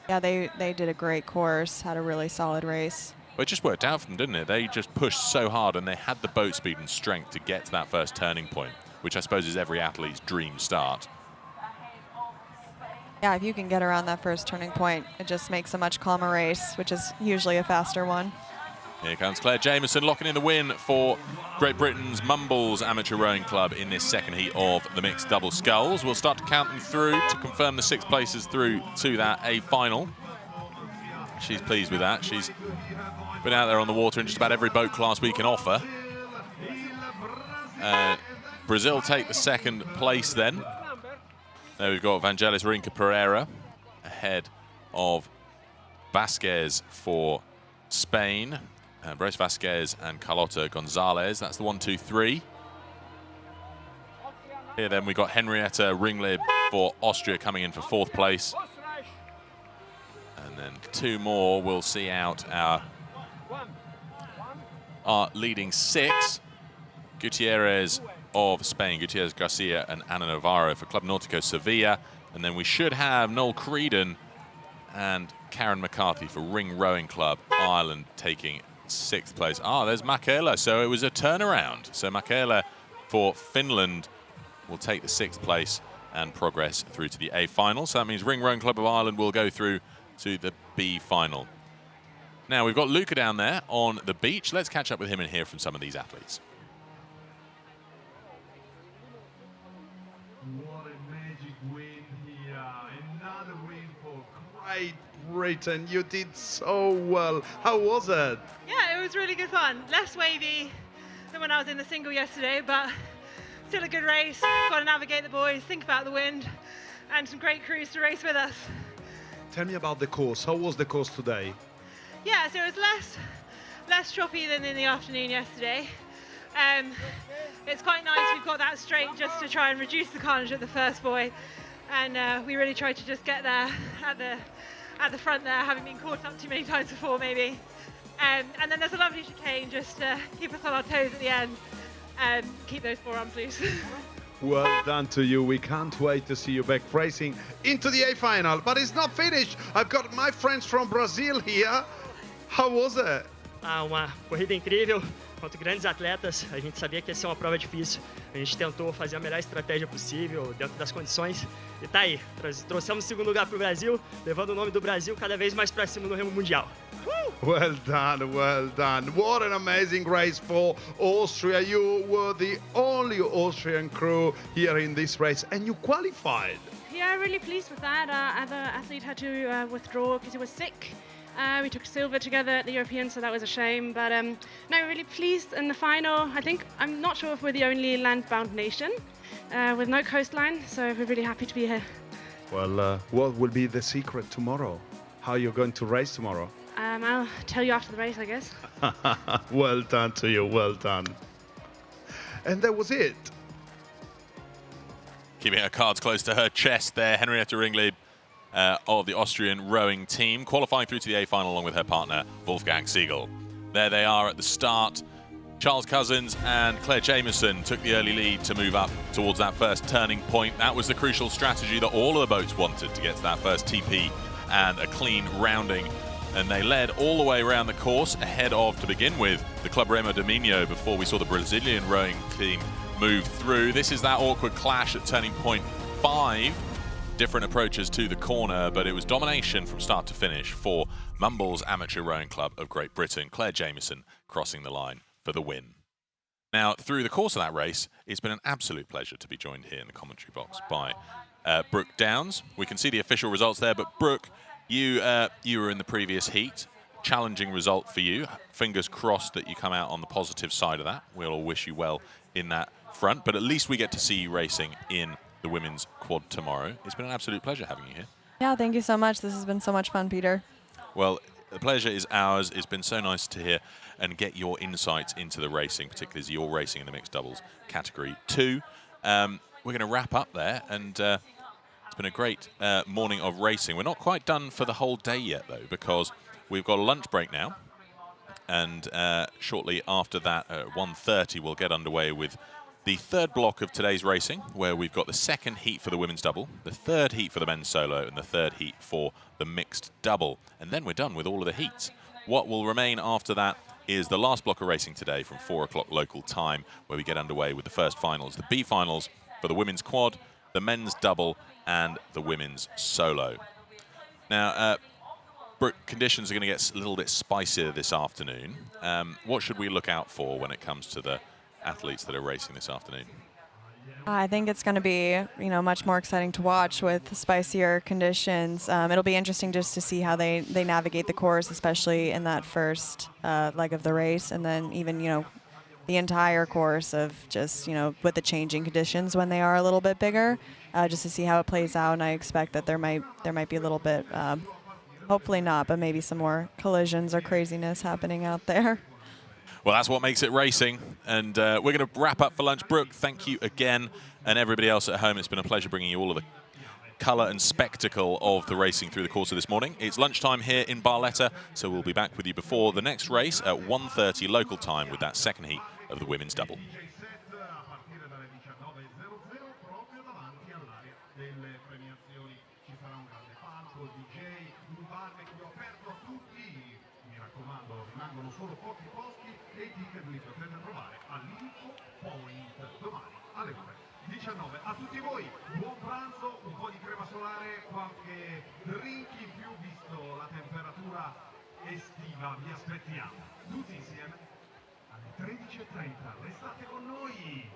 [SPEAKER 25] Yeah, they did a great course, had a really solid race.
[SPEAKER 1] But it just worked out for them, didn't it? They just pushed so hard and they had the boat speed and strength to get to that first turning point, which I suppose is every athlete's dream start.
[SPEAKER 25] Yeah, if you can get around that first turning point, it just makes a much calmer race, which is usually a faster one.
[SPEAKER 1] Here comes Claire Jameson locking in the win for Great Britain's Mumbles Amateur Rowing Club in this second heat of the mixed double sculls. We'll start to count them through to confirm the 6 places through to that A final. She's pleased with that. She's been out there on the water in just about every boat class we can offer. Brazil take the 2nd place then. There we've got Vangelis Rinca Pereira ahead of Vasquez for Spain. Bryce Vasquez and Carlota Gonzalez. That's the 1, 2, 3. Here then we got Henrietta Ringlieb for Austria coming in for 4th place. And then 2 more will see out our leading 6. Gutierrez of Spain, Gutierrez Garcia and Ana Navarro for Club Nautico Sevilla. And then we should have Noel Creedon and Karen McCarthy for Ring Rowing Club Ireland taking 6th place. There's Michaela, so it was a turnaround. So Michaela for Finland will take the 6th place and progress through to the A final. So that means Ring Rowing Club of Ireland will go through to the B final. Now we've got Luca down there on the beach. Let's catch up with him and hear from some of these athletes.
[SPEAKER 9] What a magic win here. Another win for Great Britain. You did so well. How was it?
[SPEAKER 7] Yeah, it was really good fun. Less wavy than when I was in the single yesterday, but still a good race. Got to navigate the boys, think about the wind, and some great crews to race with us.
[SPEAKER 9] Tell me about the course. How was the course today?
[SPEAKER 7] Yeah, so it was less choppy than in the afternoon yesterday. It's quite nice we've got that straight just to try and reduce the carnage at the first buoy, and we really tried to just get there at the front there, having been caught up too many times before maybe. And then there's a lovely chicane just to keep us on our toes at the end and keep those forearms loose.
[SPEAKER 9] Well done to you. We can't wait to see you back racing into the A final. But it's not finished. I've got my friends from Brazil here. How was it?
[SPEAKER 4] Uma corrida incrível contra grandes atletas. A gente sabia que ia ser uma prova difícil. A gente tentou fazer a melhor estratégia possível dentro das condições. E tá aí, trouxemos o 2º lugar para o Brasil, levando o nome do Brasil cada vez mais para cima no remo mundial.
[SPEAKER 9] Well done, well done. What an amazing race for Austria. You were the only Austrian crew here in this race and you qualified.
[SPEAKER 5] Yeah, really pleased with that. Other athlete had to withdraw because he was sick. We took silver together at the European, so that was a shame. But no, really pleased in the final. I'm not sure if we're the only land-bound nation with no coastline, so we're really happy to be here.
[SPEAKER 9] Well, what will be the secret tomorrow? How you're going to race tomorrow?
[SPEAKER 5] I'll tell you after the race, I guess.
[SPEAKER 9] Well done to you, well done. And that was it.
[SPEAKER 1] Keeping her cards close to her chest there, Henrietta Ringlieb of the Austrian rowing team, qualifying through to the A final along with her partner, Wolfgang Siegel. There they are at the start. Charles Cousins and Claire Jameson took the early lead to move up towards that first turning point. That was the crucial strategy that all of the boats wanted to get to that first TP and a clean rounding. And they led all the way around the course ahead of, to begin with, the Club Remo de Minho before we saw the Brazilian rowing team move through. This is that awkward clash at turning point 5. Different approaches to the corner, but it was domination from start to finish for Mumbles Amateur Rowing Club of Great Britain. Claire Jamieson crossing the line for the win. Now, through the course of that race, it's been an absolute pleasure to be joined here in the commentary box by Brooke Downs. We can see the official results there, but Brooke, you were in the previous heat. Challenging result for you. Fingers crossed that you come out on the positive side of that. We'll all wish you well in that front, but at least we get to see you racing in the women's quad tomorrow. It's been an absolute pleasure having you here.
[SPEAKER 25] Yeah, thank you so much. This has been so much fun, Peter.
[SPEAKER 1] Well, the pleasure is ours. It's been so nice to hear and get your insights into the racing, particularly as you're racing in the mixed doubles category 2. We're going to wrap up there, and it's been a great morning of racing. We're not quite done for the whole day yet, though, because we've got a lunch break now, and shortly after that, at 1:30, we'll get underway with the third block of today's racing, where we've got the second heat for the women's double, the third heat for the men's solo, and the third heat for the mixed double. And then we're done with all of the heats. What will remain after that is the last block of racing today from 4 o'clock local time, where we get underway with the first finals, the B finals for the women's quad, the men's double, and the women's solo. Now, Brooke, conditions are going to get a little bit spicier this afternoon. What should we look out for when it comes to the athletes that are racing this afternoon?
[SPEAKER 25] I think it's going to be, much more exciting to watch with spicier conditions. It'll be interesting just to see how they navigate the course, especially in that first leg of the race, and then even, the entire course of just, with the changing conditions when they are a little bit bigger, just to see how it plays out. And I expect that there might be a little bit, hopefully not, but maybe some more collisions or craziness happening out there.
[SPEAKER 1] Well, that's what makes it racing. And we're going to wrap up for lunch. Brooke, thank you again. And everybody else at home, it's been a pleasure bringing you all of the colour and spectacle of the racing through the course of this morning. It's lunchtime here in Barletta, so we'll be back with you before the next race at 1:30 local time with that second heat of the women's double.
[SPEAKER 9] Solo pochi posti e i ticket li potete trovare all'Info Point domani alle ore 19. A tutti voi buon pranzo, un po' di crema solare, qualche drink in più visto la temperatura estiva. Vi aspettiamo tutti insieme alle 13:30. Restate con noi.